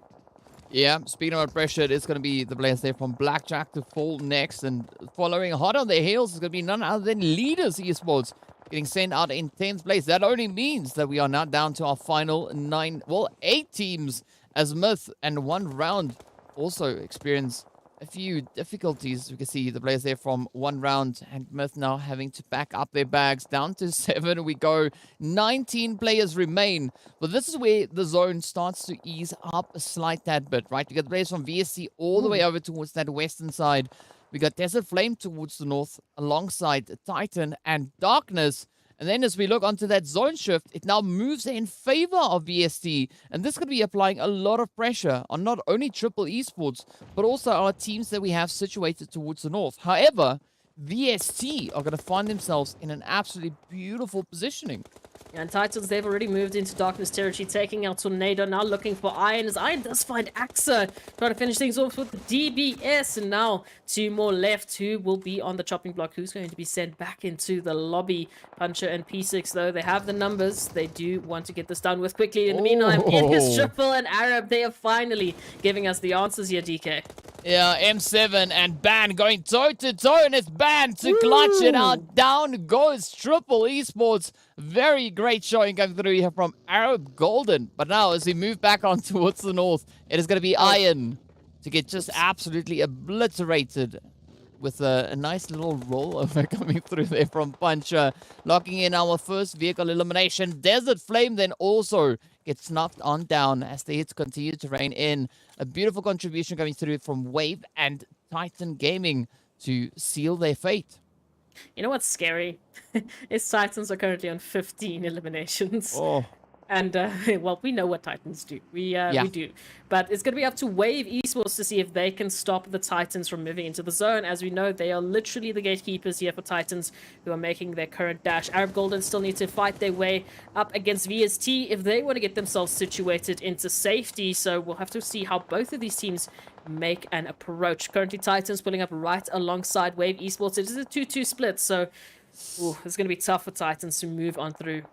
[SPEAKER 5] Yeah, speaking about pressure, it's going to be the players there from Blackjack to fall next. And following hot on their heels is going to be none other than Leaders Esports getting sent out in 10th place. That only means that we are now down to our final 8 teams as Myth and 1 round also experience a few difficulties. We can see the players there from 1 round and Myth now having to back up their bags. Down to 7 we go. 19 players remain. But this is where the zone starts to ease up a slight tad bit, right? We got the players from VSC all the way over towards that western side. We got Desert Flame towards the north alongside Titan and Darkness. And then as we look onto that zone shift, it now moves in favor of VST. And this could be applying a lot of pressure on not only Triple Esports, but also our teams that we have situated towards the north. However, VST are going to find themselves in an absolutely beautiful positioning.
[SPEAKER 6] And Titans, they've already moved into Darkness territory, taking out Tornado, now looking for Iron, as Iron does find Axa, trying to finish things off with the DBS, and now 2 more left, who will be on the chopping block, who's going to be sent back into the lobby. Puncher and P6, though, they have the numbers, they do want to get this done with quickly. In the meantime, it is Triple and Arab, they are finally giving us the answers here, DK.
[SPEAKER 5] Yeah, M7 and Ban going toe-to-toe, and it's Ban to clutch it out. Down goes Triple Esports. Very great showing coming through here from Arab Golden. But now, as we move back on towards the north, it is going to be Iron to get just absolutely obliterated with a nice little rollover coming through there from Puncher. Locking in our first vehicle elimination. Desert Flame then also gets knocked on down as the hits continue to rain in. A beautiful contribution coming through from Wave and Titan Gaming to seal their fate.
[SPEAKER 6] You know what's scary? Is Titans are currently on 15 eliminations.
[SPEAKER 5] Oh.
[SPEAKER 6] And, well, we know what Titans do. We do. But it's going to be up to Wave Esports to see if they can stop the Titans from moving into the zone. As we know, they are literally the gatekeepers here for Titans who are making their current dash. Arab Golden still need to fight their way up against VST if they want to get themselves situated into safety. So we'll have to see how both of these teams make an approach. Currently, Titans pulling up right alongside Wave Esports. It is a 2-2 split, so it's going to be tough for Titans to move on through.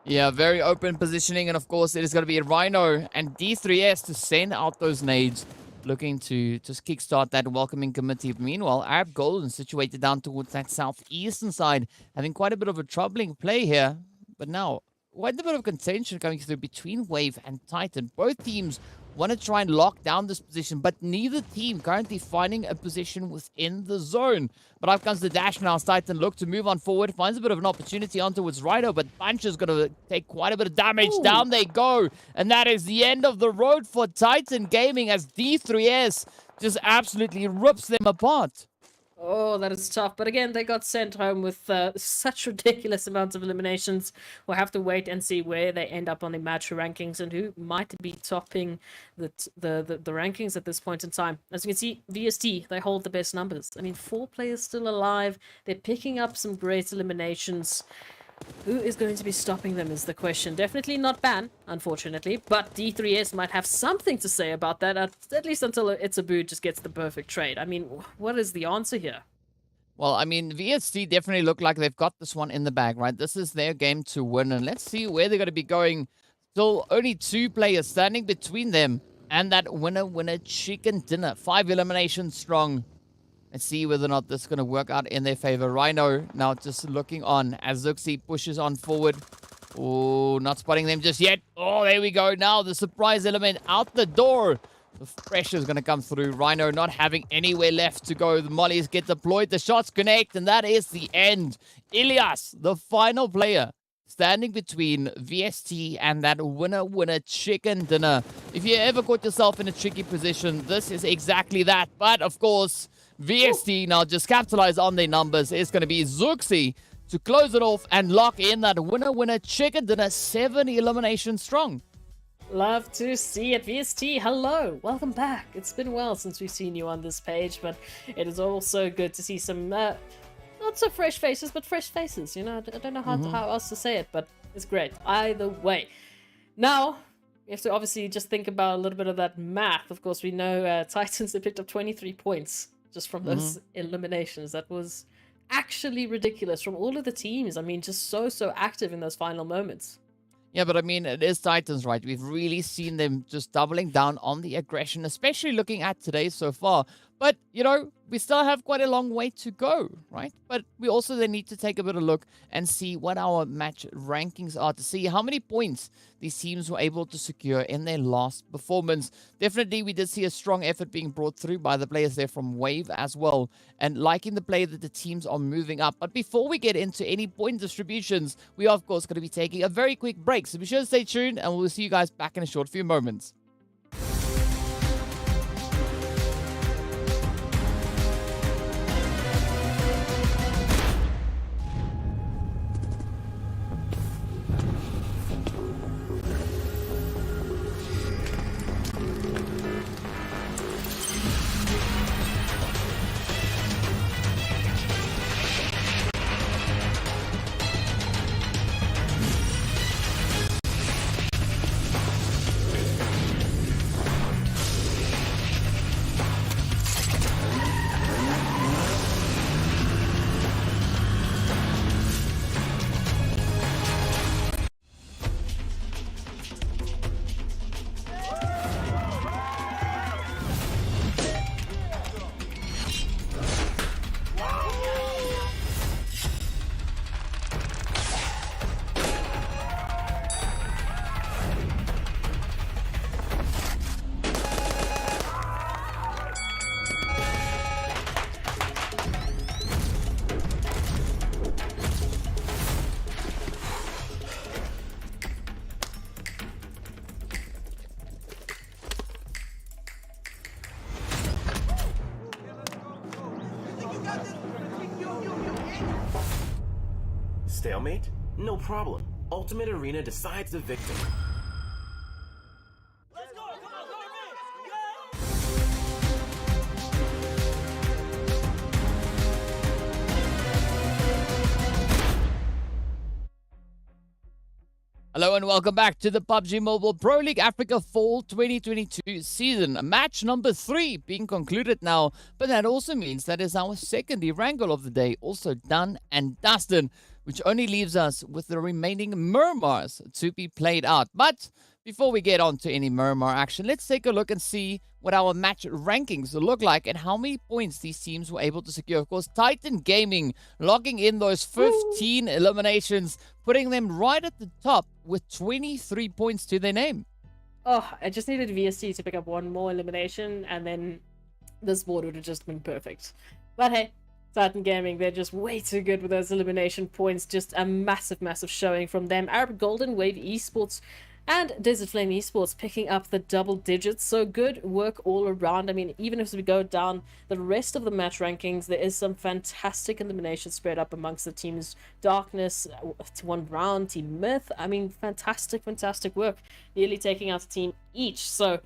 [SPEAKER 5] Yeah, very open positioning, and of course it is going to be Rhino and D3S to send out those nades, looking to just kickstart that welcoming committee. Meanwhile, Arab Golden situated down towards that southeastern side, having quite a bit of a troubling play here. But now, quite a bit of contention coming through between Wave and Titan. Both teams want to try and lock down this position, but neither team currently finding a position within the zone. But up comes the dash now. Titan look to move on forward, finds a bit of an opportunity on towards Rhino, but Puncher's going to take quite a bit of damage.
[SPEAKER 6] Ooh.
[SPEAKER 5] Down they go, and that is the end of the road for Titan Gaming as D3S just absolutely rips them apart.
[SPEAKER 6] Oh, that is tough. But again, they got sent home with such ridiculous amounts of eliminations. We'll have to wait and see where they end up on the match rankings and who might be topping the rankings at this point in time. As you can see, VST, they hold the best numbers. I mean, 4 players still alive. They're picking up some great eliminations. Who is going to be stopping them is the question. Definitely not Ban, unfortunately, but D3S might have something to say about that, at least until It's a Boo just gets the perfect trade. I mean, what is the answer here?
[SPEAKER 5] Well, I mean, VST definitely look like they've got this one in the bag, right? This is their game to win, and let's see where they're going to be going. Still only 2 players standing between them and that winner chicken dinner. 5 eliminations strong. Let's see whether or not this is going to work out in their favor. Rhino now just looking on as Zuxi pushes on forward. Oh, not spotting them just yet. Oh, there we go. Now the surprise element out the door. The pressure is going to come through. Rhino not having anywhere left to go. The mollies get deployed. The shots connect, and that is the end. Ilias, the final player, standing between VST and that winner chicken dinner. If you ever caught yourself in a tricky position, this is exactly that. But, of course, VST now just capitalize on their numbers. It's going to be Zuxi to close it off and lock in that winner chicken dinner. 7 eliminations strong.
[SPEAKER 6] Love to see it. VST, hello. Welcome back. It's been a while since we've seen you on this page, but it is also good to see some, not so fresh faces, but fresh faces. You know, I don't know how else to say it, but it's great. Either way. Now, we have to obviously just think about a little bit of that math. Of course, we know Titans have picked up 23 points just from those eliminations. That was actually ridiculous from all of the teams. I mean, just so active in those final moments.
[SPEAKER 5] Yeah, but I mean, it is Titans, right? We've really seen them just doubling down on the aggression, especially looking at today so far. But, you know, we still have quite a long way to go, right? But we also then need to take a bit of a look and see what our match rankings are to see how many points these teams were able to secure in their last performance. Definitely, we did see a strong effort being brought through by the players there from Wave as well, and liking the play that the teams are moving up. But before we get into any point distributions, we are, of course, going to be taking a very quick break. So be sure to stay tuned, and we'll see you guys back in a short few moments.
[SPEAKER 7] Stalemate? No problem. Ultimate Arena decides the victor.
[SPEAKER 5] Hello and welcome back to the PUBG Mobile Pro League Africa Fall 2022 season. Match number 3 being concluded now, but that also means that is our second Erangel of the day also done and dusted, which only leaves us with the remaining Miramars to be played out. But before we get on to any Miramar action, let's take a look and see what our match rankings look like and how many points these teams were able to secure. Of course, Titan Gaming locking in those 15 eliminations, putting them right at the top with 23 points to their name.
[SPEAKER 6] Oh, I just needed VST to pick up one more elimination, and then this board would have just been perfect. But hey, Titan Gaming, they're just way too good with those elimination points. Just a massive, massive showing from them. Arab Golden, Wave Esports, and Desert Flame Esports picking up the double digits. So good work all around. I mean, even as we go down the rest of the match rankings, there is some fantastic elimination spread up amongst the teams. Darkness, one round, Team Myth. I mean, fantastic, fantastic work. Nearly taking out a team each. So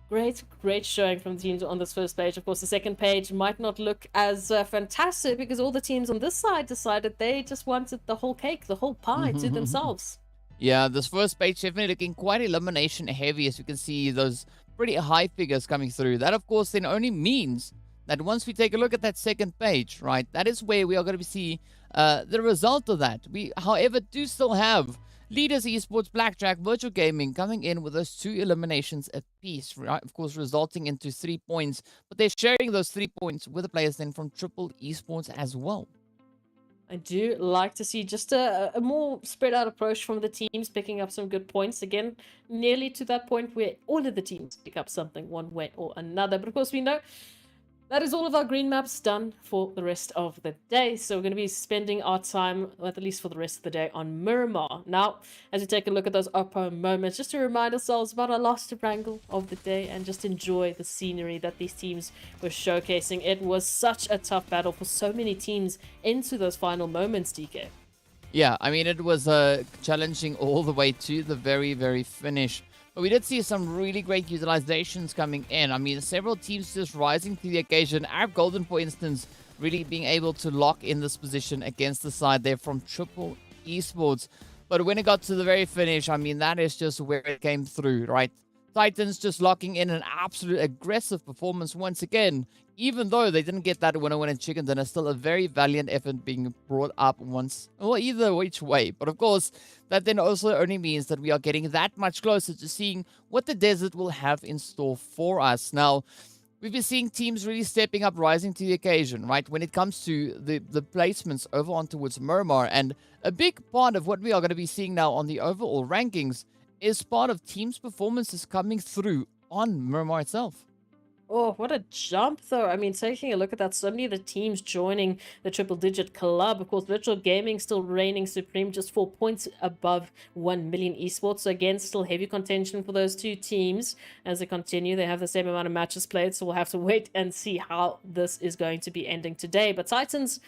[SPEAKER 6] great, great showing from the teams on this first page. Of course, the second page might not look as fantastic because all the teams on this side decided they just wanted the whole cake, the whole pie to themselves.
[SPEAKER 5] Yeah, this first page definitely looking quite elimination heavy, as you can see those pretty high figures coming through. That, of course, then only means that once we take a look at that second page, right, that is where we are going to see the result of that. We, however, do still have Leaders Esports, Blackjack, Virtual Gaming coming in with those 2 eliminations apiece, right? Of course, resulting into 3 points, but they're sharing those 3 points with the players then from Triple Esports as well.
[SPEAKER 6] I do like to see just a more spread out approach from the teams, picking up some good points. Again, nearly to that point where all of the teams pick up something one way or another. But of course, we know that is all of our green maps done for the rest of the day. So we're going to be spending our time, at least for the rest of the day, on Miramar. Now, as we take a look at those Oppo moments, just to remind ourselves about our last Erangel of the day and just enjoy the scenery that these teams were showcasing. It was such a tough battle for so many teams into those final moments, DK.
[SPEAKER 5] Yeah, I mean, it was challenging all the way to the very, very finish. But we did see some really great utilizations coming in. I mean, several teams just rising to the occasion. Arab Golden, for instance, really being able to lock in this position against the side there from Triple Esports. But when it got to the very finish, I mean, that is just where it came through, right? Titans just locking in an absolute aggressive performance once again. Even though they didn't get that winner chicken dinner, still a very valiant effort being brought up once, or either which way. But of course, that then also only means that we are getting that much closer to seeing what the desert will have in store for us. Now, we've been seeing teams really stepping up, rising to the occasion, right? When it comes to the placements over on towards Miramar. And a big part of what we are going to be seeing now on the overall rankings is part of teams' performances coming through on Miramar itself.
[SPEAKER 6] Oh, what a jump, though. I mean, taking a look at that, so many of the teams joining the triple-digit club. Of course, Virtual Gaming still reigning supreme, just 4 points above 1 million esports. So again, still heavy contention for those two teams as they continue. They have the same amount of matches played, so we'll have to wait and see how this is going to be ending today. But Titans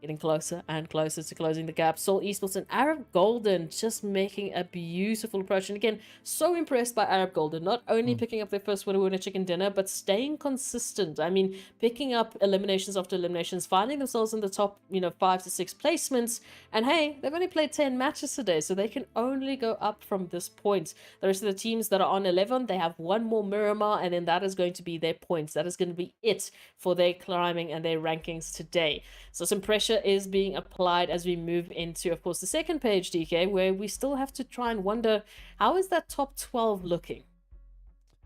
[SPEAKER 6] getting closer and closer to closing the gap. Soul Esports and Arab Golden just making a beautiful approach. And again, so impressed by Arab Golden, not only picking up their first winner chicken dinner, but staying consistent. I mean, picking up eliminations after eliminations, finding themselves in the top, 5 to 6 placements. And hey, they've only played 10 matches today, so they can only go up from this point. The rest of the teams that are on 11, they have one more Miramar, and then that is going to be their points. That is going to be it for their climbing and their rankings today. So some pressure is being applied as we move into, of course, the second page, DK, where we still have to try and wonder, how is that top 12 looking?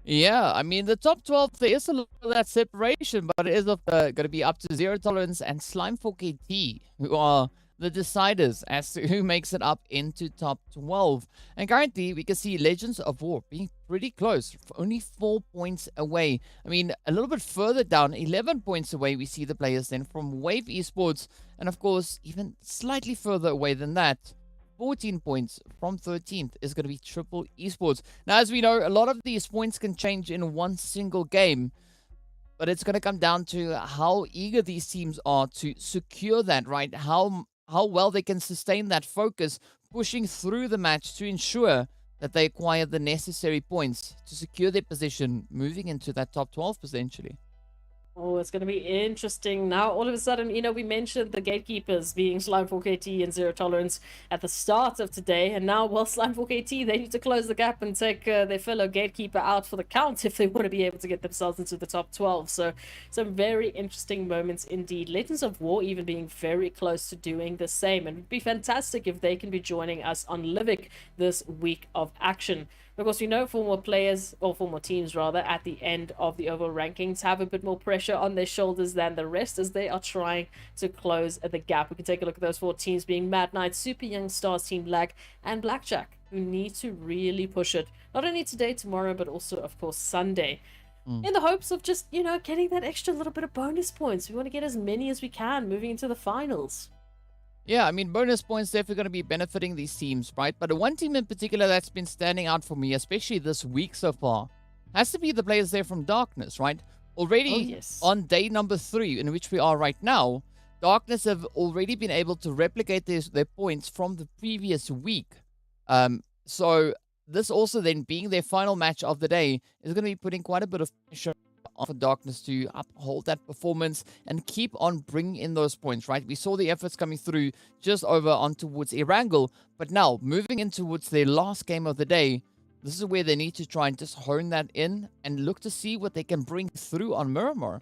[SPEAKER 5] Yeah, I mean, the top 12, there is a little of that separation, but it is going to be up to Zero Tolerance and Slime 4KT, who are the deciders as to who makes it up into top 12. And currently, we can see Legends of War being pretty close, only 4 points away. I mean, a little bit further down, 11 points away, we see the players then from Wave Esports. And of course, even slightly further away than that, 14 points from 13th is going to be Triple Esports. Now, as we know, a lot of these points can change in one single game. But it's going to come down to how eager these teams are to secure that, right? How how well they can sustain that focus, pushing through the match to ensure that they acquire the necessary points to secure their position moving into that top 12 potentially.
[SPEAKER 6] Oh, it's going to be interesting. Now, all of a sudden, we mentioned the gatekeepers being Slime4KT and Zero Tolerance at the start of today. And now, well, Slime4KT, they need to close the gap and take their fellow gatekeeper out for the count if they want to be able to get themselves into the top 12. So, some very interesting moments indeed. Legends of War even being very close to doing the same. And it would be fantastic if they can be joining us on Livic this week of action. Of course, we know former players, or former teams rather, at the end of the overall rankings have a bit more pressure on their shoulders than the rest as they are trying to close the gap. We can take a look at those 4 teams being Mad Knights, Super Young Stars, TEAMLAG, and Blackjack, who need to really push it. Not only today, tomorrow, but also, of course, Sunday. In the hopes of just, getting that extra little bit of bonus points. We want to get as many as we can moving into the finals.
[SPEAKER 5] Yeah, I mean, bonus points definitely going to be benefiting these teams, right? But the one team in particular that's been standing out for me, especially this week so far, has to be the players there from Darkness, right? Already on day number 3, in which we are right now, Darkness have already been able to replicate their points from the previous week. So this also then being their final match of the day is going to be putting quite a bit of pressure for Darkness to uphold that performance and keep on bringing in those points, right? We saw the efforts coming through just over on towards Erangel, but now moving in towards their last game of the day, this is where they need to try and just hone that in and look to see what they can bring through on Miramar.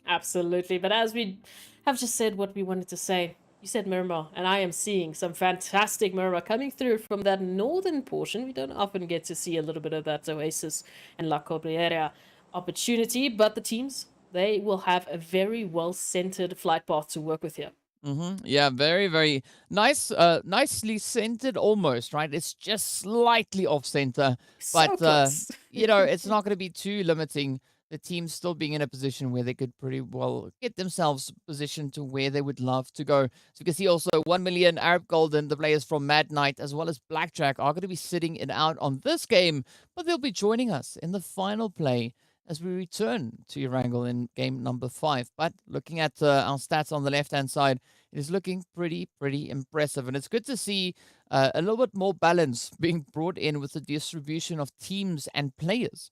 [SPEAKER 6] Absolutely, but as we have just said what we wanted to say, you said Miramar, and I am seeing some fantastic Miramar coming through from that northern portion. We don't often get to see a little bit of that Oasis and La Cabrera opportunity, but the teams, they will have a very well-centered flight path to work with here.
[SPEAKER 5] Yeah, very, very nice, nicely centered almost, right? It's just slightly off center, but
[SPEAKER 6] close.
[SPEAKER 5] it's not going to be too limiting. The team still being in a position where they could pretty well get themselves positioned to where they would love to go. So you can see also 1 million Arab Golden, the players from Mad Knight as well as Blackjack are going to be sitting it out on this game, but they'll be joining us in the final play as we return to Erangel in game number 5. But looking at our stats on the left-hand side, it is looking pretty impressive. And it's good to see a little bit more balance being brought in with the distribution of teams and players.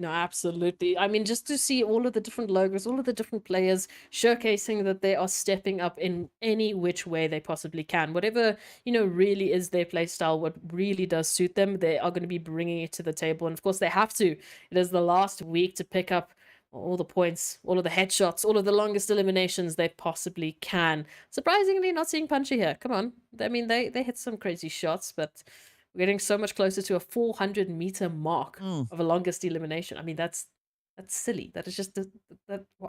[SPEAKER 6] No, absolutely. I mean, just to see all of the different logos, all of the different players showcasing that they are stepping up in any which way they possibly can. Whatever, really is their play style, what really does suit them, they are going to be bringing it to the table. And of course, they have to. It is the last week to pick up all the points, all of the headshots, all of the longest eliminations they possibly can. Surprisingly, not seeing Punchy here. Come on. I mean, they hit some crazy shots, but we're getting so much closer to a 400-meter mark of a longest elimination. I mean, that's silly. That is just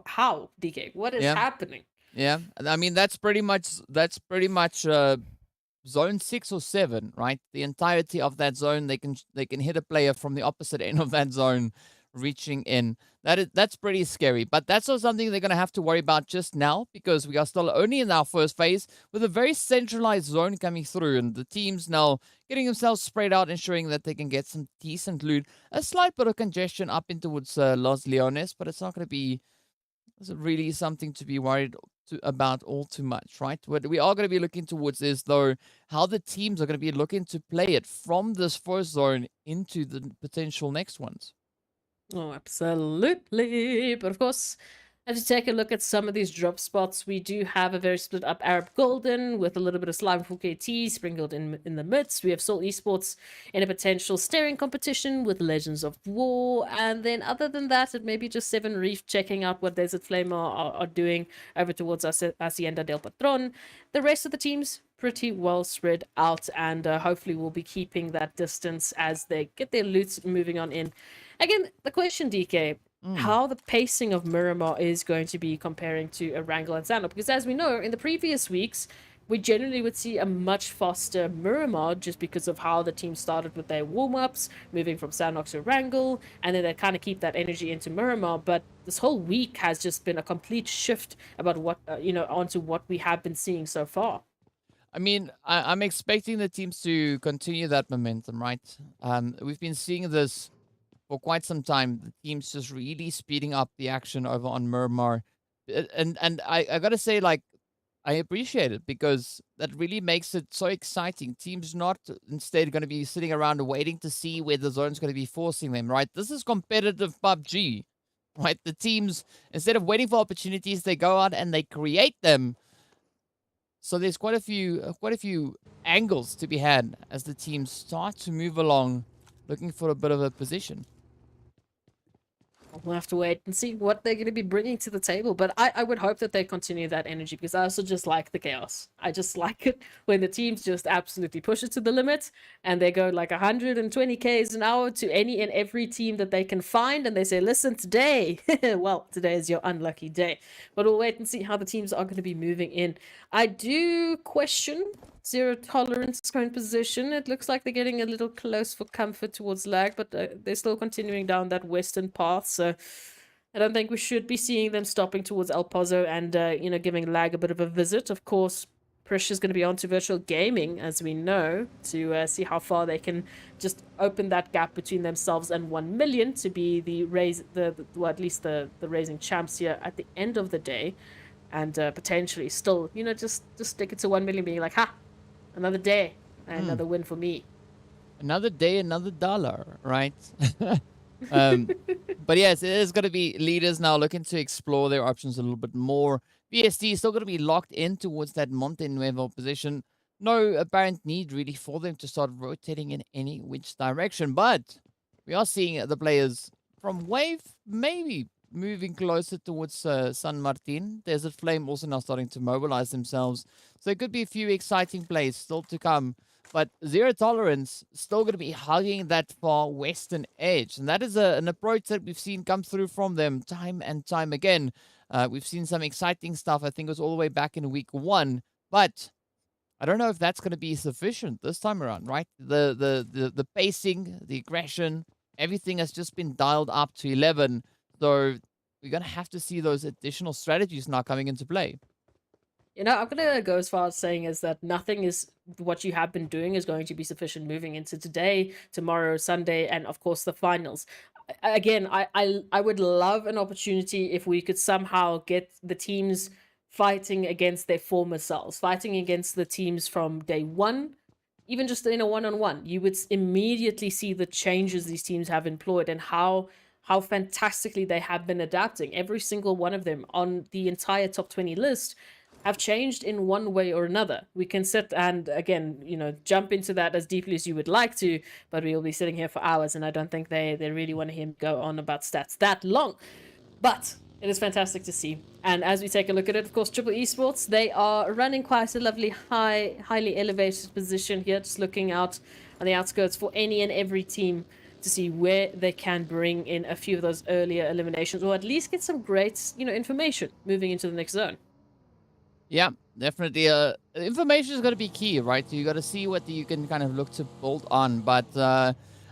[SPEAKER 6] how, DK? What is happening?
[SPEAKER 5] Yeah, I mean that's pretty much zone 6 or 7, right? The entirety of that zone, they can hit a player from the opposite end of that zone, reaching in. That's pretty scary, but that's not something they're going to have to worry about just now because we are still only in our first phase with a very centralized zone coming through, and the teams now getting themselves spread out, ensuring that they can get some decent loot. A slight bit of congestion up in towards Los Leones, but it's not going to be really something to be worried about all too much, right? What we are going to be looking towards is, though, how the teams are going to be looking to play it from this first zone into the potential next ones.
[SPEAKER 6] Oh, absolutely. But of course, as you take a look at some of these drop spots, we do have a very split up Arab Golden with a little bit of Slime4KT sprinkled in the midst. We have Soul Esports in a potential staring competition with Legends of War. And then other than that, it may be just Seven Reef checking out what Desert Flame are doing over towards Hacienda del Patron. The rest of the teams pretty well spread out, and hopefully we'll be keeping that distance as they get their loot moving on in. Again, the question, DK, how the pacing of Miramar is going to be comparing to Erangel and Sanhok, because as we know, in the previous weeks, we generally would see a much faster Miramar just because of how the team started with their warm-ups, moving from Sanhok to Erangel, and then they kind of keep that energy into Miramar. But this whole week has just been a complete shift about what, onto what we have been seeing so far.
[SPEAKER 5] I mean, I'm expecting the teams to continue that momentum, right? We've been seeing this for quite some time. The team's just really speeding up the action over on Miramar. And I got to say, like, I appreciate it because that really makes it so exciting. Teams not instead going to be sitting around waiting to see where the zone's going to be forcing them, right? This is competitive PUBG, right? The teams, instead of waiting for opportunities, they go out and they create them. So there's quite a few angles to be had as the teams start to move along, looking for a bit of a position.
[SPEAKER 6] We'll have to wait and see what they're going to be bringing to the table. But I would hope that they continue that energy because I also just like the chaos. I just like it when the teams just absolutely push it to the limit and they go like 120 Ks an hour to any and every team that they can find. And they say, listen, today, well, today is your unlucky day. But we'll wait and see how the teams are going to be moving in. I do question Zero Tolerance current position. It looks like they're getting a little close for comfort towards lag, but they're still continuing down that western path. So I don't think we should be seeing them stopping towards El Pozo and, giving lag a bit of a visit. Of course, pressure's going to be onto virtual gaming, as we know, to see how far they can just open that gap between themselves and 1 million to be the at least the raising champs here at the end of the day. And potentially still, just stick it to 1 million being like, ha! Another day, another win for me.
[SPEAKER 5] Another day, another dollar, right? But yes, it is going to be leaders now looking to explore their options a little bit more. BST is still going to be locked in towards that Monte Nuevo position. No apparent need really for them to start rotating in any which direction. But we are seeing the players from Wave maybe moving closer towards San Martin. Desert Flame also now starting to mobilize themselves. So there could be a few exciting plays still to come. But Zero Tolerance still going to be hugging that far western edge. And that is an approach that we've seen come through from them time and time again. We've seen some exciting stuff. I think it was all the way back in week 1. But I don't know if that's going to be sufficient this time around, right? The pacing, the aggression, everything has just been dialed up to 11. So we're going to have to see those additional strategies now coming into play.
[SPEAKER 6] I'm going to go as far as saying is that nothing is what you have been doing is going to be sufficient moving into today, tomorrow, Sunday, and of course the finals. Again, I would love an opportunity if we could somehow get the teams fighting against their former selves, fighting against the teams from day one, even just in a one-on-one. You would immediately see the changes these teams have employed and how fantastically they have been adapting. Every single one of them on the entire top 20 list have changed in one way or another. We can sit and, again, jump into that as deeply as you would like to, but we'll be sitting here for hours, and I don't think they really want to hear him go on about stats that long. But it is fantastic to see. And as we take a look at it, of course, Triple Esports, they are running quite a lovely, highly elevated position here, just looking out on the outskirts for any and every team to see where they can bring in a few of those earlier eliminations, or at least get some great, information moving into the next zone.
[SPEAKER 5] Yeah, definitely. Information is going to be key, right? You got to see what you can kind of look to build on. But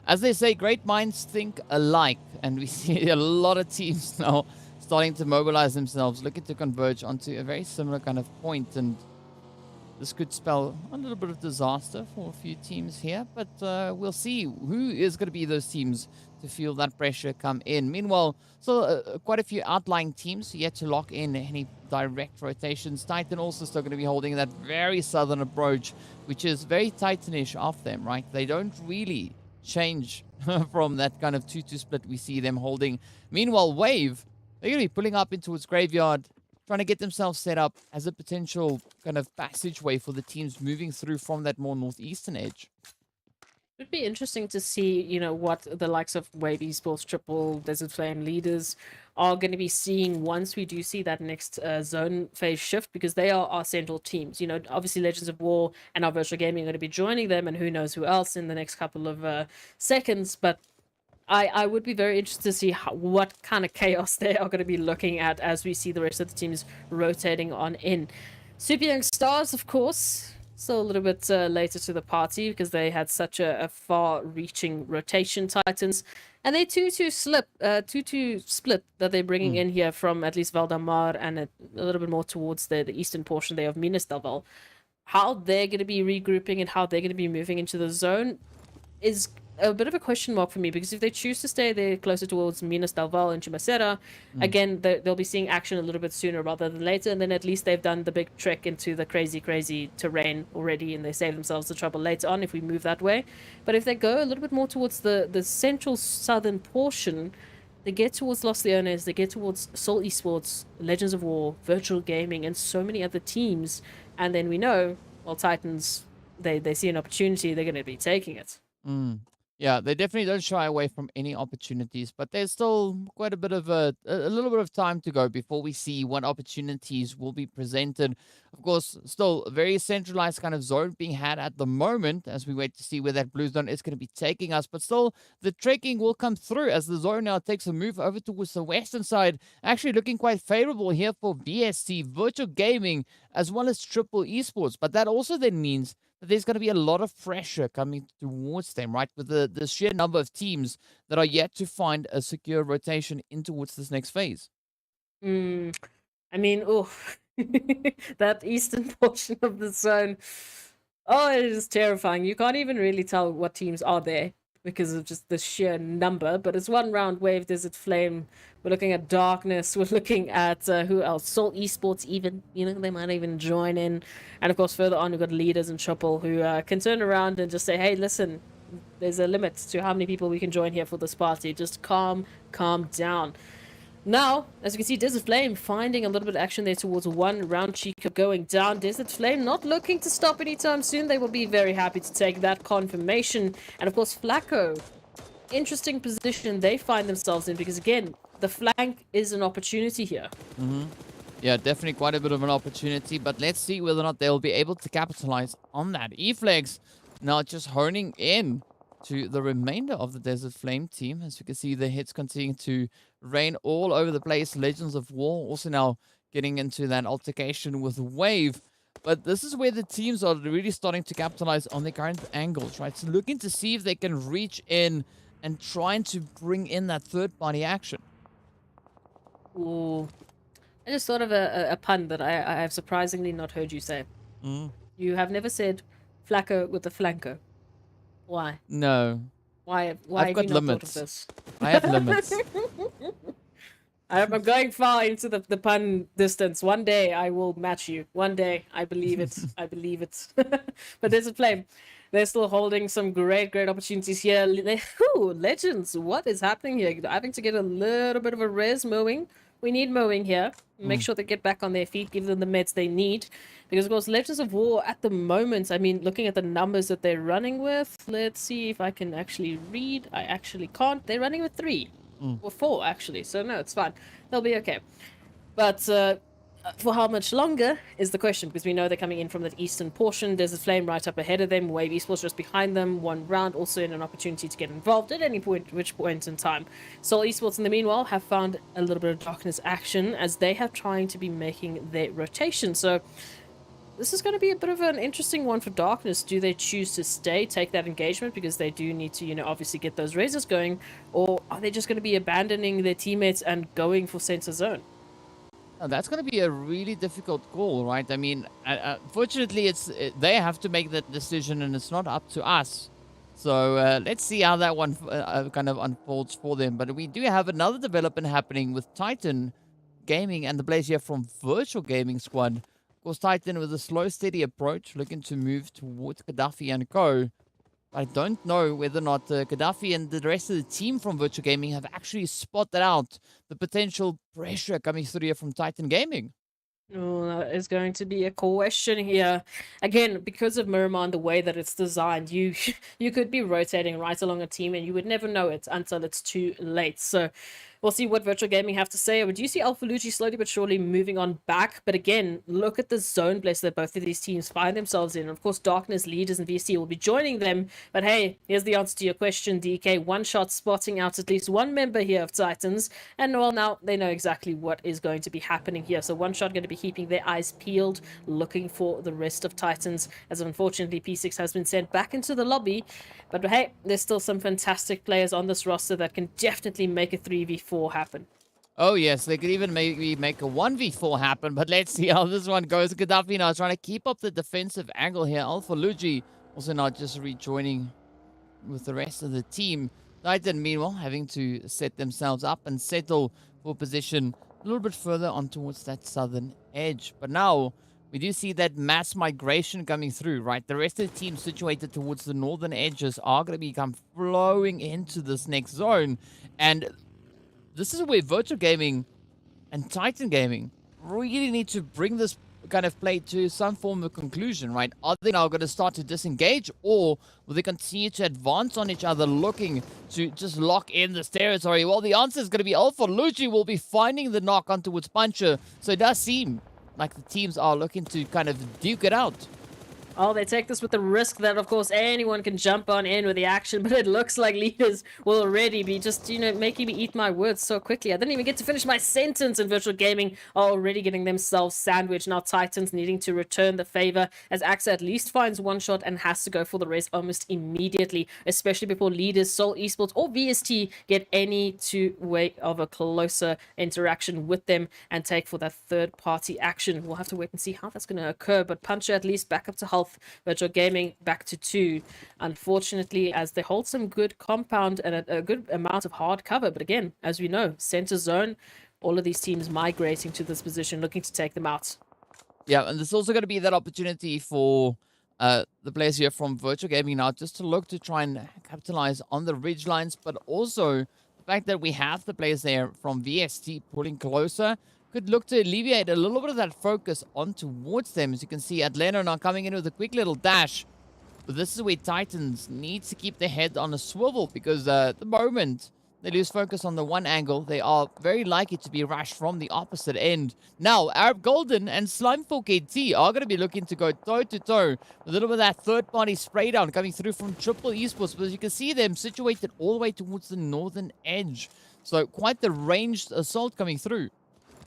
[SPEAKER 5] as they say, great minds think alike. And we see a lot of teams now starting to mobilize themselves, looking to converge onto a very similar kind of point. And this could spell a little bit of disaster for a few teams here. But we'll see who is going to be those teams to feel that pressure come in. Meanwhile, still quite a few outlying teams yet to lock in any direct rotations. Titan also still going to be holding that very southern approach, which is very Titanish of them, right? They don't really change from that kind of 2-2 split we see them holding. Meanwhile, Wave, they're going to be pulling up into its graveyard, trying to get themselves set up as a potential kind of passageway for the teams moving through from that more northeastern edge.
[SPEAKER 6] It would be interesting to see, what the likes of Wave Esports, Triple, Desert Flame leaders are going to be seeing once we do see that next zone phase shift, because they are our central teams. Obviously Legends of War and our virtual gaming are going to be joining them, and who knows who else in the next couple of seconds. But I would be very interested to see what kind of chaos they are going to be looking at as we see the rest of the teams rotating on in. Super Young Stars, of course, still a little bit later to the party because they had such a far-reaching rotation, Titans. And they 2-2 split that they're bringing in here from at least Valdemar and a little bit more towards the eastern portion there of Minas del Val. How they're going to be regrouping and how they're going to be moving into the zone is a bit of a question mark for me, because if they choose to stay there closer towards Minas del Val and Chumacera, again, they'll be seeing action a little bit sooner rather than later, and then at least they've done the big trek into the crazy terrain already, and they save themselves the trouble later on if we move that way. But if they go a little bit more towards the central southern portion, they get towards Los Leones, they get towards Soul Esports, Legends of War, Virtual Gaming, and so many other teams, and then we know, well, Titans, they see an opportunity, they're going to be taking it.
[SPEAKER 5] Yeah, they definitely don't shy away from any opportunities, but there's still quite a bit of a little bit of time to go before we see what opportunities will be presented. Of course, still a very centralized kind of zone being had at the moment as we wait to see where that blue zone is going to be taking us. But still, the trekking will come through as the zone now takes a move over towards the western side. Actually looking quite favorable here for VSC, Virtual Gaming, as well as Triple Esports. But that also then means that there's going to be a lot of pressure coming towards them, right? With the sheer number of teams that are yet to find a secure rotation in towards this next phase.
[SPEAKER 6] I mean, oh, that eastern portion of the zone, oh, it is terrifying. You can't even really tell what teams are there because of just the sheer number. But it's one round wave, Desert Flame. We're looking at Darkness. We're looking at who else? Soul Esports even. You know, they might even join in. And of course, further on, we've got Leaders and Triple who can turn around and just say, hey, listen, there's a limit to how many people we can join here for this party. Just calm down. Now, as you can see, Desert Flame finding a little bit of action there towards one round Chica going down. Desert Flame not looking to stop anytime soon. They will be very happy to take that confirmation. And of course, Flacco, interesting position they find themselves in because, again, the flank is an opportunity here.
[SPEAKER 5] Yeah, definitely quite a bit of an opportunity, but let's see whether or not they'll be able to capitalize on that. E-Flex now just honing in to the remainder of the Desert Flame team. As you can see, the hits continue to rain all over the place. Legends of War also now getting into that altercation with Wave. But this is where the teams are really starting to capitalize on their current angles, right? So looking to see if they can reach in and trying to bring in that third-party action.
[SPEAKER 6] Ooh. I just thought of a pun that I have surprisingly not heard you say. You have never said Flacco with a flanco. Why?
[SPEAKER 5] No.
[SPEAKER 6] Why
[SPEAKER 5] I've
[SPEAKER 6] have
[SPEAKER 5] got
[SPEAKER 6] you not
[SPEAKER 5] limits.
[SPEAKER 6] thought of this?
[SPEAKER 5] I have limits.
[SPEAKER 6] I'm going far into the pun distance. One day I will match you. One day. I believe it. I believe it. But there's a flame. They're still holding some great opportunities here. Ooh, Legends, what is happening here? Having to get a little bit of a res mowing. We need mowing here. Make sure they get back on their feet, give them the meds they need. Because, of course, Legends of War at the moment, I mean, looking at the numbers that they're running with, let's see if I can actually read. I actually can't. They're running with 3. Or 4, actually. So, no, it's fine. They'll be okay. But for how much longer is the question, because we know they're coming in from that eastern portion. There's a flame right up ahead of them. Wave Esports just behind them. One round, also in an opportunity to get involved at any point, which point in time. Soul Esports, in the meanwhile, have found a little bit of darkness action as they have trying to be making their rotation. So this is going to be a bit of an interesting one for Darkness. Do they choose to stay, take that engagement, because they do need to, you know, obviously get those razors going, or are they just going to be abandoning their teammates and going for center zone?
[SPEAKER 5] Now, that's going to be a really difficult call, right? I mean, fortunately, they have to make that decision, and it's not up to us. So let's see how that one kind of unfolds for them. But we do have another development happening with Titan Gaming and the players here from Virtual Gaming Squad. Of course, Titan with a slow, steady approach, looking to move towards Gaddafi and Co. I don't know whether or not Gaddafi and the rest of the team from Virtual Gaming have actually spotted out the potential pressure coming through here from Titan Gaming.
[SPEAKER 6] Oh, that is going to be a question here. Again, because of Miramar and the way that it's designed, you could be rotating right along a team and you would never know it until it's too late. So we'll see what Virtual Gaming have to say. But you see Alpha Luigi slowly but surely moving on back. But again, look at the zone place that both of these teams find themselves in. Of course, Darkness, Leaders, and VSC will be joining them. But hey, here's the answer to your question, DK. One shot spotting out at least one member here of Titans. And well, now they know exactly what is going to be happening here. So one shot going to be keeping their eyes peeled, looking for the rest of Titans, as unfortunately P6 has been sent back into the lobby. But hey, there's still some fantastic players on this roster that can definitely make a 3v4 happen.
[SPEAKER 5] Oh yes, they could even maybe make a 1v4 happen, but let's see how this one goes. Gaddafi now trying to keep up the defensive angle here. Alpha Luigi also now just rejoining with the rest of the team. Titan, meanwhile, having to set themselves up and settle for position a little bit further on towards that southern edge. But now we do see that mass migration coming through, right? The rest of the team situated towards the northern edges are going to become flowing into this next zone. And this is where Virtual Gaming and Titan Gaming really need to bring this kind of play to some form of conclusion, right? Are they now going to start to disengage, or will they continue to advance on each other, looking to just lock in this territory? Well, the answer is going to be Alpha. Lucci will be finding the knock on towards Puncher, so it does seem like the teams are looking to kind of duke it out.
[SPEAKER 6] Oh, they take this with the risk that, of course, anyone can jump on in with the action, but it looks like leaders will already be just, making me eat my words so quickly. I didn't even get to finish my sentence, and Virtual Gaming are already getting themselves sandwiched. Now Titans needing to return the favor, as Axa at least finds one shot and has to go for the rest almost immediately, especially before leaders, Seoul Esports or VST get any two way of a closer interaction with them and take for that third-party action. We'll have to wait and see how that's going to occur, but Puncher at least back up to health. Virtual Gaming back to 2, unfortunately, as they hold some good compound and a good amount of hard cover. But again, as we know, center zone, all of these teams migrating to this position, looking to take them out.
[SPEAKER 5] Yeah, and there's also going to be that opportunity for the players here from Virtual Gaming now just to look to try and capitalize on the ridge lines, but also the fact that we have the players there from VST pulling closer could look to alleviate a little bit of that focus on towards them. As you can see, Atlanta now coming in with a quick little dash. But this is where Titans need to keep their head on a swivel, because at the moment they lose focus on the one angle, they are very likely to be rushed from the opposite end. Now, Arab Golden and Slime4 KT are going to be looking to go toe-to-toe with a little bit of that third-party spray down coming through from Triple Esports. But as you can see them situated all the way towards the northern edge. So quite the ranged assault coming through.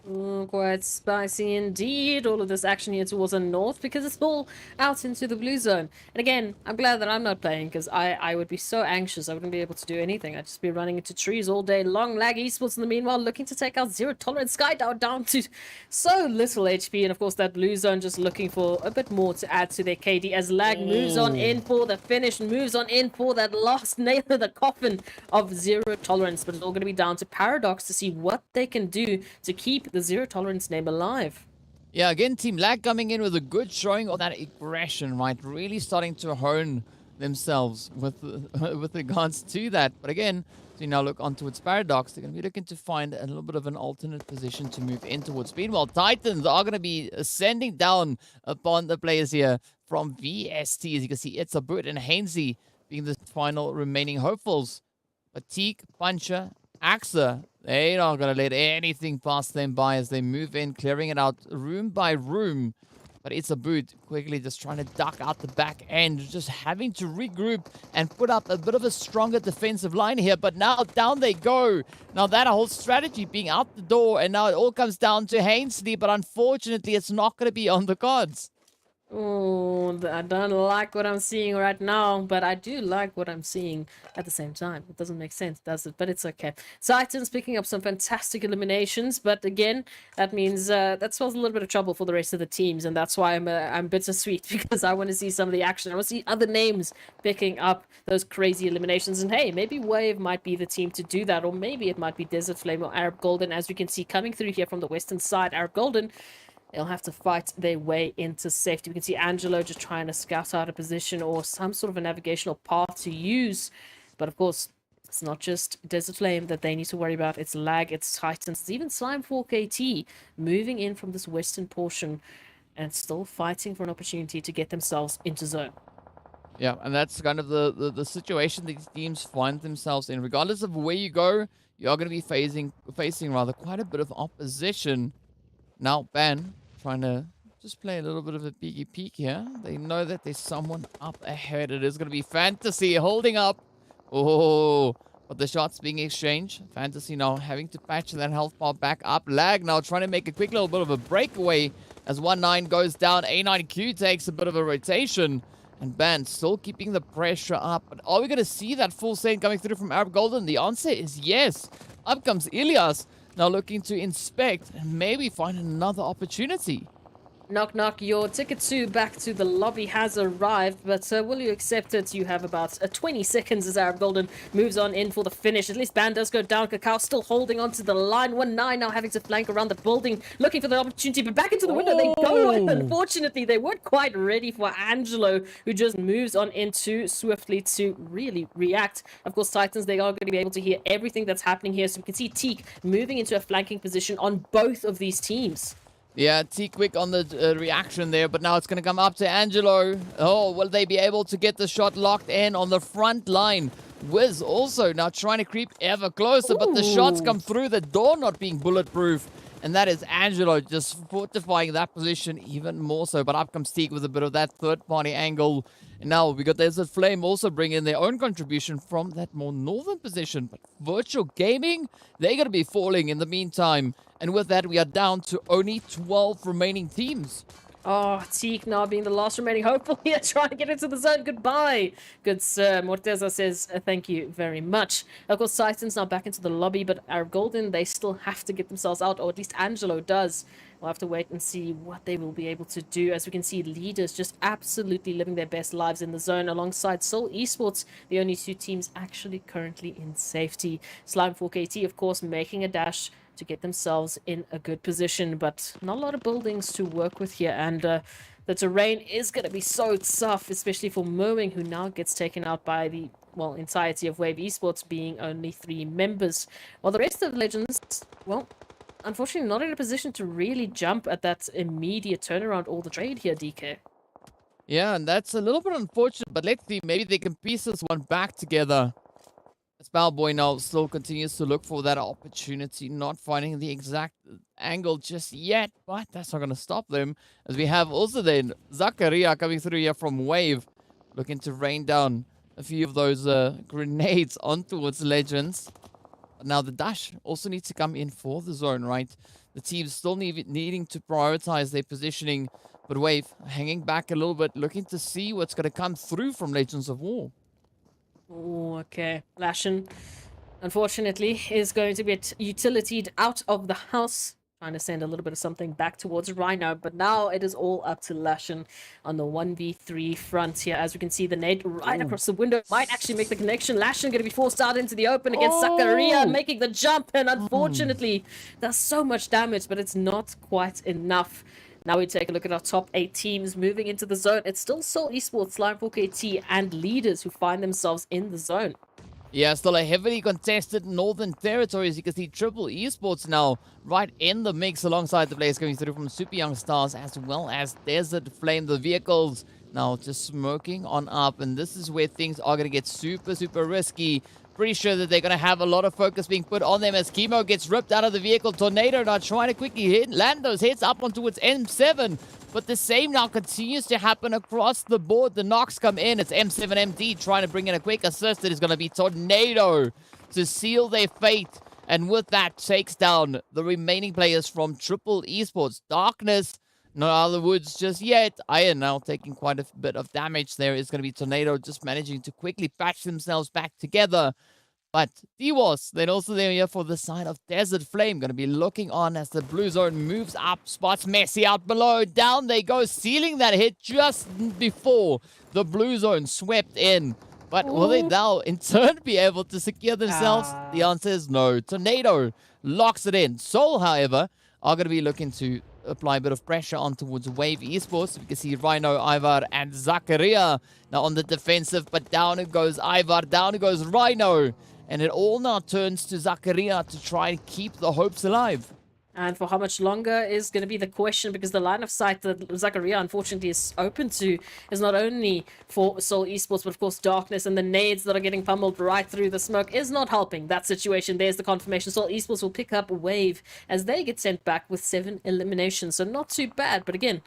[SPEAKER 6] Quite spicy indeed. All of this action here towards the north, because it's all out into the blue zone. And again, I'm glad that I'm not playing, because I would be so anxious. I wouldn't be able to do anything. I'd just be running into trees all day long. Lag Esports in the meanwhile looking to take out Zero Tolerance Sky down to so little HP. And of course that blue zone just looking for a bit more to add to their KD, as Lag moves on in for the finish, moves on in for that last nail in the coffin of Zero Tolerance. But it's all going to be down to Paradox to see what they can do to keep the Zero Tolerance name alive.
[SPEAKER 5] Yeah, again, TEAMLAG coming in with a good showing of that aggression, right? Really starting to hone themselves with regards to that. But again, so you now look on towards Paradox, they're going to be looking to find a little bit of an alternate position to move in towards. Meanwhile, Titans are going to be ascending down upon the players here from VST. As you can see, it's a Boot and Hainsey being the final remaining hopefuls. Fatigue, Puncher, Axa, they're not going to let anything pass them by as they move in, clearing it out room by room. But it's a Boot quickly just trying to duck out the back end, just having to regroup and put up a bit of a stronger defensive line here. But now down they go. Now that whole strategy being out the door, and now it all comes down to Hainsley, but unfortunately it's not going to be on the cards.
[SPEAKER 6] Oh, I don't like what I'm seeing right now, but I do like what I'm seeing at the same time. It doesn't make sense, does it? But it's okay. Titans picking up some fantastic eliminations, but again, that means that spells a little bit of trouble for the rest of the teams, and that's why I'm bittersweet, because I want to see some of the action. I want to see other names picking up those crazy eliminations, and hey, maybe Wave might be the team to do that, or maybe it might be Desert Flame or Arab Golden, as we can see coming through here from the western side. Arab Golden, they'll have to fight their way into safety. We can see Angelo just trying to scout out a position or some sort of a navigational path to use. But of course, it's not just Desert Flame that they need to worry about. It's Lag, it's Titans, it's even Slime4 KT moving in from this western portion and still fighting for an opportunity to get themselves into zone.
[SPEAKER 5] Yeah, and that's kind of the situation these teams find themselves in. Regardless of where you go, you are going to be facing rather quite a bit of opposition. Now, Ban trying to just play a little bit of a peeky peek here. They know that there's someone up ahead. It is going to be Fantasy holding up. Oh, but the shots being exchanged. Fantasy now having to patch that health bar back up. Lag now trying to make a quick little bit of a breakaway as 1-9 goes down. A9Q takes a bit of a rotation. And Ban still keeping the pressure up. But are we going to see that full send coming through from Arab Golden? The answer is yes. Up comes Ilias. Now looking to inspect and maybe find another opportunity.
[SPEAKER 6] Knock knock, your ticket 2 back to the lobby has arrived, but will you accept it? You have about 20 seconds as Arab Golden moves on in for the finish. At least Ban does go down. Cacao still holding on to the line. 1-9 now having to flank around the building, looking for the opportunity, but back into the window they go. And unfortunately, they weren't quite ready for Angelo, who just moves on in too swiftly to really react. Of course, Titans, they are going to be able to hear everything that's happening here, so we can see Teak moving into a flanking position on both of these teams.
[SPEAKER 5] Yeah, T-Quick on the reaction there, but now it's going to come up to Angelo. Oh, will they be able to get the shot locked in on the front line? Wiz also now trying to creep ever closer, but the shots come through, the door not being bulletproof. And that is Angelo just fortifying that position even more so. But up comes Teak with a bit of that third-party angle. And now we got Desert Flame also bringing their own contribution from that more northern position. But Virtual Gaming, they're going to be falling in the meantime. And with that, we are down to only 12 remaining teams.
[SPEAKER 6] Oh, Teak now being the last remaining hopeful here, trying to get into the zone. Goodbye, good sir. Morteza says thank you very much. Of course, Titans now back into the lobby, but Arab Golden, they still have to get themselves out, or at least Angelo does. We'll have to wait and see what they will be able to do. As we can see, leaders just absolutely living their best lives in the zone alongside Seoul Esports, the only 2 teams actually currently in safety. Slime 4KT, of course, making a dash to get themselves in a good position, but not a lot of buildings to work with here, and the terrain is going to be so tough, especially for Mowing, who now gets taken out by the, well, entirety of Wave Esports, being only 3 members, while the rest of the Legends, well, unfortunately not in a position to really jump at that immediate turnaround or the trade here, DK.
[SPEAKER 5] Yeah, and that's a little bit unfortunate, but let's see, maybe they can piece this one back together. Spellboy now still continues to look for that opportunity, not finding the exact angle just yet, but that's not going to stop them, as we have also then Zakaria coming through here from Wave, looking to rain down a few of those grenades onto its Legends. But now the dash also needs to come in for the zone, right? The team's still needing to prioritize their positioning, but Wave hanging back a little bit, looking to see what's going to come through from Legends of War.
[SPEAKER 6] Oh, okay. Lashin, unfortunately, is going to get utilitied out of the house. Trying to send a little bit of something back towards Rhino, but now it is all up to Lashin on the 1v3 front here. As we can see, the nade right across the window might actually make the connection. Lashin going to be forced out into the open against Zakaria, making the jump, and unfortunately, does so much damage, but it's not quite enough. Now we take a look at our top 8 teams moving into the zone. It's still Seoul Esports, Slime 4KT, and leaders who find themselves in the zone.
[SPEAKER 5] Yeah, still a heavily contested northern territory, as you can see Triple Esports now right in the mix alongside the players coming through from Super Young Stars as well as Desert Flame. The vehicles now just smoking on up, and this is where things are going to get super, super risky. Pretty sure that they're going to have a lot of focus being put on them as Chemo gets ripped out of the vehicle. Tornado now trying to quickly land those hits up onto its M7. But the same now continues to happen across the board. The knocks come in. It's M7MD trying to bring in a quick assist. It is going to be Tornado to seal their fate. And with that, takes down the remaining players from Triple Esports. Darkness, not out of the woods just yet. Iron now taking quite a bit of damage there. Is going to be Tornado just managing to quickly patch themselves back together. But D-Was, then also there here for the side of Desert Flame. Going to be looking on as the blue zone moves up. Spots Messi out below. Down they go, sealing that hit just before the blue zone swept in. But will they now in turn be able to secure themselves? The answer is no. Tornado locks it in. Soul, however, are going to be looking to apply a bit of pressure on towards Wave Esports. We can see Rhino, Ivar, and Zakaria now on the defensive. But down it goes Ivar, down it goes Rhino. And it all now turns to Zakaria to try and keep the hopes alive.
[SPEAKER 6] And for how much longer is going to be the question, because the line of sight that Zakaria unfortunately is open to is not only for Seoul Esports, but of course Darkness, and the nades that are getting pummeled right through the smoke is not helping that situation. There's the confirmation. Seoul Esports will pick up Wave as they get sent back with 7 eliminations. So not too bad, but again,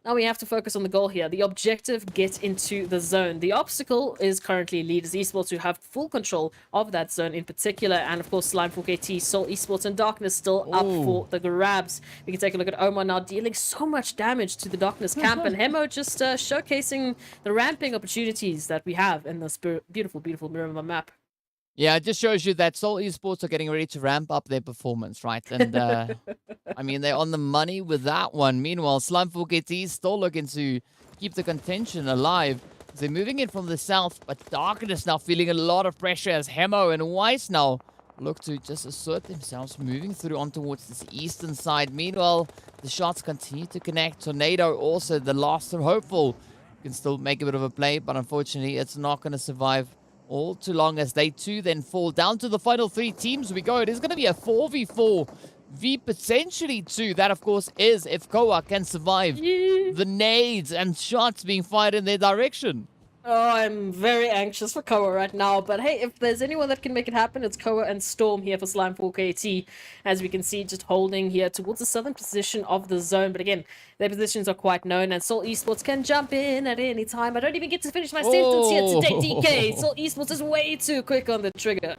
[SPEAKER 6] now we have to focus on the goal here. The objective, get into the zone. The obstacle is currently Leaders Esports, who have full control of that zone in particular. And of course, Slime 4KT, Seoul Esports, and Darkness still up for the grabs. We can take a look at Omar now dealing so much damage to the Darkness camp. And Hemo just showcasing the ramping opportunities that we have in this beautiful, beautiful Miramar map.
[SPEAKER 5] Yeah, it just shows you that Seoul Esports are getting ready to ramp up their performance, right? And I mean, they're on the money with that one. Meanwhile, Slime4 KT is still looking to keep the contention alive. They're moving in from the south, but Darkness now feeling a lot of pressure as Hemo and Weiss now look to just assert themselves, moving through on towards this eastern side. Meanwhile, the shots continue to connect. Tornado also the last of hopeful. Can still make a bit of a play, but unfortunately, it's not going to survive all too long as they too then fall down to the final 3 teams we go. It is going to be a 4v4 v potentially 2. That of course is if Koa can survive the nades and shots being fired in their direction.
[SPEAKER 6] Oh, I'm very anxious for Koa right now, but hey, if there's anyone that can make it happen, it's Koa and Storm here for Slime4KT. As we can see, just holding here towards the southern position of the zone, but again, their positions are quite known, and Seoul Esports can jump in at any time. I don't even get to finish my sentence here today, DK. Seoul Esports is way too quick on the trigger.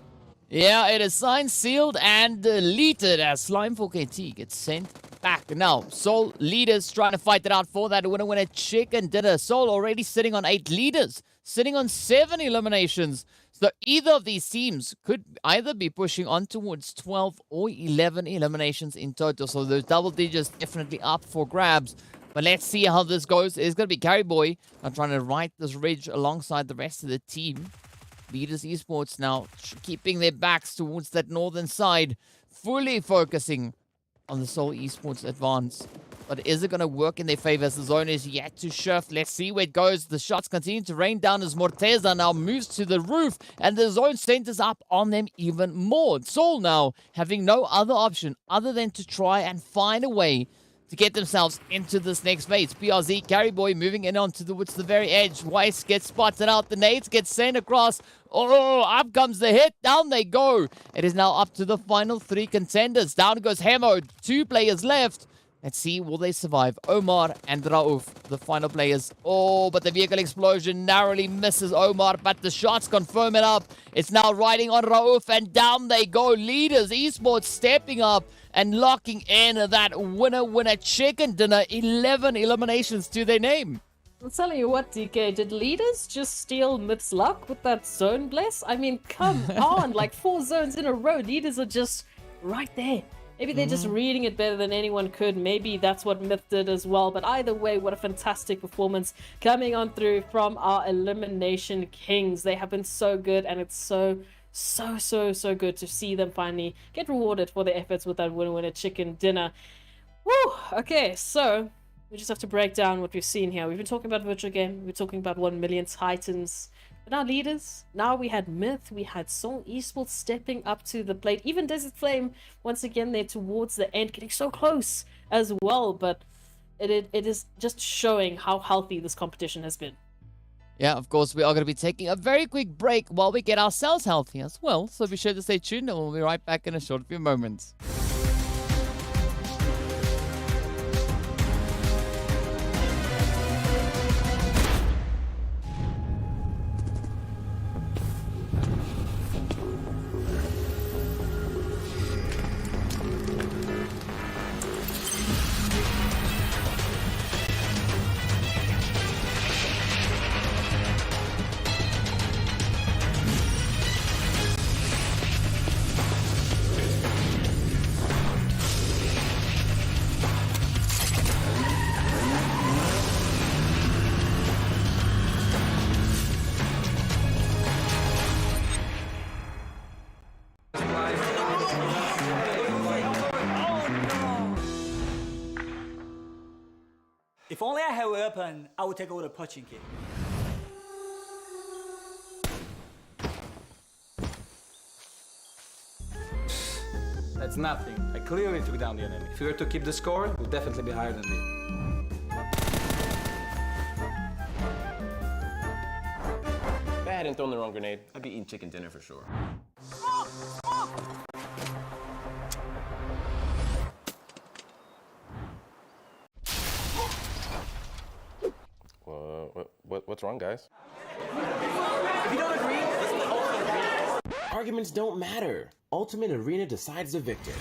[SPEAKER 5] Yeah, it is signed, sealed, and deleted as Slime4KT gets sent back. Now, Seoul leaders trying to fight it out for that winner chicken dinner. Seoul already sitting on 8 leaders, sitting on 7 eliminations. So either of these teams could either be pushing on towards 12 or 11 eliminations in total. So those double digits definitely up for grabs. But let's see how this goes. It's going to be Carryboy trying to ride this ridge alongside the rest of the team. Leaders Esports now keeping their backs towards that northern side, fully focusing on the Seoul Esports advance. But is it going to work in their favor as the zone is yet to shift? Let's see where it goes. The shots continue to rain down as Morteza now moves to the roof and the zone centers up on them even more. Seoul now having no other option other than to try and find a way to get themselves into this next phase. PRZ, Carryboy moving in onto the very edge. Weiss gets spotted out. The nades get sent across. Oh, up comes the hit. Down they go. It is now up to the final 3 contenders. Down goes Hemo. 2 players left. Let's see, will they survive? Omar and Rauf, the final players. Oh, but the vehicle explosion narrowly misses Omar, but the shots confirm it up. It's now riding on Rauf, and down they go. Leaders, Esports stepping up and locking in that winner chicken dinner. 11 eliminations to their name.
[SPEAKER 6] I'm telling you what, DK, did Leaders just steal Myth's luck with that zone bless? I mean, come on, like 4 zones in a row. Leaders are just right there. Maybe they're just reading it better than anyone could. Maybe that's what Myth did as well. But either way, what a fantastic performance coming on through from our Elimination Kings. They have been so good, and it's so good to see them finally get rewarded for their efforts with that winner chicken dinner. Woo! Okay, so we just have to break down what we've seen here. We've been talking about virtual game. We're talking about 1 million Titans. But now leaders, now we had Myth, we had Seoul Esports stepping up to the plate. Even Desert Flame, once again, there towards the end, getting so close as well. But it is just showing how healthy this competition has been.
[SPEAKER 5] Yeah, of course, we are going to be taking a very quick break while we get ourselves healthy as well. So be sure to stay tuned and we'll be right back in a short few moments.
[SPEAKER 8] If only I had a weapon, I would take over the punching kick.
[SPEAKER 9] That's nothing. I clearly took down the enemy. If we were to keep the score, it would definitely be higher than this.
[SPEAKER 10] If I hadn't thrown the wrong grenade, I'd be eating chicken dinner for sure. What's wrong, guys?
[SPEAKER 7] If you don't agree, listen to Ultimate Arena. Arguments don't matter. Ultimate Arena decides the victor.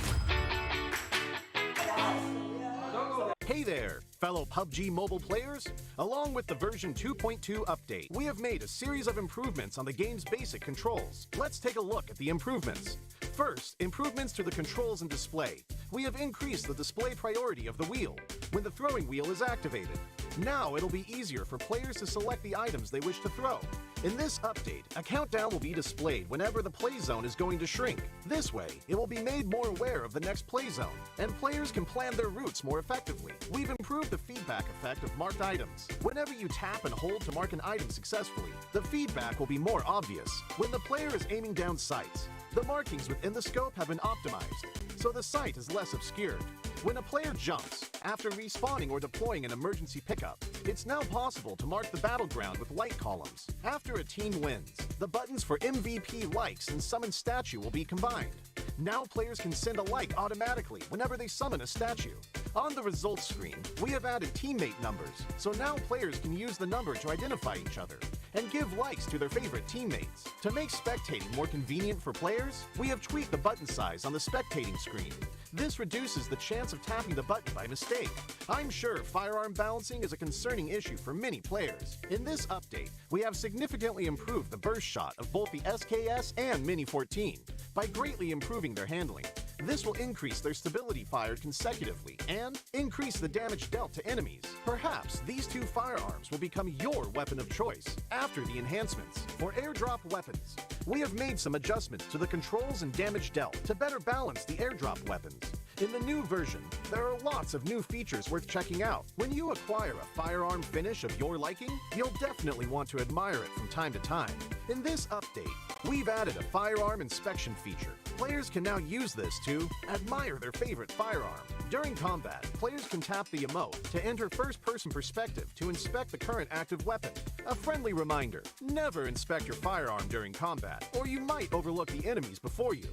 [SPEAKER 4] Hey there, fellow PUBG mobile players! Along with the version 2.2 update, we have made a series of improvements on the game's basic controls. Let's take a look at the improvements. First, improvements to the controls and display. We have increased the display priority of the wheel when the throwing wheel is activated. Now it'll be easier for players to select the items they wish to throw. In this update, a countdown will be displayed whenever the play zone is going to shrink. This way, it will be made more aware of the next play zone, and players can plan their routes more effectively. We've improved the feedback effect of marked items. Whenever you tap and hold to mark an item successfully, the feedback will be more obvious when the player is aiming down sights. The markings within the scope have been optimized, so the sight is less obscured. When a player jumps, after respawning or deploying an emergency pickup, it's now possible to mark the battleground with light columns. After a team wins, the buttons for MVP likes and summon statue will be combined. Now players can send a like automatically whenever they summon a statue. On the results screen, we have added teammate numbers, so now players can use the number to identify each other and give likes to their favorite teammates. To make spectating more convenient for players, we have tweaked the button size on the spectating screen. This reduces the chance of tapping the button by mistake. I'm sure firearm balancing is a concerning issue for many players. In this update, we have significantly improved the burst shot of both the SKS and Mini 14 by greatly improving their handling. This will increase their stability fired consecutively and increase the damage dealt to enemies. Perhaps these two firearms will become your weapon of choice after the enhancements. For airdrop weapons, we have made some adjustments to the controls and damage dealt to better balance the airdrop weapons. In the new version, there are lots of new features worth checking out. When you acquire a firearm finish of your liking, you'll definitely want to admire it from time to time. In this update, we've added a Firearm Inspection feature. Players can now use this to admire their favorite firearm. During combat, players can tap the emote to enter first-person perspective to inspect the current active weapon. A friendly reminder, never inspect your firearm during combat, or you might overlook the enemies before you.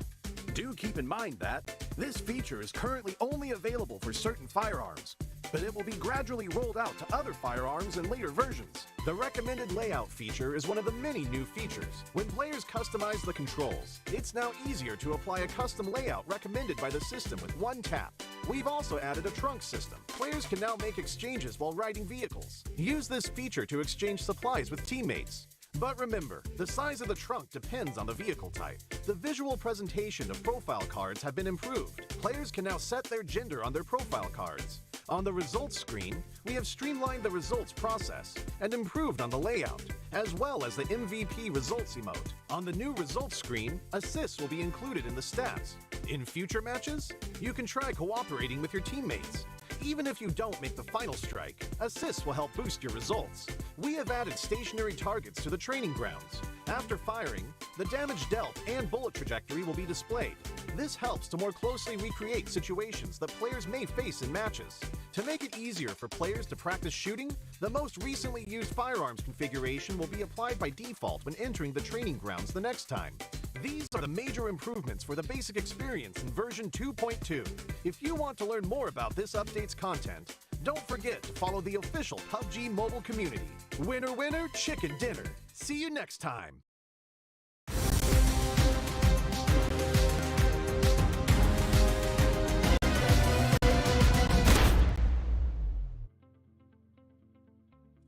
[SPEAKER 4] Do keep in mind that this feature is currently only available for certain firearms, but it will be gradually rolled out to other firearms in later versions. The recommended layout feature is one of the many new features. When players customize the controls, it's now easier to apply a custom layout recommended by the system with one tap. We've also added a trunk system. Players can now make exchanges while riding vehicles. Use this feature to exchange supplies with teammates. But remember, the size of the trunk depends on the vehicle type. The visual presentation of profile cards have been improved. Players can now set their gender on their profile cards. On the results screen, we have streamlined the results process and improved on the layout, as well as the MVP results emote. On the new results screen, assists will be included in the stats. In future matches, you can try cooperating with your teammates. Even if you don't make the final strike, assists will help boost your results. We have added stationary targets to the training grounds. After firing, the damage dealt and bullet trajectory will be displayed. This helps to more closely recreate situations that players may face in matches. To make it easier for players to practice shooting, the most recently used firearms configuration will be applied by default when entering the training grounds the next time. These are the major improvements for the basic experience in version 2.2. If you want to learn more about this update's content, don't forget to follow the official PUBG mobile community. Winner, winner, chicken dinner. See you next time.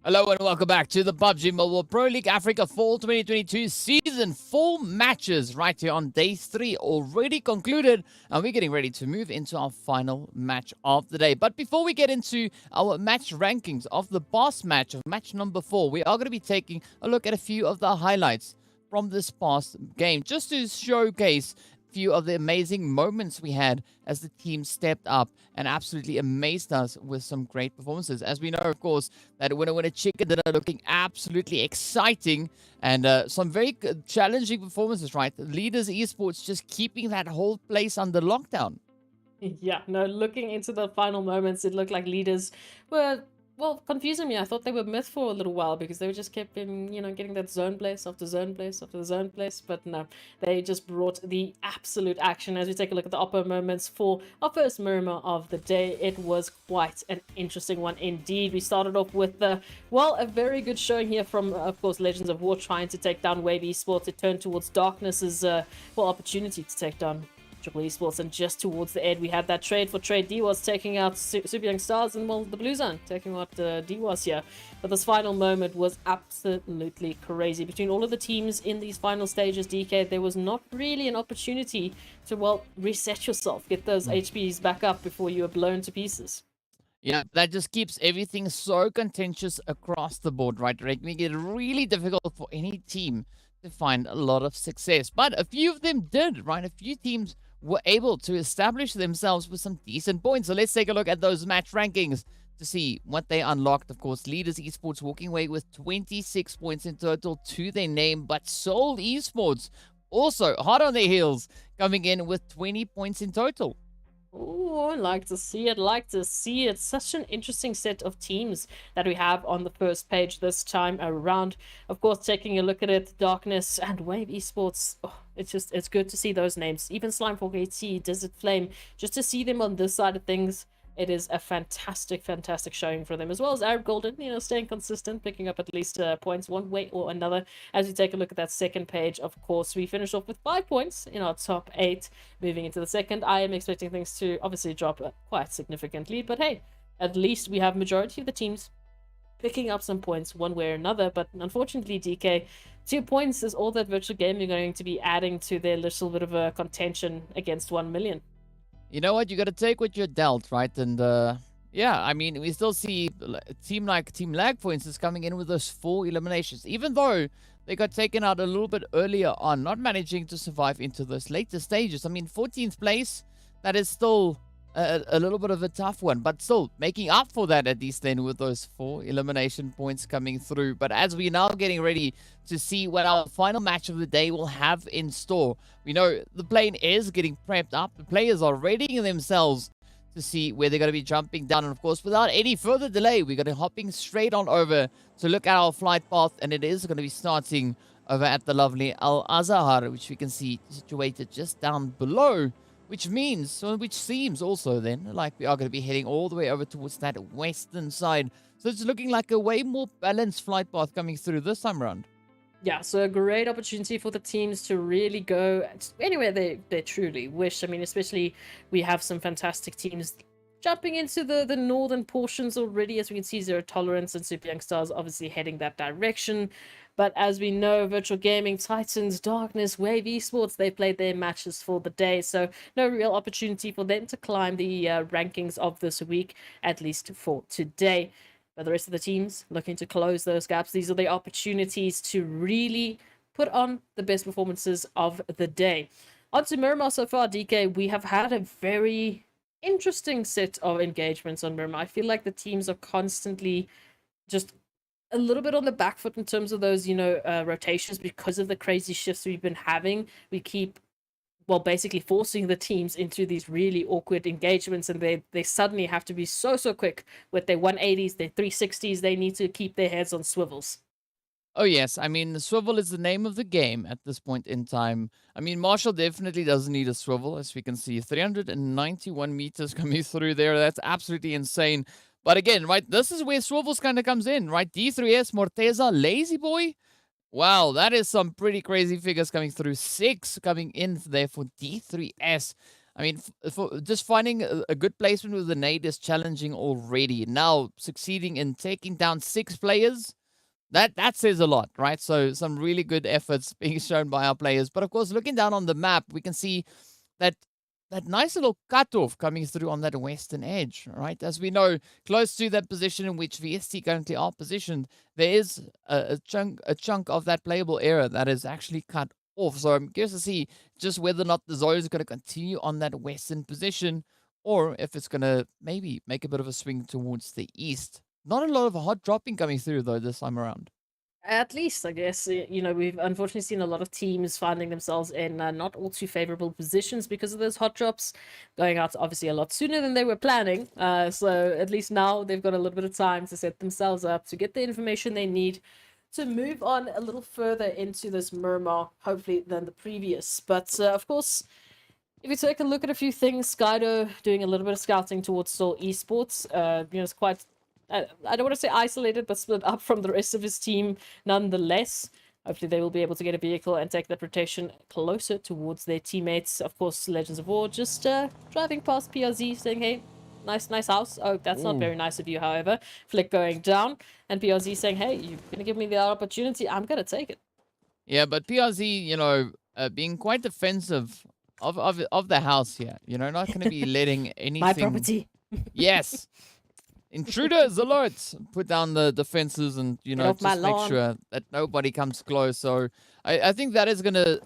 [SPEAKER 5] Hello and welcome back to the PUBG Mobile Pro League Africa Fall 2022 Season 4 matches right here on Day 3 already concluded, and we're getting ready to move into our final match of the day. But before we get into our match rankings of the boss match of match number 4, we are going to be taking a look at a few of the highlights from this past game, just to showcase few of the amazing moments we had as the team stepped up and absolutely amazed us with some great performances. As we know, of course, that winner chicken dinner looking absolutely exciting, and some very challenging performances, right? Leaders Esports just keeping that whole place under lockdown.
[SPEAKER 6] Yeah, no, looking into the final moments, it looked like leaders were, well, confusing me. I thought they were myth for a little while because they were just kept in, getting that zone place after zone place after zone place. But no, they just brought the absolute action. As we take a look at the upper moments for our first Miramar of the day, it was quite an interesting one indeed. We started off with, a very good showing here from, of course, Legends of War trying to take down Wave Esports. It turned towards Darkness's, opportunity to take down Triple Esports, and just towards the end, we had that trade for trade. DWAS taking out Super Young Stars, and well, the Blue Zone taking out DWAS here. But this final moment was absolutely crazy. Between all of the teams in these final stages, DK, there was not really an opportunity to, well, reset yourself, get those HPs back up before you are blown to pieces.
[SPEAKER 5] Yeah, that just keeps everything so contentious across the board, right? Making it really difficult for any team to find a lot of success. But a few of them did, right? A few teams were able to establish themselves with some decent points. So let's take a look at those match rankings to see what they unlocked. Of course, Leaders Esports walking away with 26 points in total to their name, but Seoul Esports also hot on their heels, coming in with 20 points in total.
[SPEAKER 6] Oh, I like to see it, like to see it. Such an interesting set of teams that we have on the first page this time around. Of course, taking a look at it, Darkness and Wave Esports, it's good to see those names. Even Slime 4KT, Desert Flame, just to see them on this side of things. It is a fantastic showing for them, as well as Arab Golden, staying consistent, picking up at least points one way or another. As we take a look at that second page, of course, we finish off with 5 points in our top 8. Moving into the second, I am expecting things to obviously drop quite significantly, but hey, at least we have majority of the teams picking up some points one way or another. But unfortunately, DK, 2 points is all that Virtual Gaming are going to be adding to their little bit of a contention against 1 million.
[SPEAKER 5] You know what? You got to take what you're dealt, right? And yeah, I mean, we still see a team like TEAMLAG, for instance, coming in with those 4 eliminations, even though they got taken out a little bit earlier on, not managing to survive into those later stages. I mean, 14th place, that is still a little bit of a tough one, but still making up for that at least then with those 4 elimination points coming through. But as we're now getting ready to see what our final match of the day will have in store, we know the plane is getting prepped up. The players are readying themselves to see where they're going to be jumping down. And of course, without any further delay, we're going to be hopping straight on over to look at our flight path, and it is going to be starting over at the lovely Al Azhar, which we can see situated just down below. Which seems also then like we are going to be heading all the way over towards that western side. So it's looking like a way more balanced flight path coming through this time around.
[SPEAKER 6] Yeah, so a great opportunity for the teams to really go anywhere they truly wish. I mean, especially we have some fantastic teams jumping into the northern portions already. As we can see, Zero Tolerance and Super Young Stars obviously heading that direction. But as we know, Virtual Gaming, Titans, Darkness, Wave Esports, they played their matches for the day. So no real opportunity for them to climb the rankings of this week, at least for today. But the rest of the teams looking to close those gaps. These are the opportunities to really put on the best performances of the day. On to Miramar so far, DK. We have had a very interesting set of engagements on Miramar. I feel like the teams are constantly just a little bit on the back foot in terms of those, rotations because of the crazy shifts we've been having. We keep, well, basically forcing the teams into these really awkward engagements, and they suddenly have to be so quick with their 180s, their 360s. They need to keep their heads on swivels.
[SPEAKER 5] Oh, yes. I mean, the swivel is the name of the game at this point in time. I mean, Marshall definitely doesn't need a swivel, as we can see. 391 meters coming through there. That's absolutely insane. But again, right, this is where swivels kind of comes in, right? D3S, Morteza, Lazy Boy. Wow, that is some pretty crazy figures coming through. 6 coming in there for D3S. I mean, for just finding a good placement with the nade is challenging already. Now, succeeding in taking down 6 players, that says a lot, right? So, some really good efforts being shown by our players. But, of course, looking down on the map, we can see that nice little cutoff coming through on that western edge, right? As we know, close to that position in which VST currently are positioned, there is a chunk of that playable area that is actually cut off. So I'm curious to see just whether or not the zone is going to continue on that western position, or if it's going to maybe make a bit of a swing towards the east. Not a lot of hot dropping coming through, though, this time around.
[SPEAKER 6] At least, I guess, we've unfortunately seen a lot of teams finding themselves in not all too favorable positions because of those hot drops, going out obviously a lot sooner than they were planning. So at least now they've got a little bit of time to set themselves up, to get the information they need to move on a little further into this Miramar, hopefully, than the previous. But of course, if you take a look at a few things, Skydo doing a little bit of scouting towards Seoul Esports, it's quite, I don't want to say isolated, but split up from the rest of his team nonetheless. Hopefully they will be able to get a vehicle and take that rotation closer towards their teammates. Of course, Legends of War just driving past PRZ saying, hey, nice house. Oh, that's not very nice of you, however. Flick going down, and PRZ saying, hey, you're going to give me the opportunity. I'm going to take it.
[SPEAKER 5] Yeah, but PRZ, being quite defensive of the house here. Not going to be letting anything.
[SPEAKER 6] My property.
[SPEAKER 5] Yes. Intruders alert! Put down the defenses and,
[SPEAKER 6] off my
[SPEAKER 5] just make
[SPEAKER 6] lawn.
[SPEAKER 5] sure that nobody comes close. So I think that is going to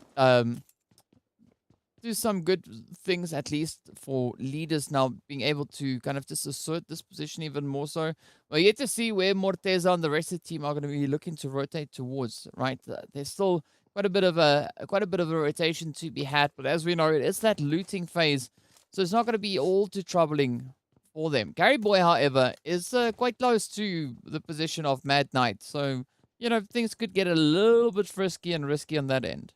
[SPEAKER 5] do some good things, at least for leaders now being able to kind of just assert this position even more so. We're yet to see where Morteza and the rest of the team are going to be looking to rotate towards, right? There's still quite a bit of a rotation to be had, but as we know, it's that looting phase. So it's not going to be all too troubling for them. Gary Boy, however, is quite close to the position of Mad Knight. So, things could get a little bit frisky and risky on that end.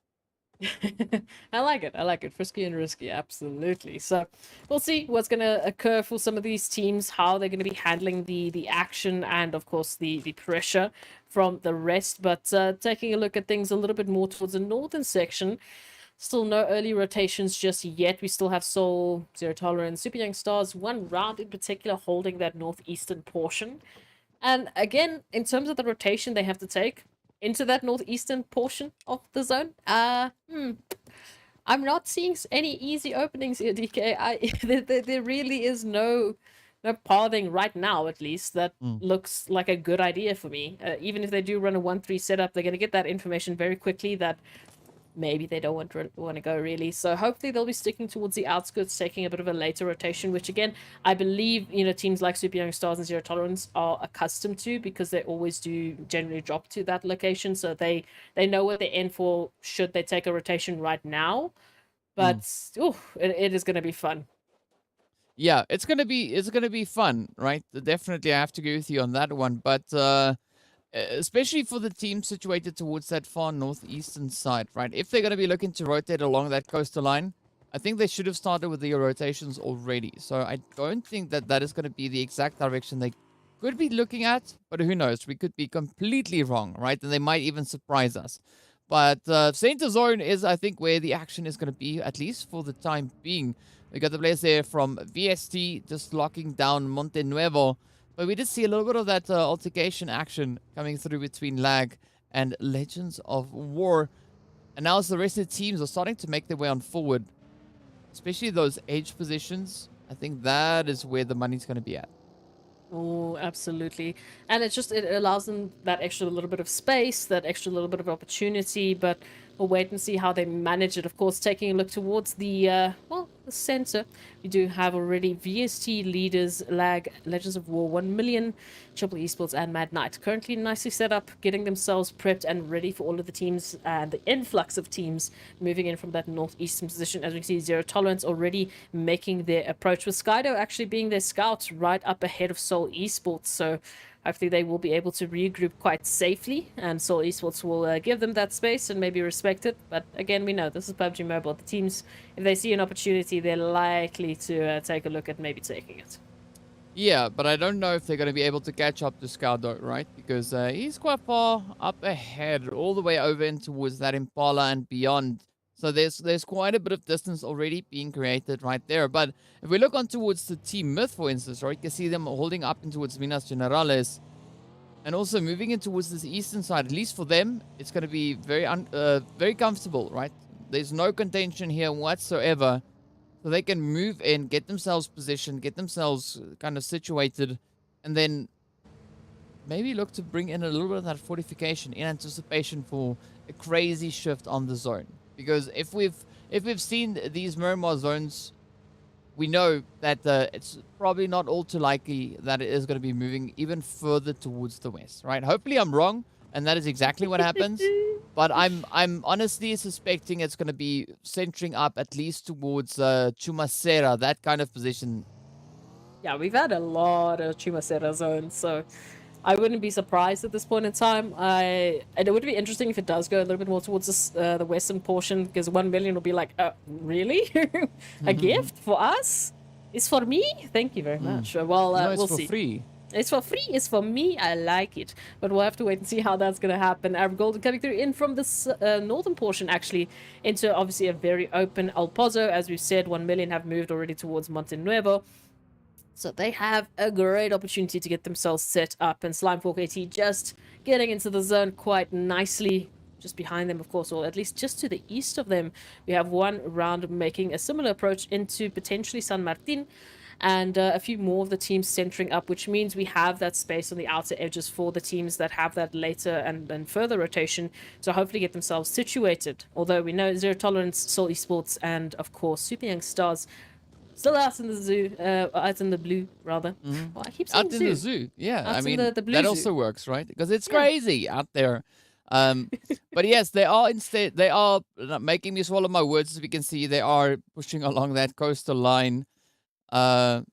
[SPEAKER 6] I like it. Frisky and risky, absolutely. So we'll see what's going to occur for some of these teams, how they're going to be handling the action and, of course, the pressure from the rest. But taking a look at things a little bit more towards the northern section, still no early rotations just yet. We still have Soul, Zero Tolerance, Super Young Stars, one round in particular holding that northeastern portion. And again, in terms of the rotation they have to take into that northeastern portion of the zone, I'm not seeing any easy openings here, DK. There really is no pathing right now, at least, that looks like a good idea for me. Even if they do run a 1-3 setup, they're going to get that information very quickly that maybe they don't want to go, really. So hopefully they'll be sticking towards the outskirts, taking a bit of a later rotation, which again, I believe, teams like Super Young Stars and Zero Tolerance are accustomed to, because they always do generally drop to that location. So they know what they're in for should they take a rotation right now. But it is going to be fun.
[SPEAKER 5] Yeah, it's gonna be fun, right? Definitely, I have to agree with you on that one. But especially for the team situated towards that far northeastern side, right? If they're going to be looking to rotate along that coastal line, I think they should have started with the rotations already. So I don't think that is going to be the exact direction they could be looking at, but who knows? We could be completely wrong, right? And they might even surprise us. But center zone is, I think, where the action is going to be, at least for the time being. We got the players there from VST just locking down Monte Nuevo. But we did see a little bit of that altercation action coming through between Lag and Legends of War. And now as the rest of the teams are starting to make their way on forward, especially those edge positions, I think that is where the money's going to be at.
[SPEAKER 6] Oh, absolutely. And it allows them that extra little bit of space, that extra little bit of opportunity, but we'll wait and see how they manage it. Of course, taking a look towards the the center, we do have already VST leaders, Lag, Legends of War, 1 million, Triple Esports, and Mad Knight. Currently nicely set up, getting themselves prepped and ready for all of the teams and the influx of teams moving in from that northeastern position. As we see, Zero Tolerance already making their approach, with Skydo actually being their scout right up ahead of Soul Esports. So hopefully they will be able to regroup quite safely, and Soul Esports will give them that space and maybe respect it. But again, we know this is PUBG Mobile. The teams, if they see an opportunity, they're likely to take a look at maybe taking it.
[SPEAKER 5] Yeah, but I don't know if they're going to be able to catch up to Skaldo, right? Because he's quite far up ahead, all the way over in towards that Impala and beyond. So there's quite a bit of distance already being created right there. But if we look on towards the Team Myth, for instance, right, you can see them holding up in towards Minas Generales. And also moving in towards this eastern side, at least for them, it's going to be very comfortable, right? There's no contention here whatsoever. So they can move in, get themselves positioned, get themselves kind of situated, and then maybe look to bring in a little bit of that fortification in anticipation for a crazy shift on the zone. Because if we've seen these Miramar zones, we know that it's probably not all too likely that it is going to be moving even further towards the west, right? Hopefully I'm wrong, and that is exactly what happens. But I'm honestly suspecting it's going to be centering up at least towards Chumacera, that kind of position.
[SPEAKER 6] Yeah, we've had a lot of Chumacera zones, so I wouldn't be surprised at this point in time. And it would be interesting if it does go a little bit more towards this, the western portion, because 1 million will be like, really? A gift for us? It's for me? Thank you very much. Well,
[SPEAKER 5] No, it's
[SPEAKER 6] we'll
[SPEAKER 5] for
[SPEAKER 6] see.
[SPEAKER 5] free.
[SPEAKER 6] It's for free. It's for me. I like it. But we'll have to wait and see how that's going to happen. Arab Golden coming through in from this northern portion, actually, into obviously a very open El Pozo. As we've said, 1 million have moved already towards Monte Nuevo. So they have a great opportunity to get themselves set up. And Slimefork AT just getting into the zone quite nicely. Just behind them, of course, or at least just to the east of them. We have one round making a similar approach into potentially San Martin. And a few more of the teams centering up, which means we have that space on the outer edges for the teams that have that later and further rotation to hopefully get themselves situated. Although we know Zero Tolerance, Soul Esports, and of course Super Young Stars still out in the zoo, out in the blue, rather. Well, I keep saying
[SPEAKER 5] Out in the zoo, yeah.
[SPEAKER 6] Out
[SPEAKER 5] I
[SPEAKER 6] in
[SPEAKER 5] mean,
[SPEAKER 6] the blue
[SPEAKER 5] that
[SPEAKER 6] zoo.
[SPEAKER 5] also works, right? Because it's crazy out there. But yes, they are making me swallow my words. As we can see, they are pushing along that coastal line. Well,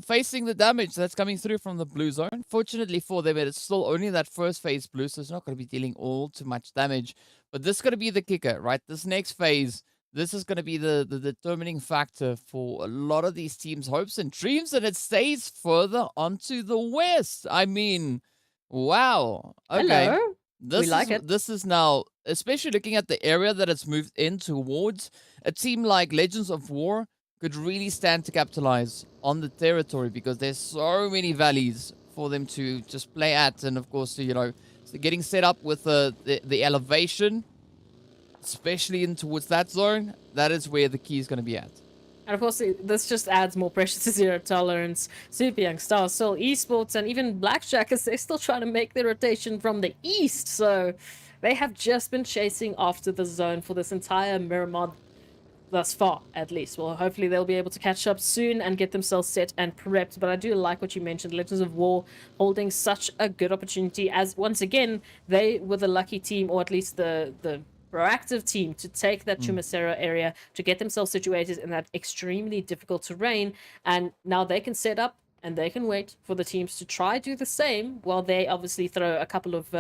[SPEAKER 5] facing the damage that's coming through from the blue zone. Fortunately for them, it's still only that first phase blue, so it's not going to be dealing all too much damage. But this is going to be the kicker, right? This next phase, this is going to be the determining factor for a lot of these teams' hopes and dreams, and it stays further onto the west. I mean, wow. Okay.
[SPEAKER 6] Hello. We like it.
[SPEAKER 5] This is now, especially looking at the area that it's moved in towards, a team like Legends of War could really stand to capitalize on the territory because there's so many valleys for them to just play at. And of course, so getting set up with the elevation, especially in towards that zone, that is where the key is going to be at.
[SPEAKER 6] And of course, this just adds more pressure to Zero Tolerance, Super Young Stars, Soul Esports, and even Blackjack, as they're still trying to make their rotation from the east. So they have just been chasing after the zone for this entire Miramar thus far, at least. Well, hopefully they'll be able to catch up soon and get themselves set and prepped. But I do like what you mentioned, Legends of War holding such a good opportunity, as once again they were the lucky team, or at least the proactive team, to take that Chumacero area, to get themselves situated in that extremely difficult terrain. And now they can set up and they can wait for the teams to try do the same, while they obviously throw a couple of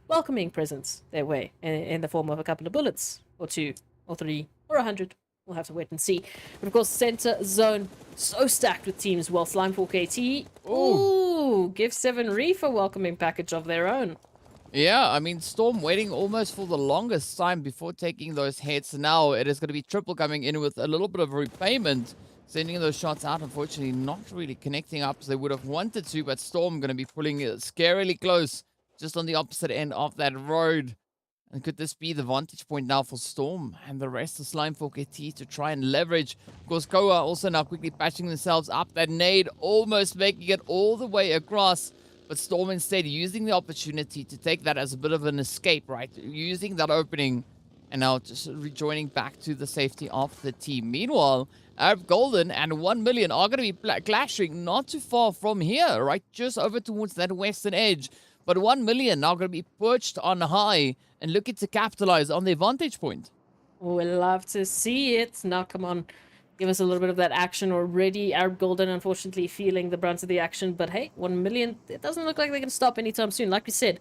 [SPEAKER 6] welcoming presents their way in the form of a couple of bullets, or 2 or 3 or 100. We'll have to wait and see. But of course, center zone so stacked with teams. Well, Slimefork AT, ooh, give 7 Reef a welcoming package of their own.
[SPEAKER 5] Yeah, I mean, Storm waiting almost for the longest time before taking those hits. Now it is going to be Triple coming in with a little bit of repayment, sending those shots out. Unfortunately, not really connecting up as they would have wanted to, but Storm going to be pulling it scarily close, just on the opposite end of that road. And could this be the vantage point now for Storm and the rest of Slimefork AT to try and leverage? Of course, Koa also now quickly patching themselves up. That nade almost making it all the way across. But Storm instead using the opportunity to take that as a bit of an escape, right? Using that opening and now just rejoining back to the safety of the team. Meanwhile, Arab Golden and 1 million are going to be clashing not too far from here, right? Just over towards that western edge. But 1 million now going to be perched on high and looking to capitalize on their vantage point.
[SPEAKER 6] We'll love to see it. Now, come on. Give us a little bit of that action already. Arab Golden, unfortunately, feeling the brunt of the action. But hey, 1 million, it doesn't look like they can stop anytime soon. Like we said,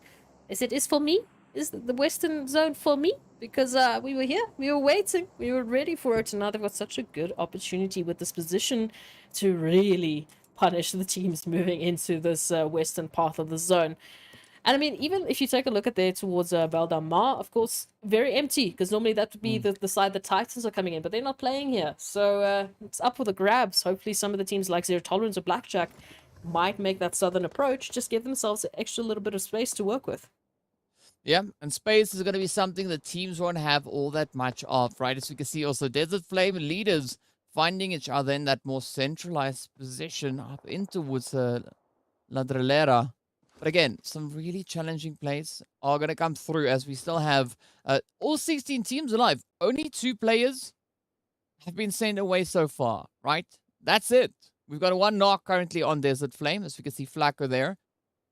[SPEAKER 6] is it is for me? Is the Western Zone for me? Because we were here, we were waiting, we were ready for it. And now they've got such a good opportunity with this position to really punish the teams moving into this western path of the zone. And I mean, even if you take a look at there towards Valdamar, of course, very empty, because normally that would be the side the Titans are coming in, but they're not playing here. So it's up for the grabs. Hopefully some of the teams like Zero Tolerance or Blackjack might make that southern approach, just give themselves an extra little bit of space to work with.
[SPEAKER 5] Yeah, and space is going to be something that teams won't have all that much of, right? As we can see also, Desert Flame leaders finding each other in that more centralized position up in towards La Drillera. But again, some really challenging plays are going to come through as we still have all 16 teams alive. Only 2 players have been sent away so far, right? That's it. We've got 1 knock currently on Desert Flame, as we can see Flacco there.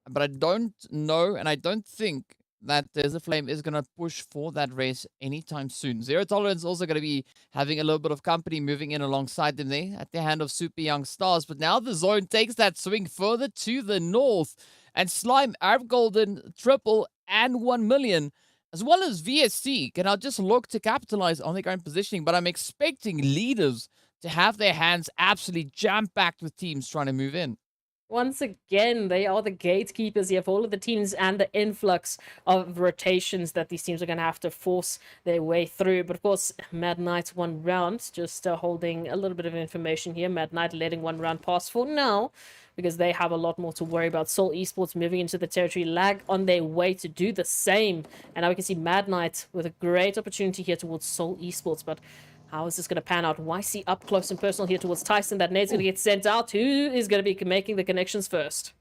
[SPEAKER 5] But I don't know, and I don't think that Desert Flame is going to push for that race anytime soon. Zero Tolerance also going to be having a little bit of company moving in alongside them there at the hand of Super Young Stars. But now the zone takes that swing further to the north. And Slime, Arab Golden, Triple, and 1 million, as well as VSC, can now just look to capitalize on their current positioning. But I'm expecting leaders to have their hands absolutely jam-packed with teams trying to move in.
[SPEAKER 6] Once again, they are the gatekeepers here for all of the teams and the influx of rotations that these teams are going to have to force their way through. But of course, Mad Knight 1 round, just holding a little bit of information here. Mad Knight letting 1 round pass for now, because they have a lot more to worry about. Seoul Esports moving into the territory, Lag on their way to do the same. And now we can see Mad Knight with a great opportunity here towards Seoul Esports, but how is this going to pan out? YC up close and personal here towards Tyson. That nade's going to get sent out. Who is going to be making the connections first?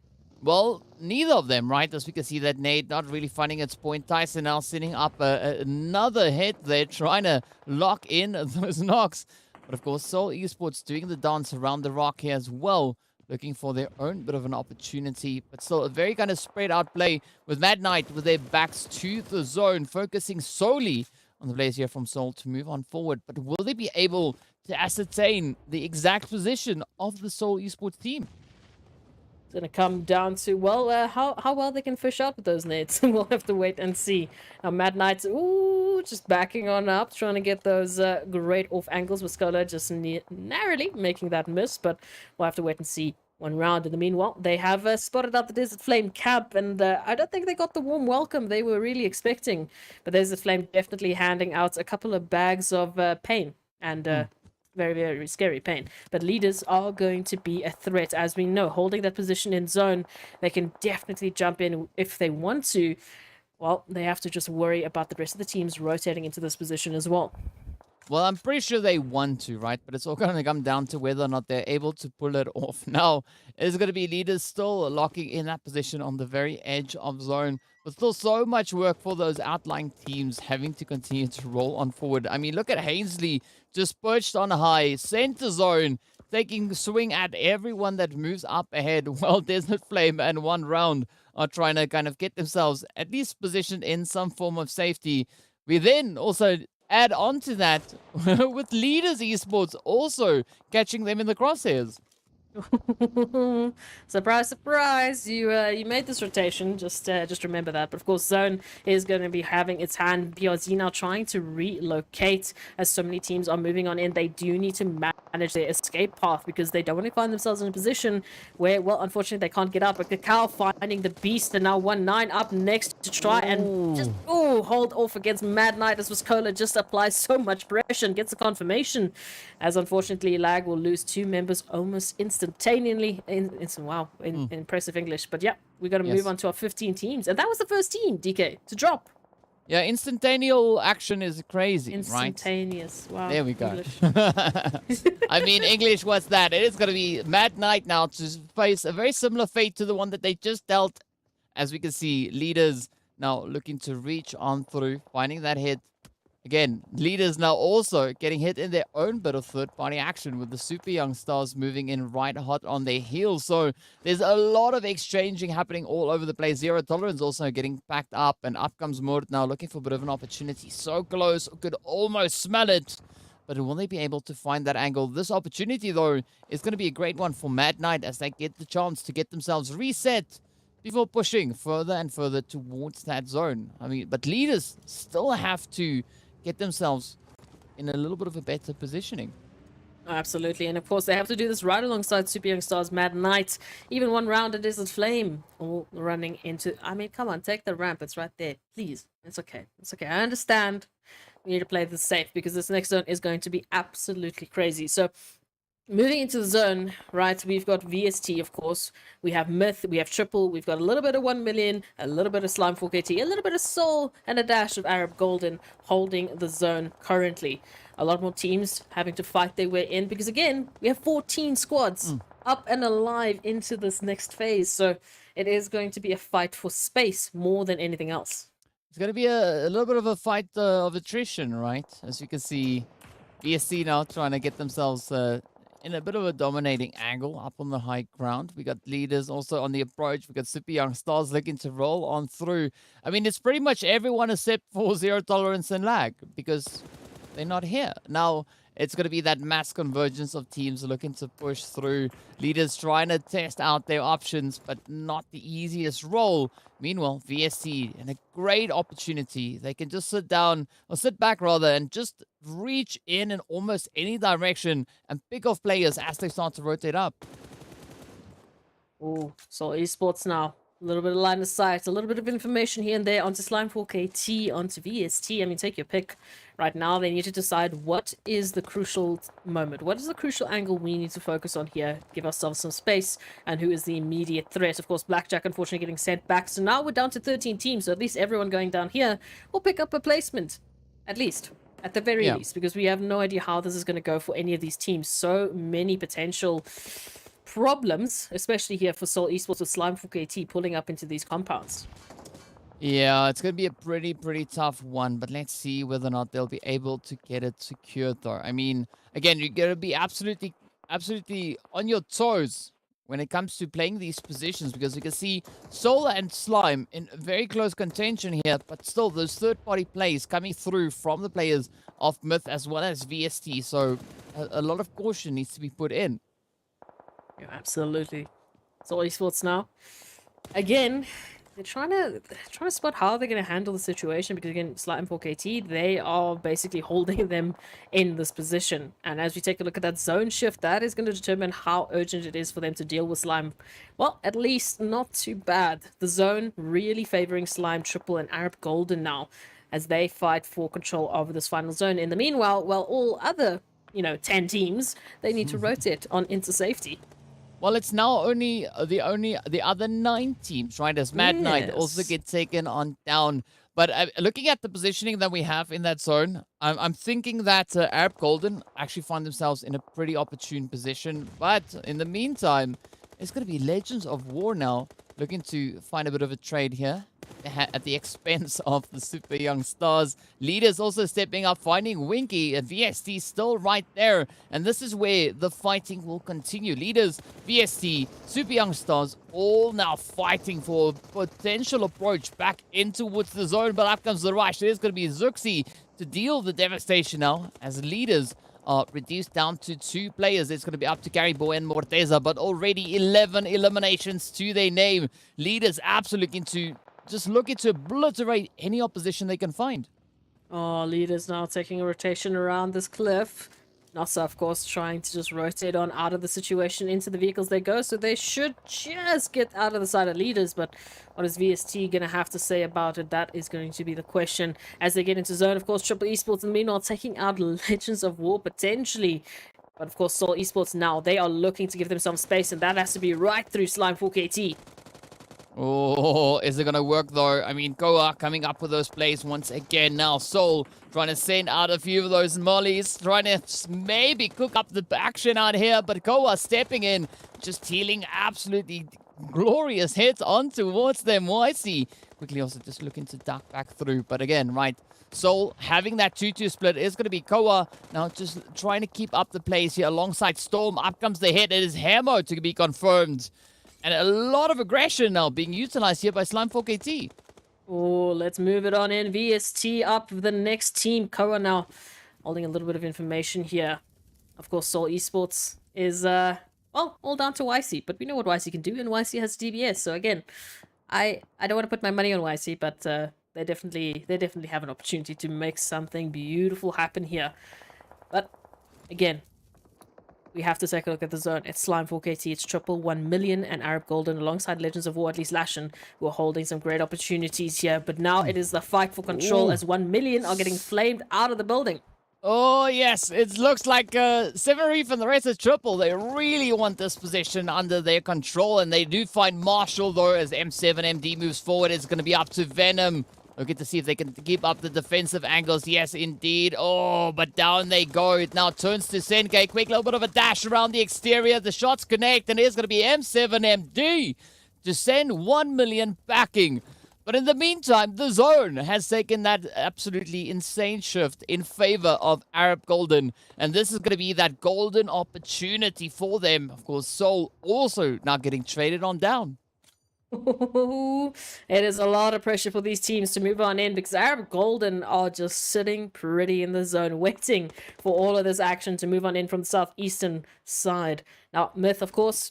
[SPEAKER 5] Well, neither of them, right? As we can see, that nade not really finding its point. Tyson now setting up another hit there, trying to lock in those knocks. But of course, Seoul Esports doing the dance around the rock here as well, looking for their own bit of an opportunity. But still, a very kind of spread out play with Mad Knight with their backs to the zone, focusing solely on the players here from Seoul to move on forward. But will they be able to ascertain the exact position of the Seoul Esports team?
[SPEAKER 6] It's going to come down to, well, how well they can fish out with those nades. We'll have to wait and see. Now, Mad Knight's, ooh, just backing on up, trying to get those great off angles with Scholar, just narrowly making that miss. But we'll have to wait and see 1 round. In the meanwhile, they have spotted out the Desert Flame camp, and I don't think they got the warm welcome they were really expecting. But Desert Flame definitely handing out a couple of bags of pain, and very, very scary pain. But leaders are going to be a threat, as we know. Holding that position in zone, they can definitely jump in if they want to. Well, they have to just worry about the rest of the teams rotating into this position as well.
[SPEAKER 5] Well, I'm pretty sure they want to, right? But it's all going to come down to whether or not they're able to pull it off. Now, it's going to be leaders still locking in that position on the very edge of zone. But still so much work for those outlying teams having to continue to roll on forward. I mean, look at Hainsley just perched on high, center zone, taking swing at everyone that moves up ahead. Well, Desert Flame and 1 round are trying to kind of get themselves at least positioned in some form of safety. We then also add on to that with Leaders Esports also catching them in the crosshairs.
[SPEAKER 6] Surprise, surprise! You made this rotation. Just remember that. But of course, Zone is going to be having its hand. BRZ now trying to relocate as so many teams are moving on in. They do need to manage their escape path because they don't want to find themselves in a position where, well, unfortunately, they can't get up. But Cacao finding the beast, and now 1-9 up next to try and just hold off against Mad Knight as Wascola just applies so much pressure and gets a confirmation. As unfortunately, Lag will lose 2 members almost instantaneously. Impressive English. But yeah, we got to move on to our 15 teams. And that was the first team, DK, to drop.
[SPEAKER 5] Yeah, instantaneous action is crazy,
[SPEAKER 6] Instantaneous.
[SPEAKER 5] right?
[SPEAKER 6] Wow.
[SPEAKER 5] There we go.
[SPEAKER 6] English.
[SPEAKER 5] I mean, English, what's that? It is going to be Mad Knight now to face a very similar fate to the one that they just dealt. As we can see, Leaders now looking to reach on through, finding that hit. Again, Leaders now also getting hit in their own bit of third-party action with the Super Young Stars moving in right hot on their heels. So there's a lot of exchanging happening all over the place. Zero Tolerance also getting packed up, and up comes Mord now looking for a bit of an opportunity. So close, could almost smell it. But will they be able to find that angle? This opportunity, though, is going to be a great one for Mad Knight as they get the chance to get themselves reset before pushing further and further towards that zone. I mean, but Leaders still have to get themselves in a little bit of a better positioning.
[SPEAKER 6] Absolutely, and of course they have to do this right alongside Super Young Stars, Mad Knight. Even 1 round, it isn't Flame. All running into... I mean, come on, take the ramp. It's right there. Please. It's okay. It's okay. I understand. We need to play this safe because this next zone is going to be absolutely crazy. So, moving into the zone, right, we've got VST, of course. We have Myth, we have Triple, we've got a little bit of 1 million, a little bit of Slime 4KT, a little bit of Soul, and a dash of Arab Golden holding the zone currently. A lot more teams having to fight their way in because, again, we have 14 squads up and alive into this next phase. So it is going to be a fight for space more than anything else.
[SPEAKER 5] It's going to be a little bit of a fight of attrition, right? As you can see, VSC now trying to get themselves in a bit of a dominating angle up on the high ground. We got Leaders also on the approach. We got Super Young Stars looking to roll on through. I mean, it's pretty much everyone except for Zero Tolerance and Lag because they're not here. Now, it's going to be that mass convergence of teams looking to push through. Leaders trying to test out their options, but not the easiest role. Meanwhile, VSC, and a great opportunity. They can just sit down, or sit back rather, and just reach in almost any direction and pick off players as they start to rotate up.
[SPEAKER 6] Oh, so esports now. A little bit of line of sight, a little bit of information here and there onto Slime 4KT, onto VST. I mean, take your pick. Right now, they need to decide what is the crucial moment. What is the crucial angle we need to focus on here? Give ourselves some space. And who is the immediate threat? Of course, Blackjack, unfortunately, getting sent back. So now we're down to 13 teams. So at least everyone going down here will pick up a placement. At least. At the very least. Because we have no idea how this is going to go for any of these teams. So many potential problems, especially here for Seoul Esports with Slime 4KT pulling up into these compounds.
[SPEAKER 5] Yeah, it's going to be a pretty tough one, but let's see whether or not they'll be able to get it secured though. I mean, again, you're going to be absolutely on your toes when it comes to playing these positions, because you can see Solar and Slime in very close contention here, but still those third-party plays coming through from the players of Myth as well as VST, so a lot of caution needs to be put in.
[SPEAKER 6] Yeah, absolutely. Seoul Esports now. Again, they're trying to spot how they're going to handle the situation, because again, Slime 4KT, they are basically holding them in this position. And as we take a look at that zone shift, that is going to determine how urgent it is for them to deal with Slime. Well, at least not too bad. The zone really favoring Slime Triple and Arab Golden now, as they fight for control over this final zone. In the meanwhile, well, all other, 10 teams, they need to rotate on into safety.
[SPEAKER 5] Well, it's now only the other 9 teams, right? As Mad Knight also get taken on down. But looking at the positioning that we have in that zone, I'm thinking that Arab Golden actually find themselves in a pretty opportune position. But in the meantime, it's going to be Legends of War now looking to find a bit of a trade here at the expense of the super young stars. Leaders also stepping up, finding Winky, and VST still right there. And this is where the fighting will continue. Leaders, VST, super young stars, all now fighting for a potential approach back in towards the zone. But up comes the rush. There's going to be Zuxi to deal the devastation now, as Leaders are reduced down to 2 players. It's going to be up to Gary Boy and Morteza, but already 11 eliminations to their name. Leaders absolutely looking to obliterate any opposition they can find.
[SPEAKER 6] Oh, Leaders now taking a rotation around this cliff. NASA, of course, trying to just rotate on out of the situation into the vehicles they go, so they should just get out of the side of Leaders. But what is VST going to have to say about it? That is going to be the question as they get into zone. Of course, Triple Esports in the meanwhile taking out Legends of War potentially. But of course, Seoul Esports now, they are looking to give themselves space, and that has to be right through Slime 4KT.
[SPEAKER 5] Oh, is it going to work though? I mean, Goa coming up with those plays once again now. Soul trying to send out a few of those mollies, trying to maybe cook up the action out here, but Goa stepping in, just healing absolutely glorious hits on towards them. YC quickly also just looking to duck back through, but again, right, Soul having that 2-2 split is going to be Koa now just trying to keep up the plays here alongside Storm. Up comes the hit. It is Hamo to be confirmed. And a lot of aggression now being utilized here by Slime 4KT.
[SPEAKER 6] Oh, let's move it on in. VST up the next team. Koa now holding a little bit of information here. Of course, Seoul Esports is, well, all down to YC. But we know what YC can do, and YC has DBS. So again, I don't want to put my money on YC, but they definitely have an opportunity to make something beautiful happen here. But again, we have to take a look at the zone. It's Slime 4KT, it's Triple, 1 million, and Arab Golden alongside Legends of War, at least Lashin, who are holding some great opportunities here. But now it is the fight for control as 1 million are getting flamed out of the building.
[SPEAKER 5] Oh, yes. It looks like Seven Reef and the rest of Triple, they really want this position under their control, and they do find Marshall, though, as M7MD moves forward. It's going to be up to Venom. Looking to see if they can keep up the defensive angles. Yes, indeed. Oh, but down they go. It now turns to Senke. Quick little bit of a dash around the exterior. The shots connect, and it's going to be M7MD to send 1 million backing. But in the meantime, the zone has taken that absolutely insane shift in favor of Arab Golden. And this is going to be that golden opportunity for them. Of course, Soul also now getting traded on down.
[SPEAKER 6] It is a lot of pressure for these teams to move on in, because Arab Golden are just sitting pretty in the zone, waiting for all of this action to move on in from the southeastern side. Now, Myth, of course,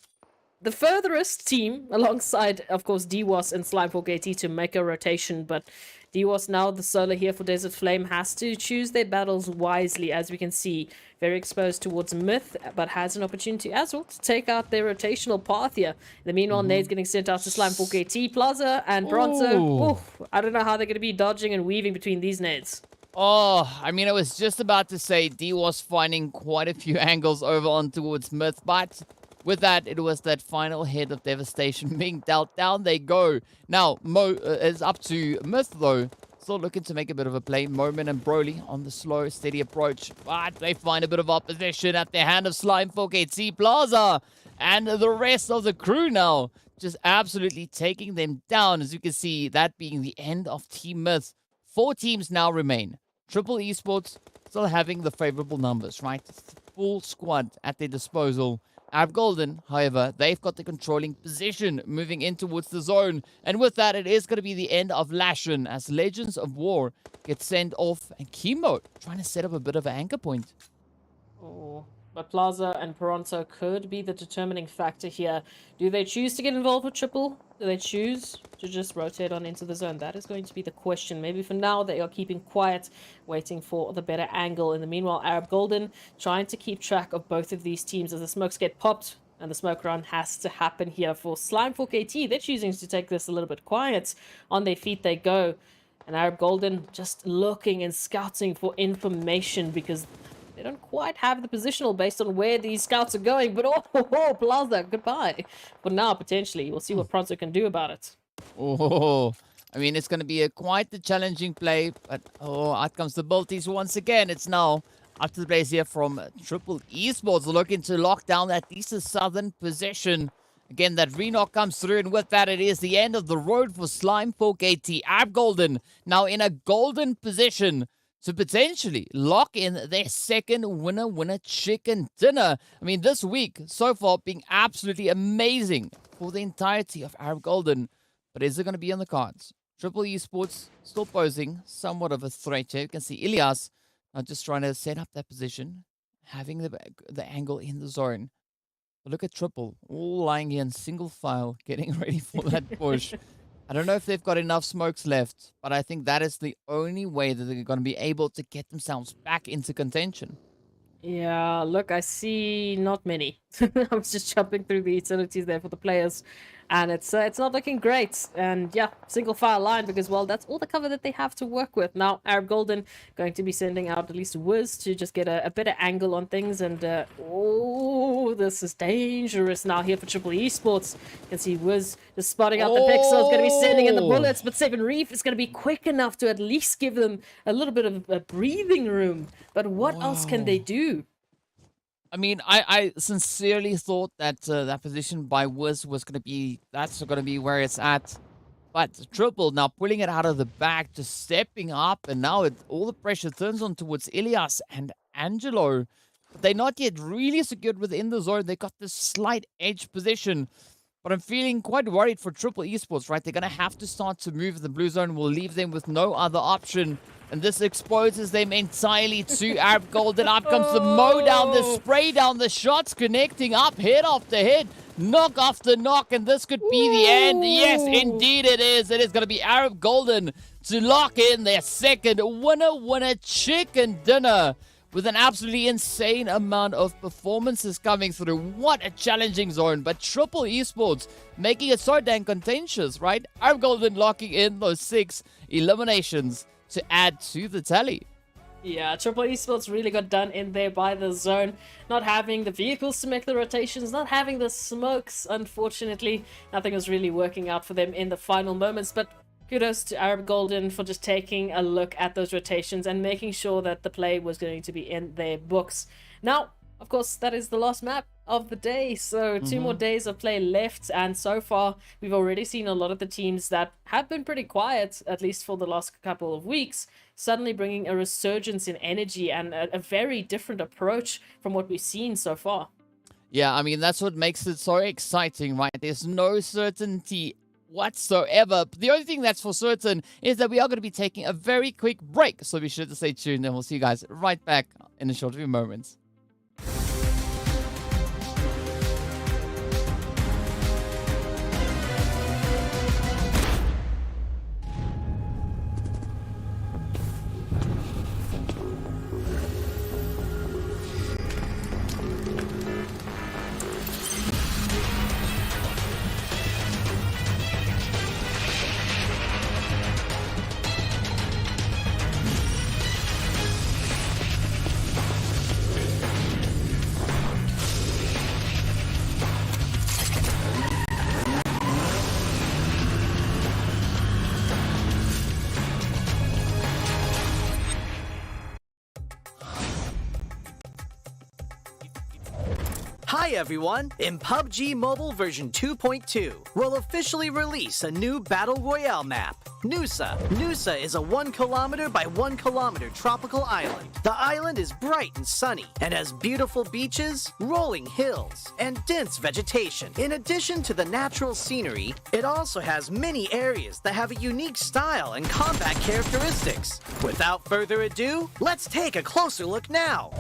[SPEAKER 6] the furthest team, alongside, of course, DWAS and Slime4KT to make a rotation, but DWAS now, the solo here for Desert Flame, has to choose their battles wisely, as we can see. Very exposed towards Myth, but has an opportunity as well to take out their rotational path here. In the meanwhile, Nade's getting sent out to Slime4KT, Plaza, and Bronzo. Ooh, I don't know how they're going to be dodging and weaving between these nades.
[SPEAKER 5] Oh, I mean, I was just about to say D was finding quite a few angles over on towards Myth, but with that, it was that final hit of devastation being dealt. Down they go. Now, Mo is up to Myth, though. Still looking to make a bit of a play. Moment and Broly on the slow, steady approach. But they find a bit of opposition at the hand of Slime4KT Plaza. And the rest of the crew now just absolutely taking them down. As you can see, that being the end of Team Myth. 4 teams now remain. Triple Esports still having the favorable numbers, right? Full squad at their disposal. Arab Golden, however, they've got the controlling position moving in towards the zone. And with that, it is going to be the end of Lashin as Legends of War gets sent off. And Chemo trying to set up a bit of an anchor point.
[SPEAKER 6] Oh, but Plaza and Toronto could be the determining factor here. Do they choose to get involved with Triple? Do they choose to just rotate on into the zone? That is going to be the question. Maybe for now they are keeping quiet, waiting for the better angle. In the meanwhile, Arab Golden trying to keep track of both of these teams as the smokes get popped. And the smoke run has to happen here for Slime4KT. They're choosing to take this a little bit quiet. On their feet they go. And Arab Golden just looking and scouting for information because they don't quite have the positional based on where these scouts are going. But oh, Plaza, goodbye. But now, potentially, we'll see what Pronto can do about it.
[SPEAKER 5] Oh, I mean, it's going to be quite the challenging play. But, out comes the Bolties once again. It's now up to the place here from Triple Esports, looking to lock down at least the southern position. Again, that re-knock comes through, and with that, it is the end of the road for Slime4KT. Arab Golden now in a golden position to potentially lock in their second winner chicken dinner. I mean, this week so far being absolutely amazing for the entirety of Arab Golden. But is it going to be on the cards? Triple Esports still posing somewhat of a threat here. You can see Ilias just trying to set up that position, having the angle in the zone. But look at Triple, all lying here in single file, getting ready for that push. I don't know if they've got enough smokes left, but I think that is the only way that they're going to be able to get themselves back into contention.
[SPEAKER 6] Yeah, look, I see not many. I was just jumping through the utilities there for the players, and it's not looking great. And yeah, single file line because, well, that's all the cover that they have to work with. Now, Arab Golden going to be sending out at least Wiz to just get a better angle on things. And, oh, this is dangerous now here for Triple Esports. You can see Wiz just spotting out the pixels, going to be sending in the bullets, but Seven Reef is going to be quick enough to at least give them a little bit of a breathing room. But what else can they do?
[SPEAKER 5] I mean, I sincerely thought that that position by Wiz was going to be, that's going to be where it's at. But Triple now pulling it out of the bag, just stepping up, and now all the pressure turns on towards Ilias and Angelo. But they're not yet really secured within the zone. They got this slight edge position. But I'm feeling quite worried for Triple Esports, right? They're going to have to start to move. The blue zone will leave them with no other option. And this exposes them entirely to Arab Golden. Up comes the mow down, the spray down, the shots connecting up, hit after hit, knock after knock, and this could be the end. Yes, indeed it is. It is going to be Arab Golden to lock in their second winner chicken dinner with an absolutely insane amount of performances coming through. What a challenging zone, but Triple Esports making it so dang contentious, right? Arab Golden locking in those 6 eliminations to add to the tally.
[SPEAKER 6] Yeah, Triple Esports really got done in there by the zone. Not having the vehicles to make the rotations, not having the smokes, unfortunately. Nothing was really working out for them in the final moments, but kudos to Arab Golden for just taking a look at those rotations and making sure that the play was going to be in their books. Now, of course, that is the last map of the day, so 2 more days of play left, and so far we've already seen a lot of the teams that have been pretty quiet, at least for the last couple of weeks, suddenly bringing a resurgence in energy and a very different approach from what we've seen so far.
[SPEAKER 5] Yeah, I mean, that's what makes it so exciting, right? There's no certainty whatsoever. The only thing that's for certain is that we are going to be taking a very quick break, so be sure to stay tuned, and we'll see you guys right back in a short few moments.
[SPEAKER 11] Hi everyone! In PUBG Mobile version 2.2, we'll officially release a new Battle Royale map, Nusa. Nusa is a 1 kilometer by 1 kilometer tropical island. The island is bright and sunny and has beautiful beaches, rolling hills, and dense vegetation. In addition to the natural scenery, it also has many areas that have a unique style and combat characteristics. Without further ado, let's take a closer look now.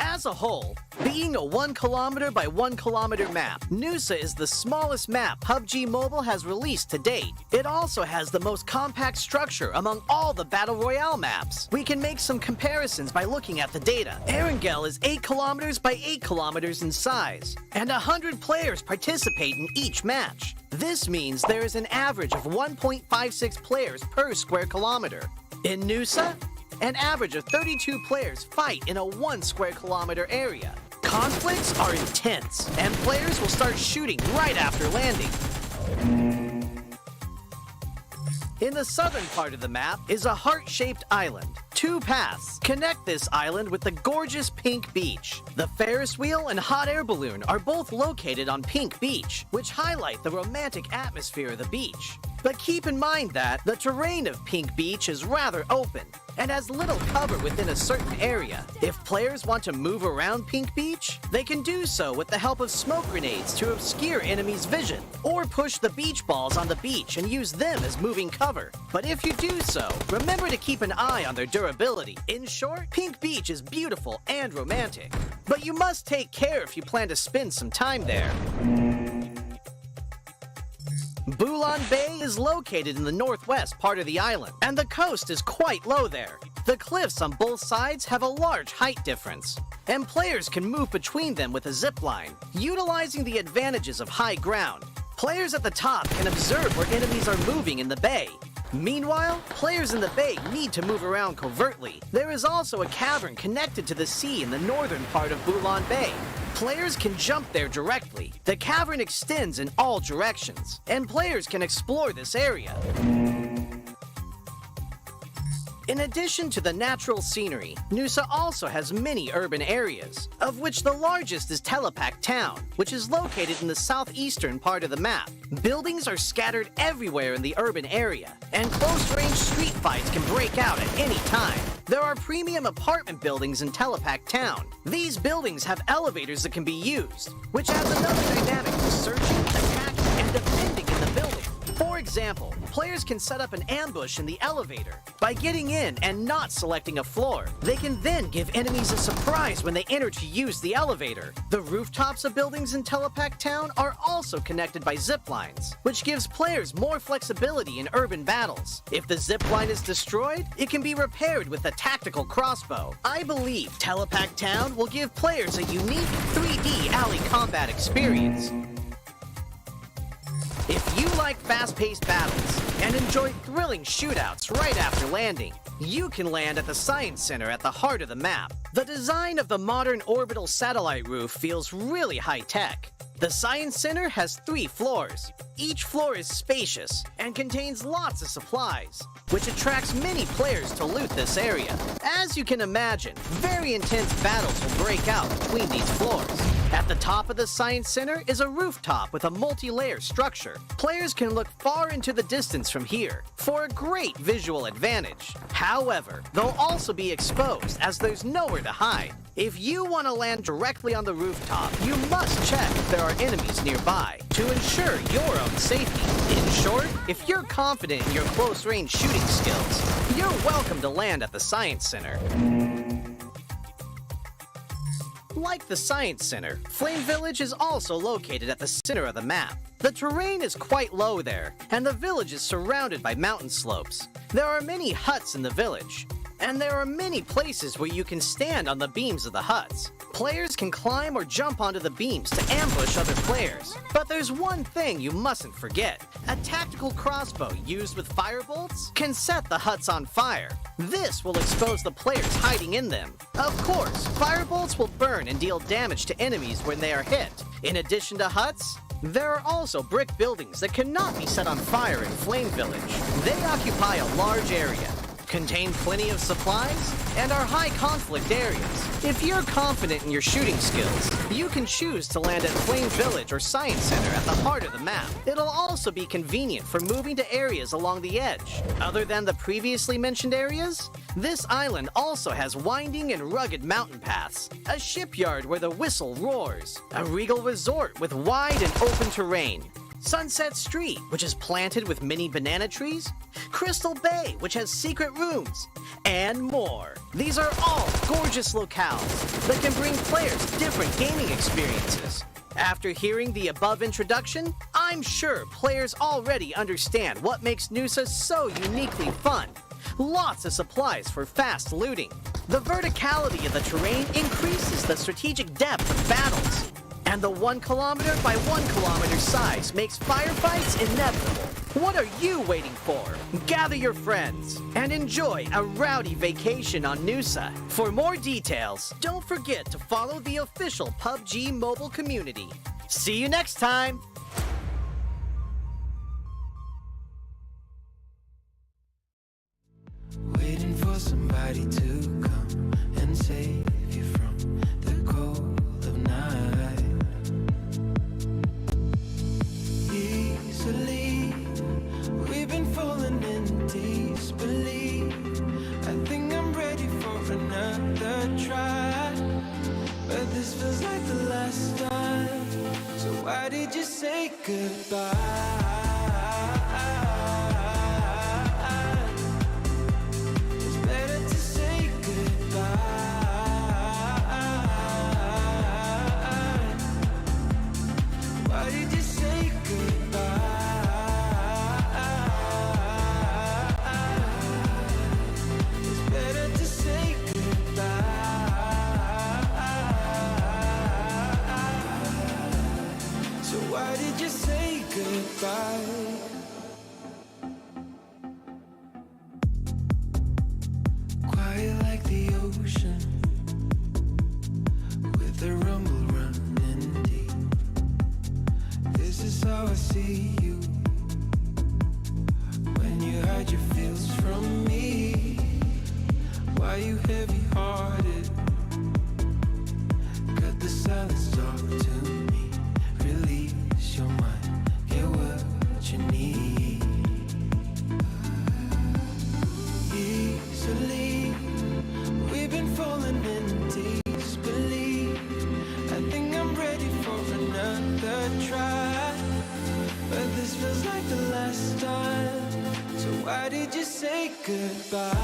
[SPEAKER 11] As a whole, being a 1 kilometer by 1 kilometer map, Nusa is the smallest map PUBG Mobile has released to date. It also has the most compact structure among all the Battle Royale maps. We can make some comparisons by looking at the data. Erangel is 8 kilometers by 8 kilometers in size, and 100 players participate in each match. This means there is an average of 1.56 players per square kilometer. In Nusa, an average of 32 players fight in a 1 square kilometer area. Conflicts are intense, and players will start shooting right after landing. In the southern part of the map is a heart-shaped island. 2 paths connect this island with the gorgeous Pink Beach. The Ferris wheel and hot air balloon are both located on Pink Beach, which highlight the romantic atmosphere of the beach. But keep in mind that the terrain of Pink Beach is rather open and has little cover within a certain area. If players want to move around Pink Beach, they can do so with the help of smoke grenades to obscure enemies' vision, or push the beach balls on the beach and use them as moving cover. But if you do so, remember to keep an eye on their durability. In short, Pink Beach is beautiful and romantic, but you must take care if you plan to spend some time there. Bulan Bay is located in the northwest part of the island, and the coast is quite low there. The cliffs on both sides have a large height difference, and players can move between them with a zip line, utilizing the advantages of high ground. Players at the top can observe where enemies are moving in the bay. Meanwhile, players in the bay need to move around covertly. There is also a cavern connected to the sea in the northern part of Bulan Bay. Players can jump there directly. The cavern extends in all directions, and players can explore this area. In addition to the natural scenery, Nusa also has many urban areas, of which the largest is Telepak Town, which is located in the southeastern part of the map. Buildings are scattered everywhere in the urban area, and close-range street fights can break out at any time. There are premium apartment buildings in Telepak Town. These buildings have elevators that can be used, which adds another dynamic to searching, attacking, and defending in the building. For example, players can set up an ambush in the elevator. By getting in and not selecting a floor, they can then give enemies a surprise when they enter to use the elevator. The rooftops of buildings in Telepak Town are also connected by zip lines, which gives players more flexibility in urban battles. If the zip line is destroyed, it can be repaired with a tactical crossbow. I believe Telepak Town will give players a unique 3D alley combat experience. If you like fast-paced battles and enjoy thrilling shootouts right after landing, you can land at the Science Center at the heart of the map. The design of the modern orbital satellite roof feels really high-tech. The Science Center has 3 floors. Each floor is spacious and contains lots of supplies, which attracts many players to loot this area. As you can imagine, very intense battles will break out between these floors. At the top of the Science Center is a rooftop with a multi-layer structure. Players can look far into the distance from here for a great visual advantage. However, they'll also be exposed as there's nowhere to hide. If you want to land directly on the rooftop, you must check if there are enemies nearby to ensure your own safety. In short, if you're confident in your close-range shooting skills, you're welcome to land at the Science Center. Like the Science Center, Flame Village is also located at the center of the map. The terrain is quite low there, and the village is surrounded by mountain slopes. There are many huts in the village, and there are many places where you can stand on the beams of the huts. Players can climb or jump onto the beams to ambush other players. But there's one thing you mustn't forget. A tactical crossbow used with firebolts can set the huts on fire. This will expose the players hiding in them. Of course, firebolts will burn and deal damage to enemies when they are hit. In addition to huts, there are also brick buildings that cannot be set on fire in Flame Village. They occupy a large area. contain plenty of supplies, and are high conflict areas. If you're confident in your shooting skills, you can choose to land at Flame Village or Science Center at the heart of the map. It'll also be convenient for moving to areas along the edge. Other than the previously mentioned areas, this island also has winding and rugged mountain paths, a shipyard where the whistle roars, a regal resort with wide and open terrain, Sunset Street, which is planted with mini banana trees, Crystal Bay, which has secret rooms, and more. These are all gorgeous locales that can bring players different gaming experiences. After hearing the above introduction, I'm sure players already understand what makes Noosa so uniquely fun. Lots of supplies for fast looting. The verticality of the terrain increases the strategic depth of battles. And the 1 kilometer by 1 kilometer size makes firefights inevitable. What are you waiting for? Gather your friends and enjoy a rowdy vacation on Noosa. For more details, don't forget to follow the official PUBG mobile community. See you next time!
[SPEAKER 1] Waiting for somebody to come and save you from the cold of night. Easily, we've been falling in disbelief. I think I'm ready for another try, but this feels like the last time. So why did you say goodbye? Quiet like the ocean, with the rumble running deep. This is how I see you, when you hide your feels from me. Why you heavy-hearted? Cut the silence, talk to me. Release your mind, get what you need. Easily, we've been falling in disbelief. I think I'm ready for another try, but this feels like the last time. So why did you say goodbye?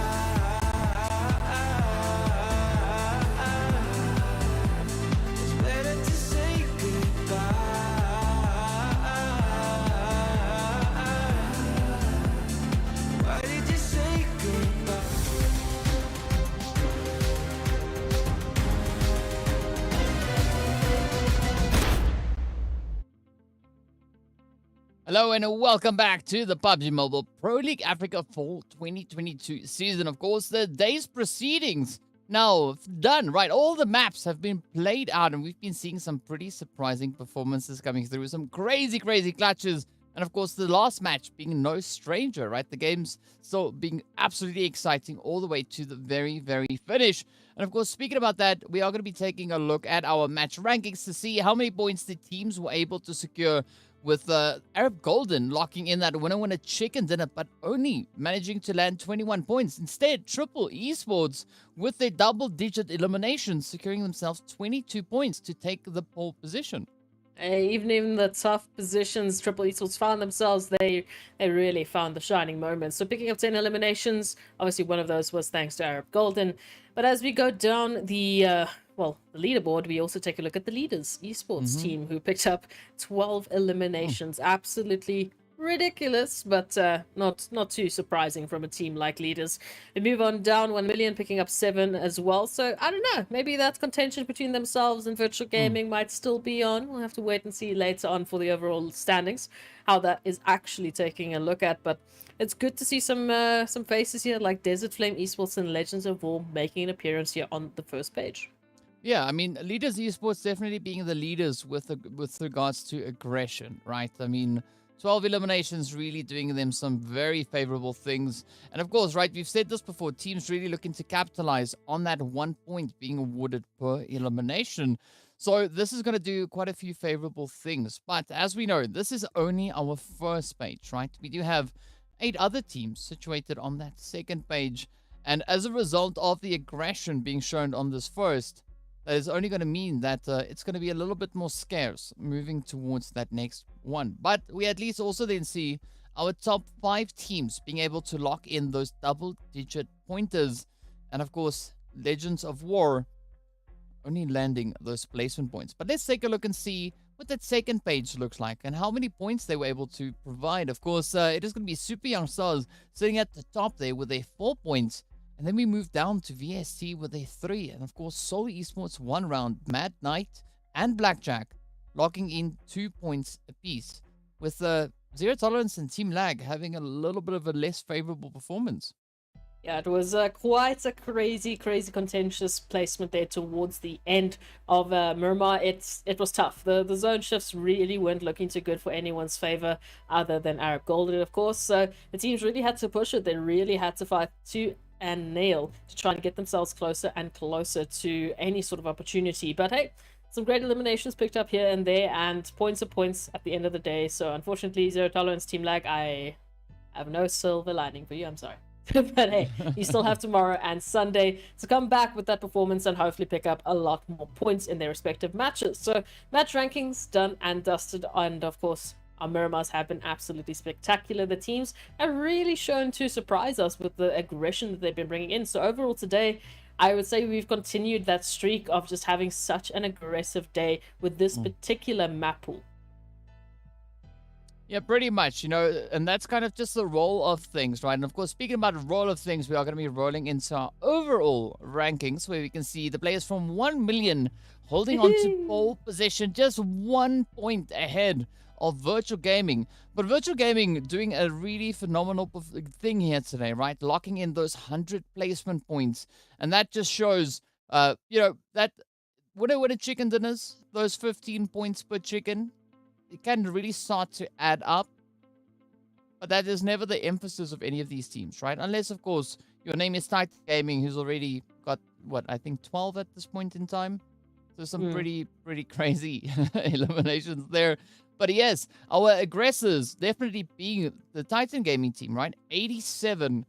[SPEAKER 5] Hello and welcome back to the PUBG Mobile Pro League Africa Fall 2022 season. Of course, the day's proceedings now done, right? All the maps have been played out and we've been seeing some pretty surprising performances coming through. Some crazy clutches. And of course, the last match being no stranger, right? The game's still being absolutely exciting all the way to the very finish. And of course, speaking about that, we are going to be taking a look at our match rankings to see how many points the teams were able to secure, with Arab Golden locking in that winner chicken dinner, but only managing to land 21 points. Instead, Triple Esports, with their double-digit eliminations, securing themselves 22 points to take the pole position.
[SPEAKER 6] Even in the tough positions Triple Esports found themselves, they really found the shining moments. So picking up 10 eliminations, obviously one of those was thanks to Arab Golden. But as we go down the leaderboard, we also take a look at the leaders, Esports team, who picked up 12 eliminations. Absolutely ridiculous, but not too surprising from a team like leaders. We move on down 1 million, picking up 7 as well. So I don't know, maybe that contention between themselves and Virtual Gaming might still be on. We'll have to wait and see later on for the overall standings, how that is actually taking a look at. But it's good to see some faces here like Desert Flame Esports and Legends of War making an appearance here on the first page.
[SPEAKER 5] Yeah, I mean, Leaders Esports definitely being the leaders with regards to aggression, right? I mean, 12 eliminations really doing them some very favorable things. And of course, right, we've said this before, teams really looking to capitalize on that 1 point being awarded per elimination. So this is going to do quite a few favorable things. But as we know, this is only our first page, right? We do have 8 other teams situated on that second page. And as a result of the aggression being shown on this first, that is only going to mean that it's going to be a little bit more scarce moving towards that next one. But we at least also then see our top 5 teams being able to lock in those double-digit pointers. And of course, Legends of War only landing those placement points. But let's take a look and see what that second page looks like and how many points they were able to provide. Of course, it is going to be Super Young Stars sitting at the top there with their 4 points. And then we move down to VST with a 3. And of course, Soul Esports 1 round, Mad Knight and Blackjack locking in 2 points apiece. With Zero Tolerance and TEAMLAG having a little bit of a less favorable performance.
[SPEAKER 6] Yeah, it was quite a crazy contentious placement there towards the end of Miramar. It was tough. The zone shifts really weren't looking too good for anyone's favor other than Arab Golden, of course. So the teams really had to push it. They really had to fight tooth and nail to try and get themselves closer and closer to any sort of opportunity. But hey, some great eliminations picked up here and there, and points are points at the end of the day. So unfortunately, Zero Tolerance, TEAMLAG, I have no silver lining for you. I'm sorry. But hey, you still have tomorrow and Sunday to come back with that performance and hopefully pick up a lot more points in their respective matches. So match rankings done and dusted, and of course our Miramars have been absolutely spectacular. The teams have really shown to surprise us with the aggression that they've been bringing in. So overall today, I would say we've continued that streak of just having such an aggressive day with this particular map pool.
[SPEAKER 5] Yeah, pretty much, you know, and that's kind of just the roll of things, right? And of course, speaking about roll of things, we are going to be rolling into our overall rankings where we can see the players from 1 million holding on to pole position, just 1 point ahead of Virtual Gaming. But Virtual Gaming doing a really phenomenal thing here today, right? Locking in those 100 placement points. And that just shows, you know, that when a chicken dinners, those 15 points per chicken, it can really start to add up. But that is never the emphasis of any of these teams, right? Unless, of course, your name is Untitled Gaming, who's already got, what, I think 12 at this point in time. So some pretty crazy eliminations there. But yes, our aggressors definitely being the Titan Gaming team, right? 87,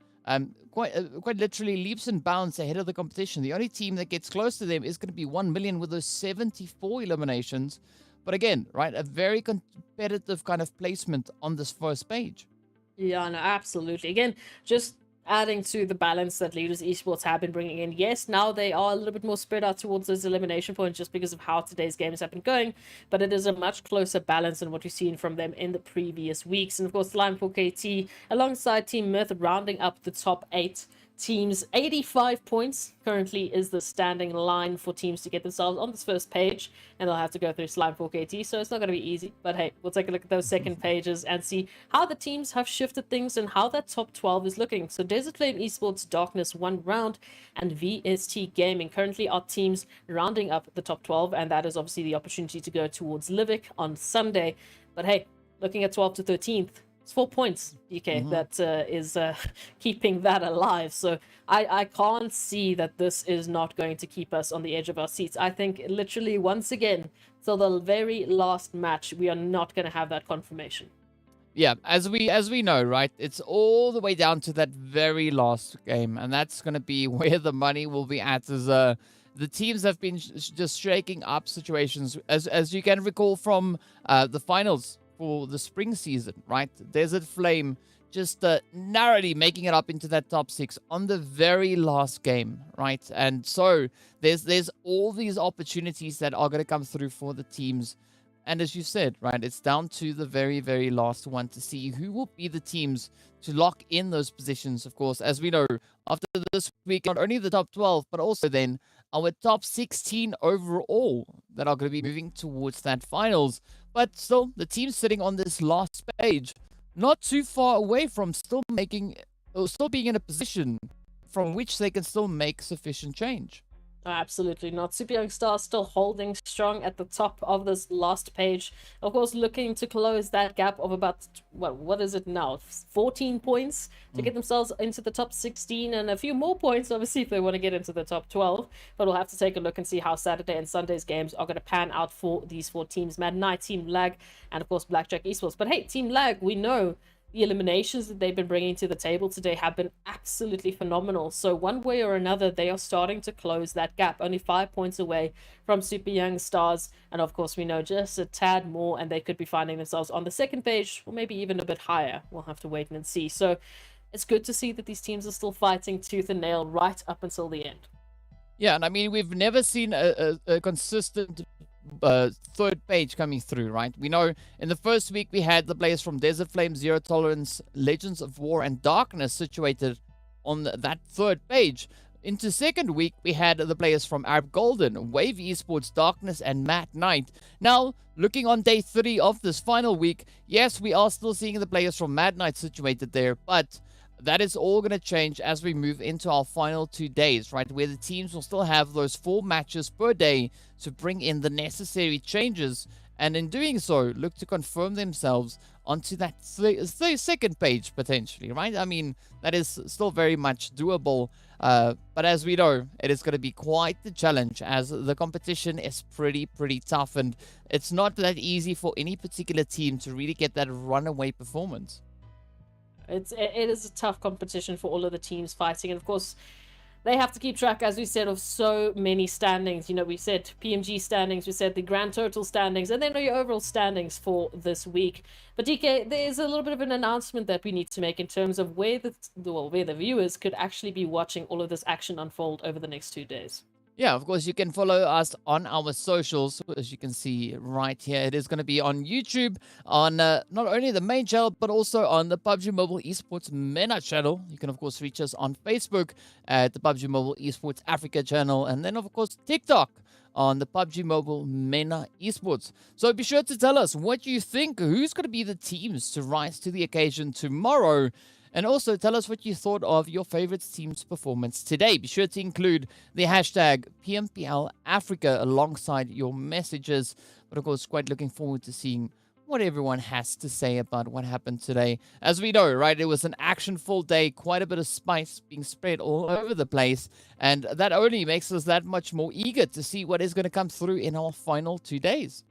[SPEAKER 5] quite literally leaps and bounds ahead of the competition. The only team that gets close to them is going to be 1 million with those 74 eliminations. But again, right, a very competitive kind of placement on this first page.
[SPEAKER 6] Yeah, no, absolutely. Again, just adding to the balance that Leaders Esports have been bringing in. Yes, now they are a little bit more spread out towards those elimination points just because of how today's games have been going, but it is a much closer balance than what we've seen from them in the previous weeks. And of course, Slime 4KT alongside Team Myth rounding up the top 8 teams. 85 points currently is the standing line for teams to get themselves on this first page, and they'll have to go through Slime 4KT, so it's not going to be easy. But hey, we'll take a look at those second pages and see how the teams have shifted things and how that top 12 is looking. So Desert Flame Esports, Darkness 1 round, and VST Gaming currently are teams rounding up the top 12, and that is obviously the opportunity to go towards Livic on Sunday. But hey, looking at 12th to 13th, it's 4 points, UK, that is keeping that alive. So I can't see that this is not going to keep us on the edge of our seats. I think literally once again, till the very last match, we are not going to have that confirmation.
[SPEAKER 5] Yeah, as we know, right, it's all the way down to that very last game, and that's going to be where the money will be at. As the teams have been just shaking up situations, as you can recall from the finals for the spring season, right? Desert Flame just narrowly making it up into that top 6 on the very last game, right? And so there's all these opportunities that are going to come through for the teams. And as you said, right, it's down to the very, very last one to see who will be the teams to lock in those positions. Of course, as we know, after this week, not only the top 12, but also then our top 16 overall that are going to be moving towards that finals. But still, the team sitting on this last page, not too far away from still being in a position from which they can still make sufficient change.
[SPEAKER 6] Absolutely not. Super Young Stars still holding strong at the top of this last page. Of course, looking to close that gap of about, what is it now? 14 points to get themselves into the top 16 and a few more points, obviously, if they want to get into the top 12. But we'll have to take a look and see how Saturday and Sunday's games are going to pan out for these four teams. Mad Knight, TEAMLAG, and of course, Blackjack Esports. But hey, TEAMLAG, we know the eliminations that they've been bringing to the table today have been absolutely phenomenal. So one way or another, they are starting to close that gap. Only 5 points away from Super Young Stars. And of course, we know just a tad more, and they could be finding themselves on the second page, or maybe even a bit higher. We'll have to wait and see. So it's good to see that these teams are still fighting tooth and nail right up until the end.
[SPEAKER 5] Yeah, and I mean, we've never seen a consistent third page coming through, right? We know in the first week we had the players from Desert Flame, Zero Tolerance, Legends of War, and Darkness situated on that third page. Into second week, we had the players from Arab Golden, Wave Esports, Darkness, and Mad Knight. Now, looking on day 3 of this final week, yes, we are still seeing the players from Mad Knight situated there, but that is all going to change as we move into our final 2 days, right? Where the teams will still have those 4 matches per day to bring in the necessary changes. And in doing so, look to confirm themselves onto that second page, potentially, right? I mean, that is still very much doable. But as we know, it is going to be quite the challenge as the competition is pretty tough. And it's not that easy for any particular team to really get that runaway performance.
[SPEAKER 6] It is a tough competition for all of the teams fighting, and of course they have to keep track, as we said, of so many standings. You know, we said PMG standings, we said the grand total standings, and then your overall standings for this week. But DK, there's a little bit of an announcement that we need to make in terms of where the viewers could actually be watching all of this action unfold over the next 2 days.
[SPEAKER 5] Yeah, of course, you can follow us on our socials, as you can see right here. It is going to be on YouTube, on not only the main channel, but also on the PUBG Mobile Esports MENA channel. You can, of course, reach us on Facebook at the PUBG Mobile Esports Africa channel, and then, of course, TikTok on the PUBG Mobile MENA Esports. So be sure to tell us what you think. Who's going to be the teams to rise to the occasion tomorrow? And also tell us what you thought of your favorite team's performance today. Be sure to include the hashtag PMPL Africa alongside your messages. But of course, quite looking forward to seeing what everyone has to say about what happened today. As we know, right, it was an action-full day, quite a bit of spice being spread all over the place. And that only makes us that much more eager to see what is going to come through in our final 2 days.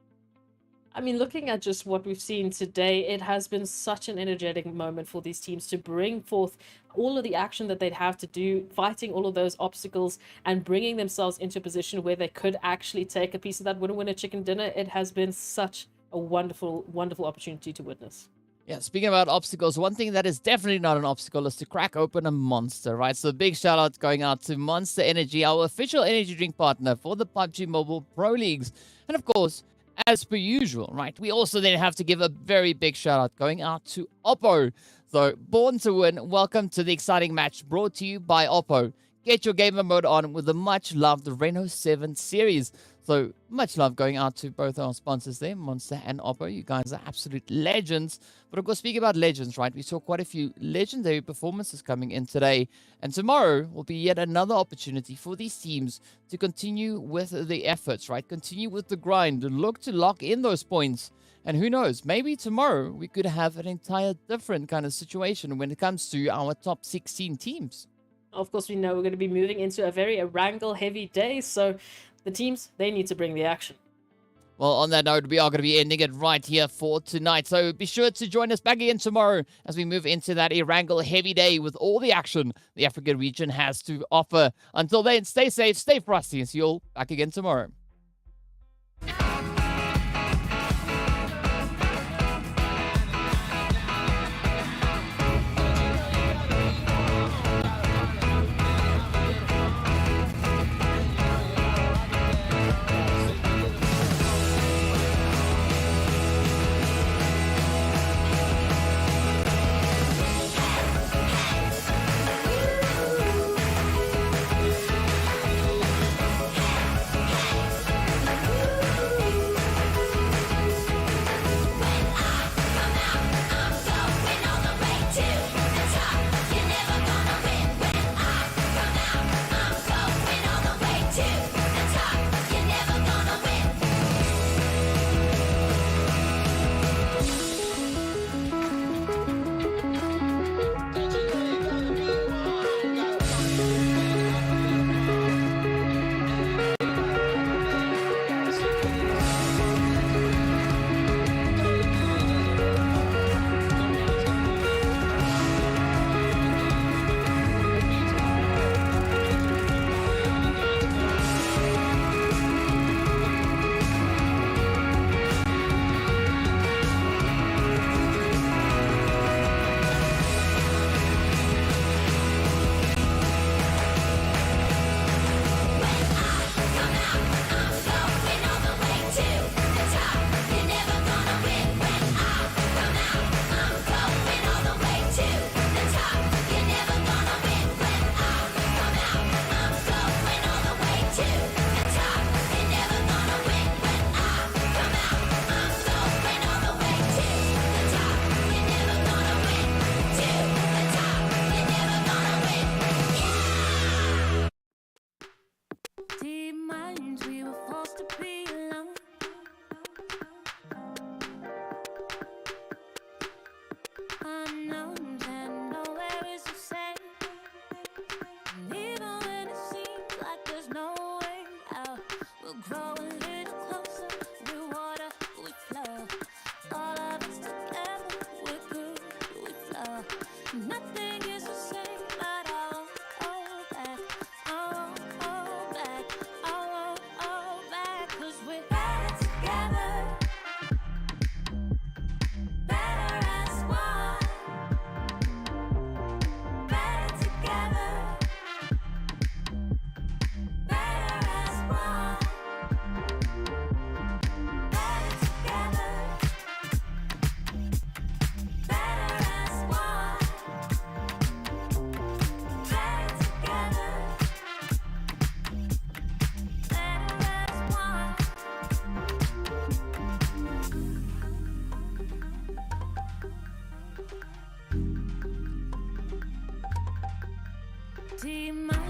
[SPEAKER 6] I mean, looking at just what we've seen today, it has been such an energetic moment for these teams to bring forth all of the action that they'd have to do, fighting all of those obstacles and bringing themselves into a position where they could actually take a piece of that winner chicken dinner. It has been such a wonderful opportunity to witness.
[SPEAKER 5] Yeah, speaking about obstacles, one thing that is definitely not an obstacle is to crack open a Monster, right? So big shout out going out to Monster Energy, our official energy drink partner for the PUBG Mobile Pro Leagues. And of course, as per usual, right, we also then have to give a very big shout out going out to Oppo. So, Born to Win, welcome to the exciting match brought to you by Oppo. Get your gamer mode on with the much loved Reno 7 series. So, much love going out to both our sponsors there, Monster and Oppo. You guys are absolute legends. But of course, speaking about legends, right, we saw quite a few legendary performances coming in today. And tomorrow will be yet another opportunity for these teams to continue with the efforts, right? Continue with the grind, look to lock in those points. And who knows, maybe tomorrow we could have an entire different kind of situation when it comes to our top 16 teams.
[SPEAKER 6] Of course, we know we're going to be moving into a very Erangel heavy day, so the teams, they need to bring the action.
[SPEAKER 5] Well, on that note, we are going to be ending it right here for tonight. So be sure to join us back again tomorrow as we move into that Erangel heavy day with all the action the African region has to offer. Until then, stay safe, stay frosty, and see you all back again tomorrow.
[SPEAKER 3] TEAMLAG.